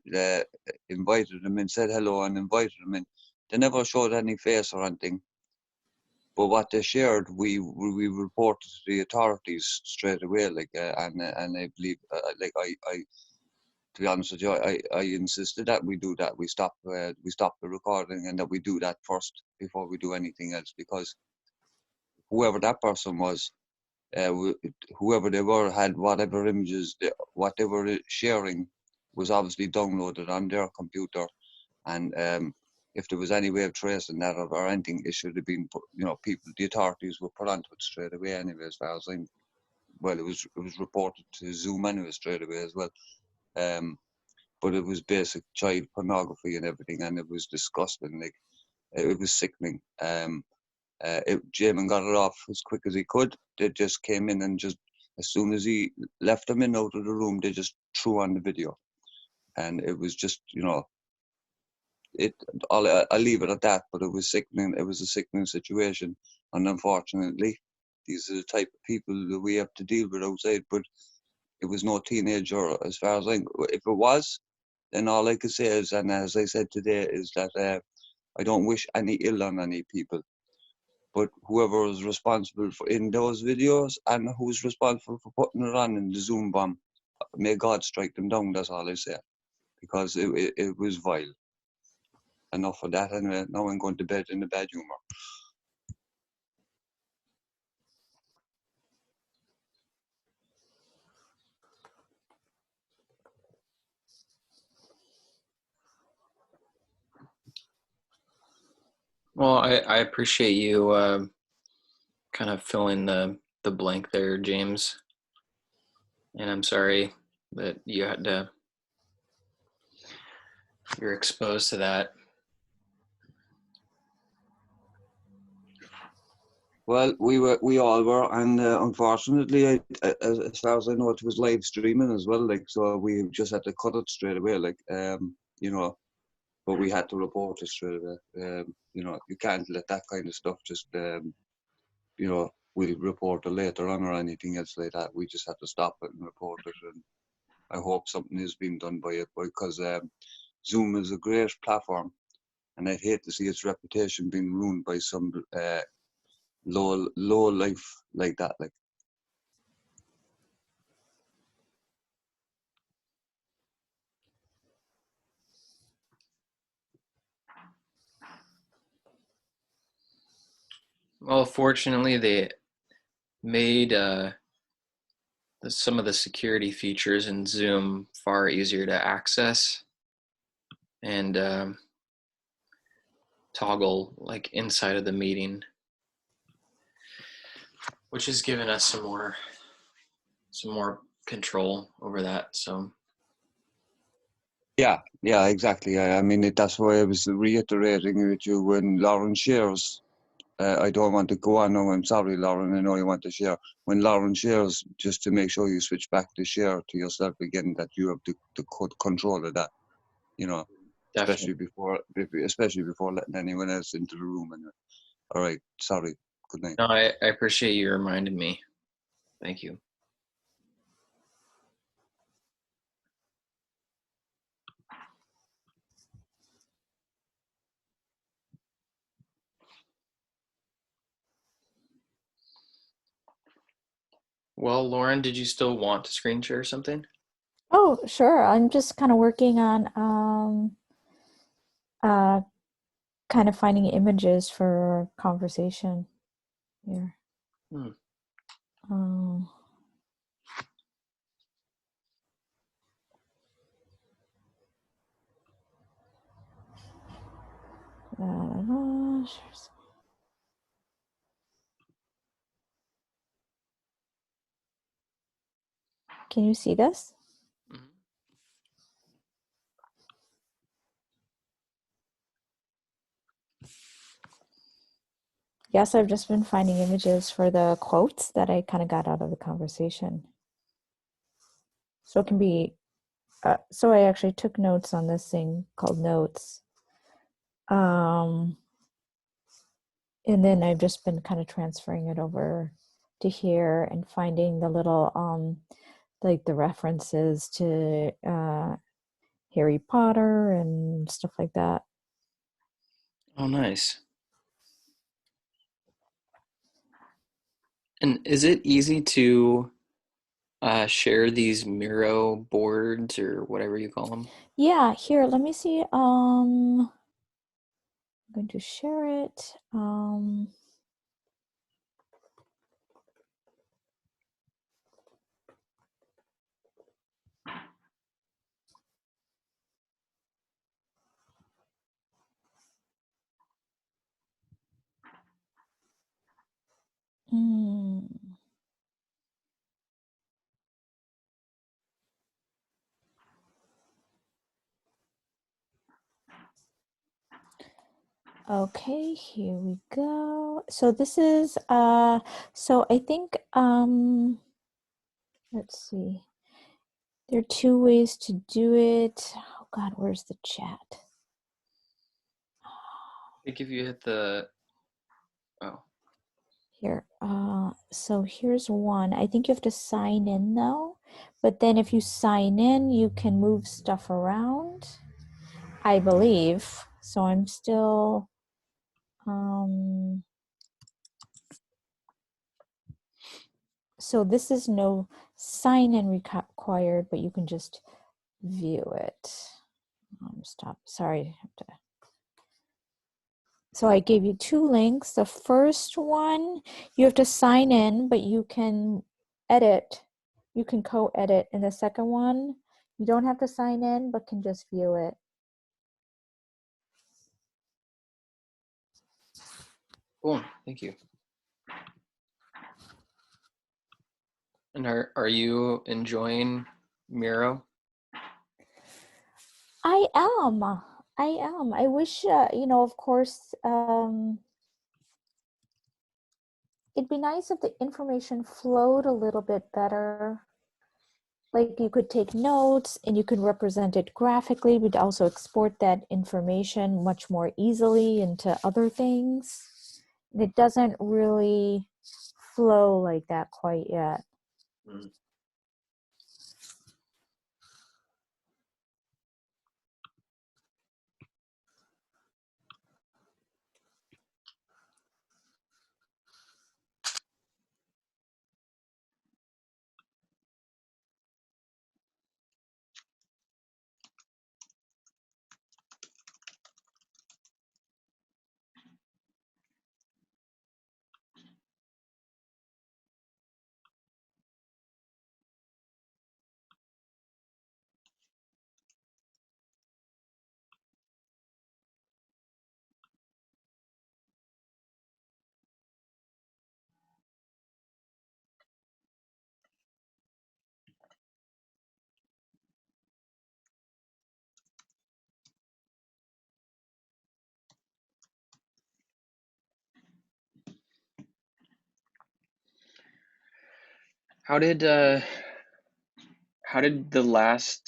invited them in, said hello, and invited them in. They never showed any face or anything, but what they shared, we reported to the authorities straight away. And I believe, to be honest with you, I insisted that we do that. We stop the recording, and that we do that first before we do anything else, because whoever that person was, whoever they were had whatever images, whatever sharing was obviously downloaded on their computer, and if there was any way of tracing that or anything, it should have been, the authorities were put onto it straight away anyway, as far as I'm, well, it was reported to Zoom anyway straight away as well. But it was basic child pornography and everything, and it was disgusting. Like, it was sickening. Jamin got it off as quick as he could. They just came in and just, as soon as he left them in out of the room, they just threw on the video. And it was just, I'll leave it at that, but it was sickening. It was a sickening situation. And unfortunately, these are the type of people that we have to deal with outside. But it was no teenager, as far as if it was, then all I could say is, and as I said today, is that I don't wish any ill on any people. But whoever was responsible for in those videos and who's responsible for putting it on in the Zoom bomb, may God strike them down. That's all I say, because it was vile. Enough of that anyway. Now I'm going to bed in a bad humor. Well, I appreciate you kind of filling the blank there, James. And I'm sorry that you're exposed to that. Well, we all were, and unfortunately, as far as I know, it was live streaming as well. Like, so we just had to cut it straight away. Like, but we had to report it straight away. You can't let that kind of stuff just, we'll report it later on or anything else like that. We just had to stop it and report it. And I hope something is being done by it, because Zoom is a great platform, and I'd hate to see its reputation being ruined by some low life like that. Like. Well, fortunately, they made some of the security features in Zoom far easier to access and toggle like inside of the meeting, which has given us some more control over that. So Yeah, exactly. I mean, that's why I was reiterating with you when Lauren shares. I don't want to go on now. I'm sorry, Lauren. I know you want to share. When Lauren shares, just to make sure you switch back to share to yourself again, that you have the control of that. Especially before letting anyone else into the room. And all right, sorry. Good night. No, I appreciate you reminding me. Thank you. Well, Lauren, did you still want to screen share something? Oh, sure. I'm just kind of working on kind of finding images for conversation here. Can you see this? Yes, I've just been finding images for the quotes that I kind of got out of the conversation. So it can be, so I actually took notes on this thing called Notes. And then I've just been kind of transferring it over to here and finding the little, like the references to Harry Potter and stuff like that. Oh, nice. And is it easy to share these Miro boards or whatever you call them? Yeah, here, let me see. I'm going to share it. Okay, here we go. So this is so I think let's see. There are two ways to do it. Oh God, where's the chat? I think if you hit the, oh, Here. So here's one. I think you have to sign in though. But then if you sign in, you can move stuff around, I believe. So I'm still so this is no sign in required, but you can just view it. Stop. Sorry, I have to. So I gave you two links. The first one, you have to sign in, but you can edit. You can co-edit. And the second one, you don't have to sign in, but can just view it. cool. Thank you. And are you enjoying Miro? I am. I am. I wish, you know, of course, it'd be nice if the information flowed a little bit better. Like you could take notes and you could represent it graphically, but also export that information much more easily into other things. And it doesn't really flow like that quite yet. Mm. How did the last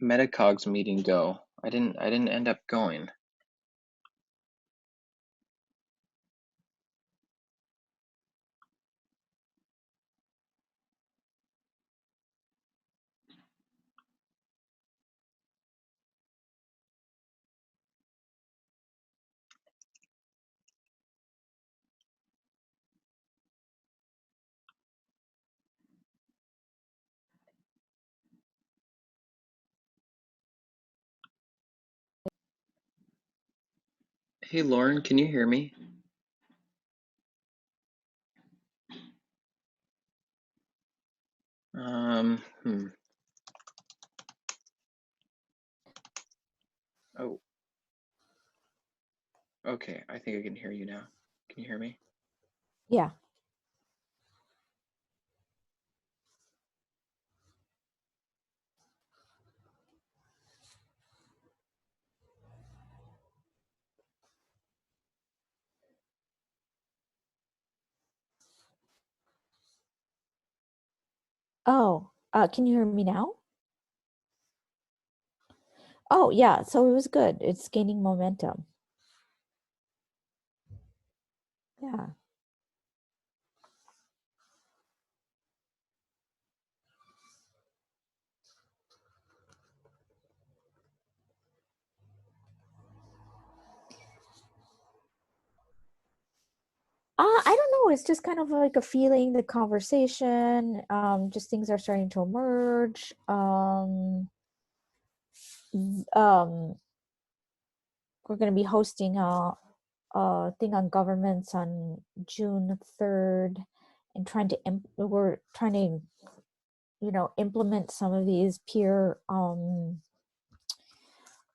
Metacogs meeting go? I didn't end up going. Hey Lauren, can you hear me? Hmm. Oh, okay. I think I can hear you now. Can you hear me? Yeah. Oh, can you hear me now? Oh, yeah. So it was good. It's gaining momentum. Yeah. I don't know. It's just kind of like a feeling, the conversation, just things are starting to emerge. We're going to be hosting a thing on governments on June 3rd and we're trying to, you know, implement some of these peer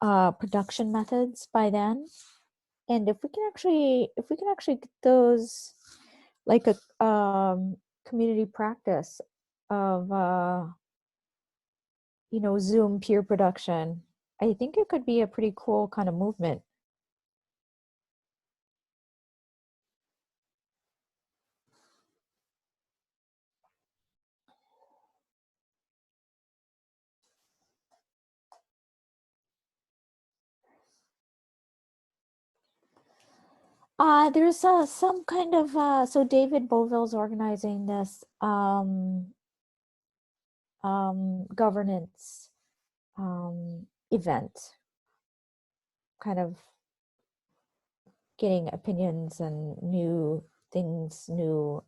production methods by then. And if we can actually get those like a community practice of you know, Zoom peer production, I think it could be a pretty cool kind of movement. There's some kind of so David Boville's organizing this governance event, kind of getting opinions and new things, new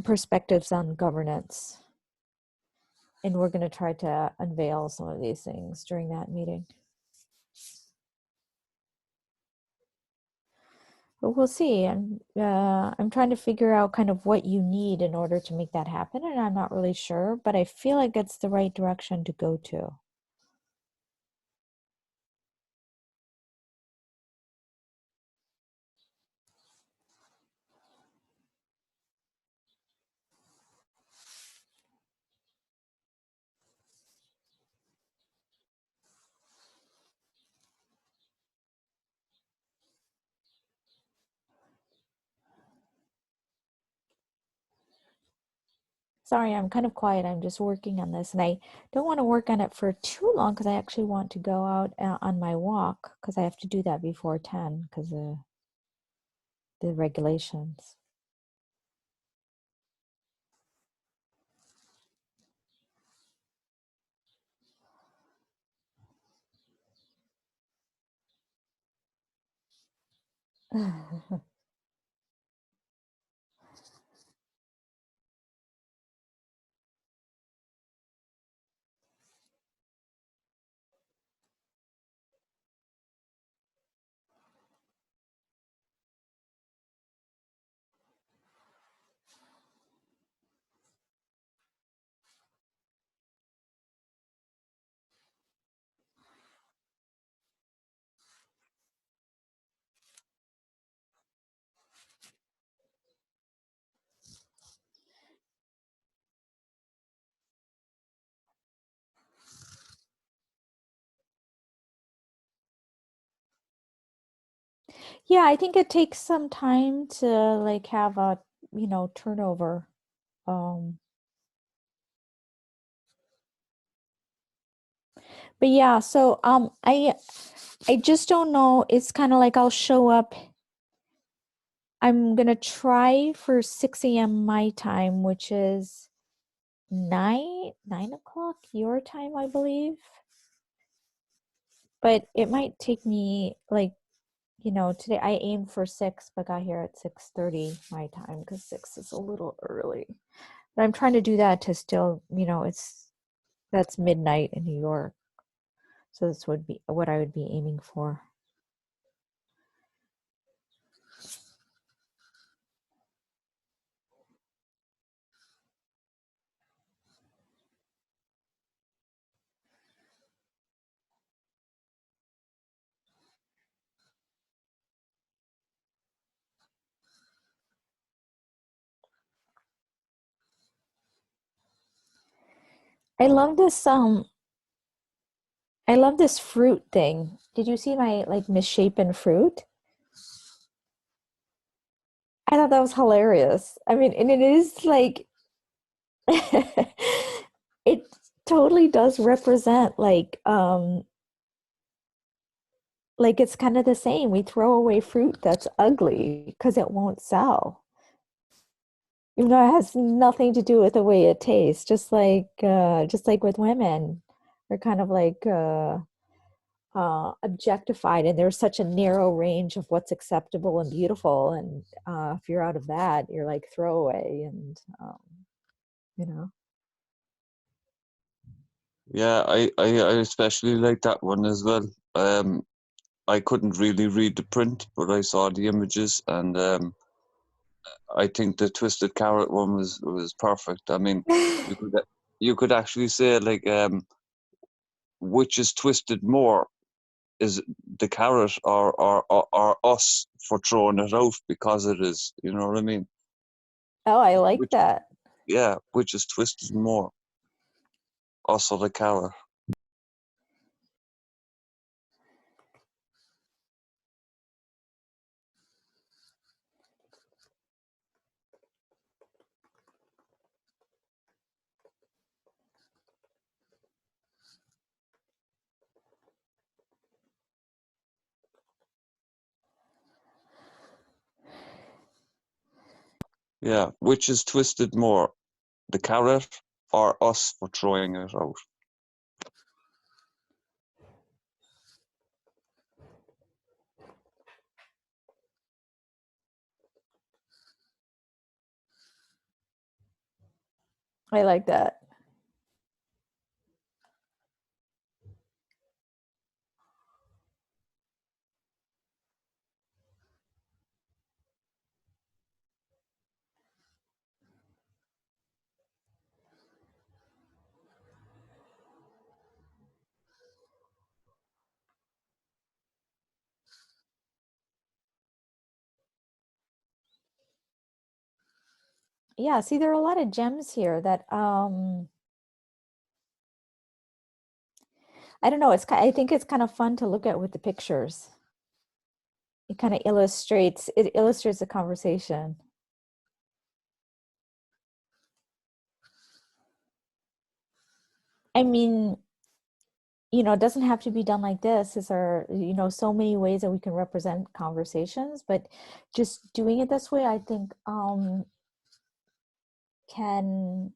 perspectives on governance. And we're going to try to unveil some of these things during that meeting. But we'll see. I'm trying to figure out kind of what you need in order to make that happen, and I'm not really sure, but I feel like it's the right direction to go to. Sorry, I'm kind of quiet. I'm just working on this, and I don't want to work on it for too long because I actually want to go out on my walk because I have to do that before 10 because of the regulations. Yeah, I think it takes some time to like have a, turnover. But yeah, so I just don't know. It's kind of like I'll show up. I'm gonna try for 6 a.m. my time, which is 9 o'clock your time, I believe. But it might take me like, today I aimed for 6, but got here at 6:30 my time because 6 is a little early. But I'm trying to do that to still, that's midnight in New York. So this would be what I would be aiming for. I love this fruit thing. Did you see my like misshapen fruit? I thought that was hilarious. I mean, and it is like it totally does represent like it's kind of the same. We throw away fruit that's ugly because it won't sell. Even though it has nothing to do with the way it tastes, just like with women, we're kind of like objectified, and there's such a narrow range of what's acceptable and beautiful, and if you're out of that, you're like throwaway, and you know. Yeah, I especially like that one as well. I couldn't really read the print, but I saw the images, and I think the twisted carrot one was perfect. I mean, you could actually say like which is twisted more, is the carrot or us for throwing it out because it is, you know what I mean? Oh, I like Which, that. yeah, which is twisted more, us or the carrot. Yeah, which is twisted more, the carrot or us for throwing it out? I like that. Yeah, see, there are a lot of gems here that I don't know, I think it's kind of fun to look at with the pictures. It kind of illustrates the conversation. I mean, it doesn't have to be done like this. There are, so many ways that we can represent conversations, but just doing it this way, I think, can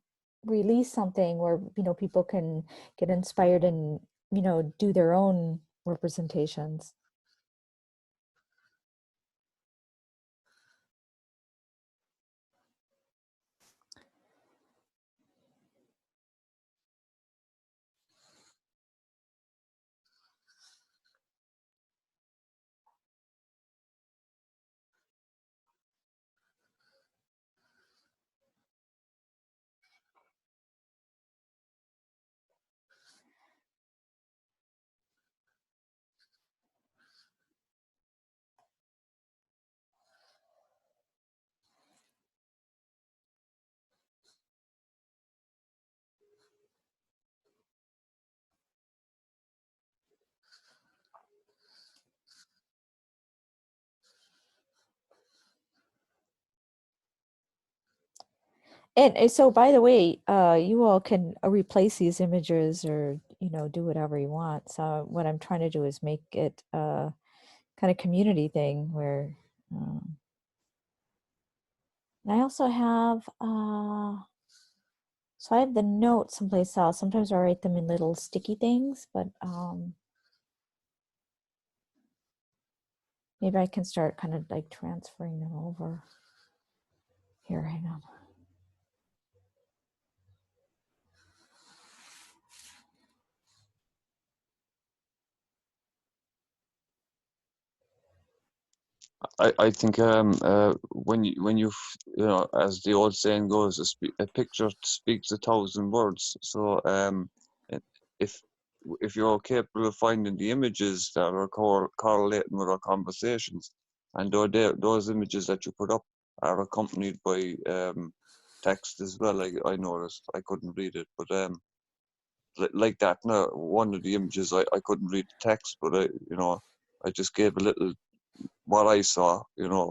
release something where, people can get inspired and, do their own representations. And so, by the way, you all can replace these images or, do whatever you want. So what I'm trying to do is make it a kind of community thing where, and I also have, so I have the notes someplace else. Sometimes I write them in little sticky things, but maybe I can start kind of like transferring them over. Here, hang on. I think when you as the old saying goes, a picture speaks 1,000 words. So if if you're capable of finding the images that are correlating with our conversations, and those images that you put up are accompanied by text as well. I noticed I couldn't read it, but like that. No, one of the images I couldn't read the text, but I just gave a little what I saw,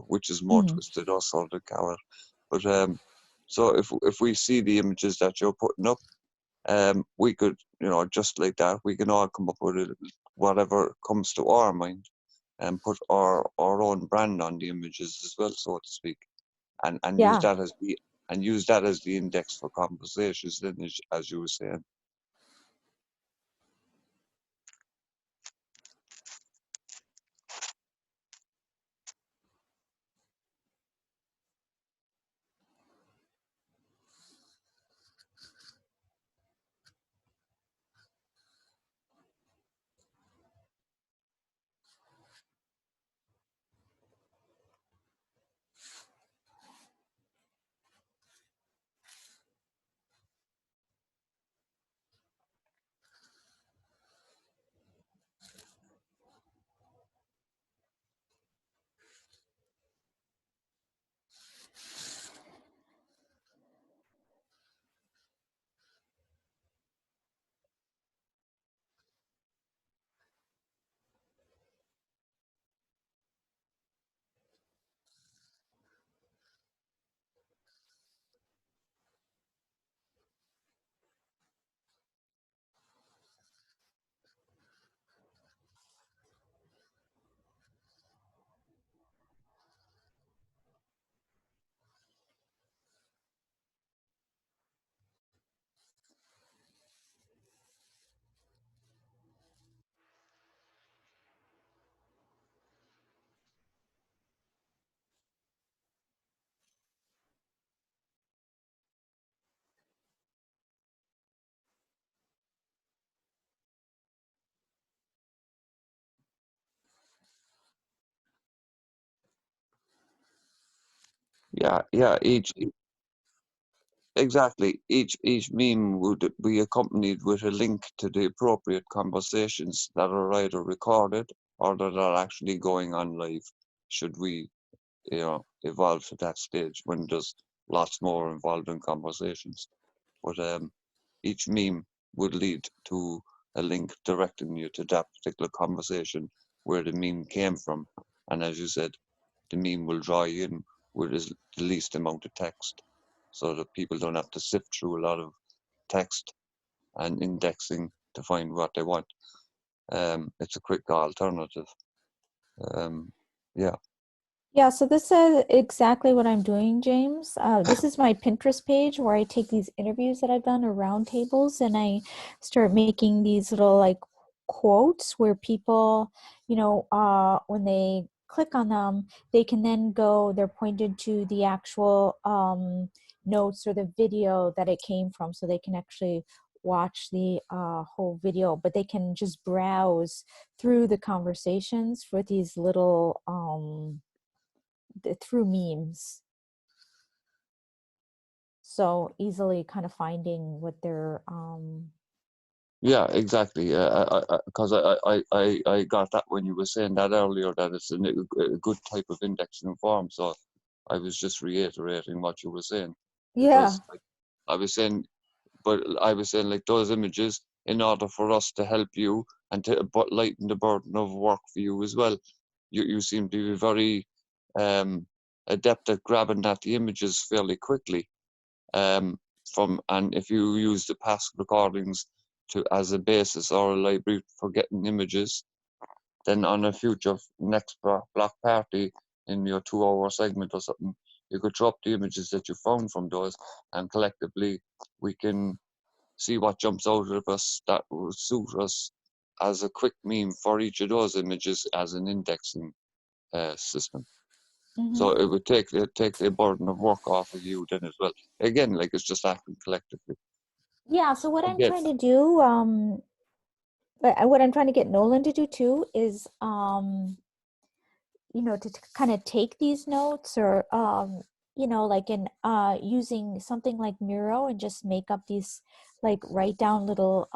which is more twisted us or the carrot. But so if we see the images that you're putting up, we could, just like that, we can all come up with whatever comes to our mind and put our own brand on the images as well, so to speak, and use Yeah. that as the index for conversations. Then, as you were saying. Yeah. Exactly. Each meme would be accompanied with a link to the appropriate conversations that are either recorded or that are actually going on live. Should we, evolve to that stage when there's lots more involved in conversations. But each meme would lead to a link directing you to that particular conversation where the meme came from. And as you said, the meme will draw you in with the least amount of text so that people don't have to sift through a lot of text and indexing to find what they want. It's a quick alternative. Yeah. Yeah, so this is exactly what I'm doing, James. This is my Pinterest page where I take these interviews that I've done or roundtables, and I start making these little like quotes where people, when they click on them, they can then go, they're pointed to the actual notes or the video that it came from, so they can actually watch the whole video, but they can just browse through the conversations for these little through memes, so easily kind of finding what they're Yeah, exactly. Because I got that when you were saying that earlier, that it's a good type of indexing form. So I was just reiterating what you were saying, yeah. because I was saying, like those images, in order for us to help you and to lighten the burden of work for you as well, you seem to be very adept at grabbing at the images fairly quickly. And if you use the past recordings as a basis or a library for getting images, then on a future next block party in your 2-hour segment or something, you could drop the images that you found from those, and collectively we can see what jumps out of us that will suit us as a quick meme for each of those images as an indexing system. So it would take the burden of work off of you then as well. Again, like it's just acting collectively. Yeah, so what I'm Again, trying to do, what I'm trying to get Nolan to do too is to kind of take these notes, or like in using something like Miro, and just make up these, like, write down little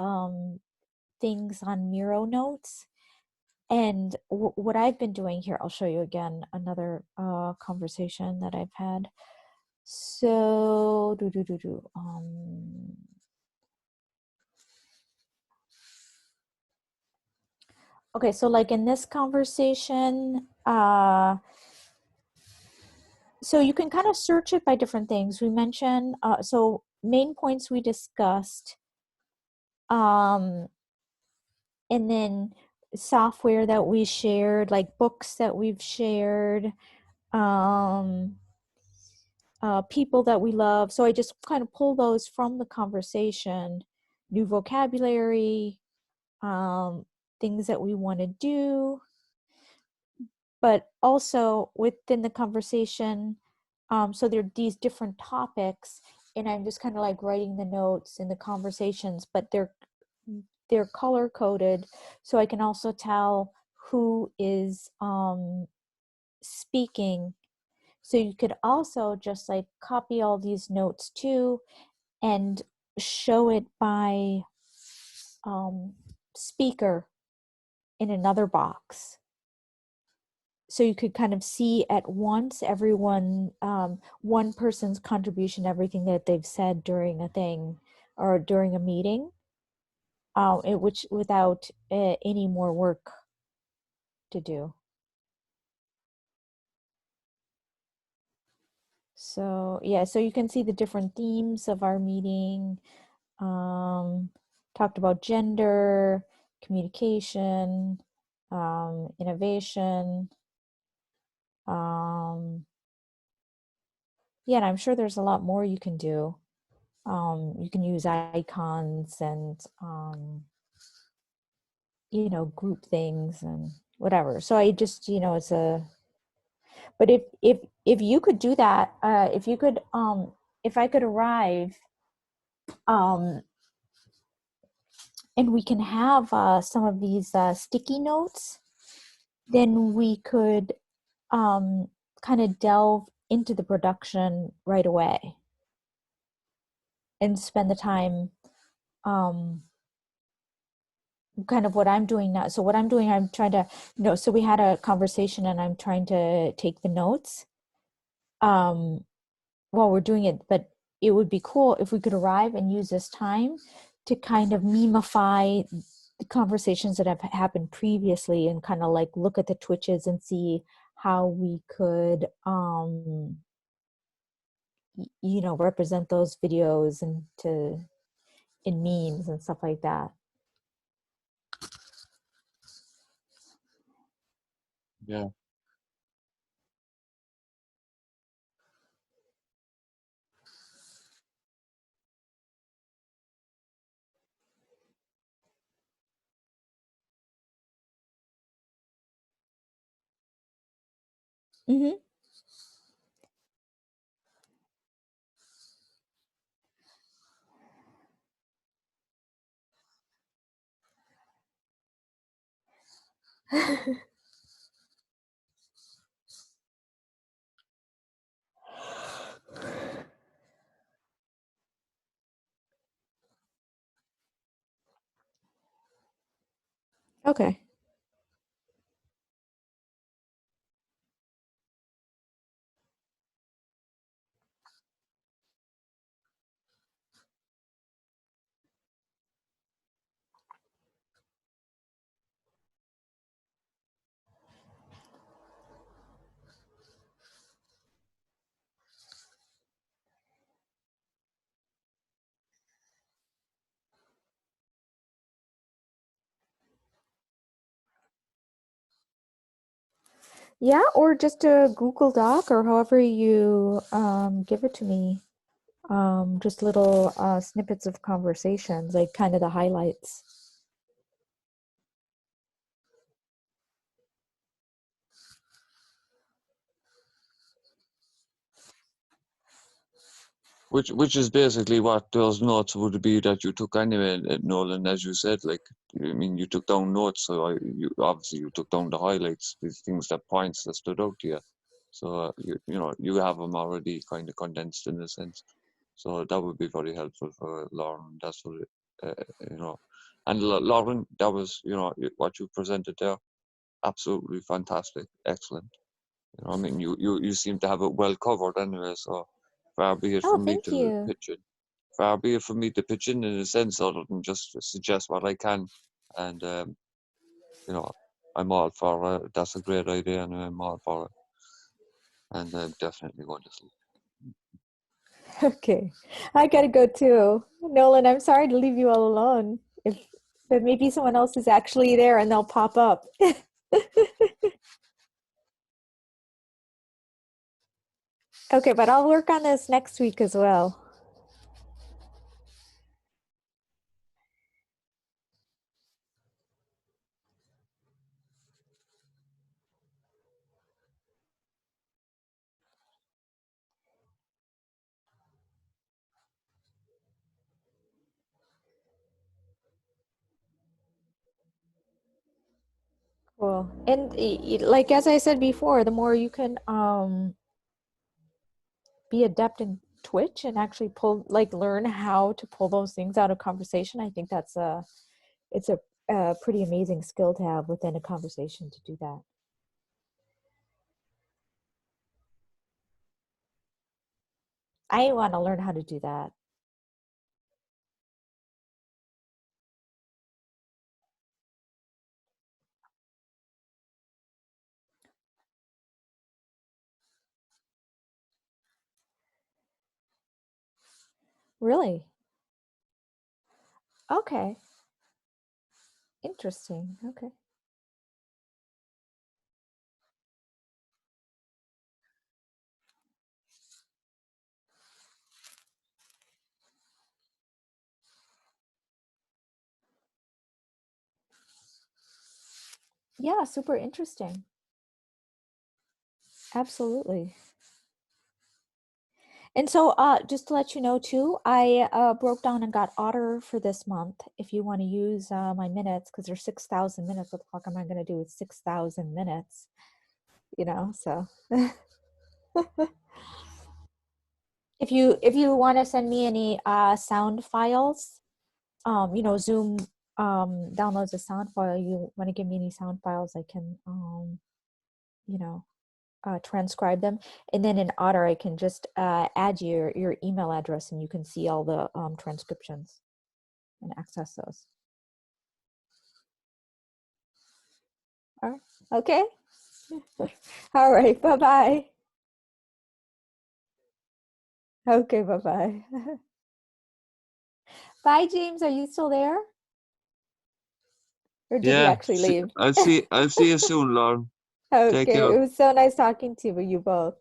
things on Miro notes. And what I've been doing here, I'll show you again another conversation that I've had. So okay, so like in this conversation, so you can kind of search it by different things. We mentioned, so main points we discussed, and then software that we shared, like books that we've shared, people that we love. So I just kind of pull those from the conversation, new vocabulary, things that we want to do, but also within the conversation. So there are these different topics, and I'm just kind of like writing the notes in the conversations, but they're color coded, so I can also tell who is speaking. So you could also just like copy all these notes too and show it by speaker in another box. So you could kind of see at once everyone, one person's contribution, everything that they've said during a thing or during a meeting, which without any more work to do. So yeah, so you can see the different themes of our meeting. Talked about gender, communication, innovation. Yeah, and I'm sure there's a lot more you can do. You can use icons and group things and whatever. So I just, it's a. But if you could do that, if you could, if I could arrive, and we can have some of these sticky notes, then we could kind of delve into the production right away and spend the time kind of what I'm doing now. So what I'm doing, I'm trying to, so we had a conversation and I'm trying to take the notes while we're doing it, but it would be cool if we could arrive and use this time to kind of memify the conversations that have happened previously and kind of like look at the twitches and see how we could, represent those videos in memes and stuff like that. Yeah. Mm-hmm. Okay. Yeah, or just a Google Doc or however you give it to me. Just little snippets of conversations, like kind of the highlights. Which is basically what those notes would be that you took anyway, Nolan, as you said. Like, I mean, you took down notes, so you obviously you took down the highlights, these things, that points that stood out to you. So you have them already kind of condensed in a sense. So that would be very helpful for Lauren. That's what And Lauren, that was what you presented there, absolutely fantastic, excellent. I mean, you seem to have it well covered anyway. So far be it Oh, from me thank to you. pitch in. Far be it from me to pitch in a sense, other than just suggest what I can. And I'm all for it. That's a great idea, and I'm all for it. And I'm definitely going to sleep. Okay, I gotta go too. Nolan, I'm sorry to leave you all alone. But maybe someone else is actually there and they'll pop up. Okay, but I'll work on this next week as well. Cool. And like as I said before, the more you can be adept in Twitch and actually learn how to pull those things out of conversation, I think it's a pretty amazing skill to have within a conversation to do that. I want to learn how to do that. Really? Okay. Interesting. Okay. Yeah, super interesting. Absolutely. And so just to let you know too, I broke down and got Otter for this month. If you want to use my minutes, because there's 6,000 minutes, what the fuck am I going to do with 6,000 minutes? So. If you want to send me any sound files, you know, Zoom downloads a sound file. You want to give me any sound files, I can you know, transcribe them, and then in Otter I can just add your email address, and you can see all the transcriptions and access those. All right. Okay. All right. Bye-bye. Okay. Bye-bye. Bye, James. Are you still there? Or did he Yeah, actually leave? I'll see you soon, Lauren. Take Okay. care. It was so nice talking to you both.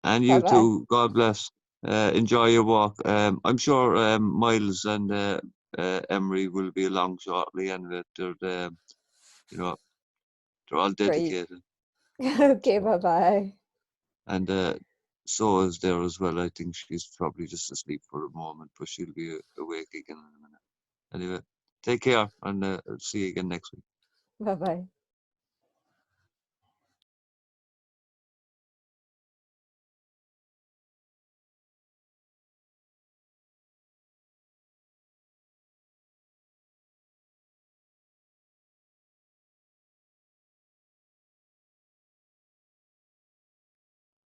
And you Bye-bye. too. God bless. Enjoy your walk. I'm sure Miles and Emery will be along shortly, and they're you know, they're all Great. dedicated. Okay. Bye-bye. And so is there as well. I think she's probably just asleep for a moment, but she'll be awake again in a minute. Anyway, take care, and I'll see you again next week. Bye-bye.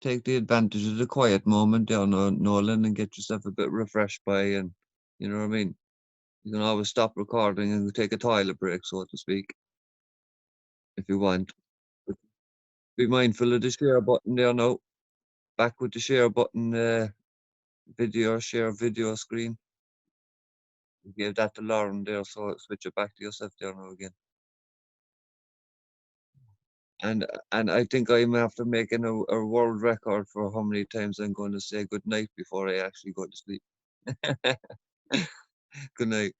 Take the advantage of the quiet moment there, Nolan, and get yourself a bit refreshed by, and you know what I mean? You can always stop recording and take a toilet break, so to speak, if you want. But be mindful of the share button there now. Back with the share button, share video screen. You gave that to Lauren there, so switch it back to yourself there now again. And I think I'm after making a world record for how many times I'm going to say good night before I actually go to sleep. Good night.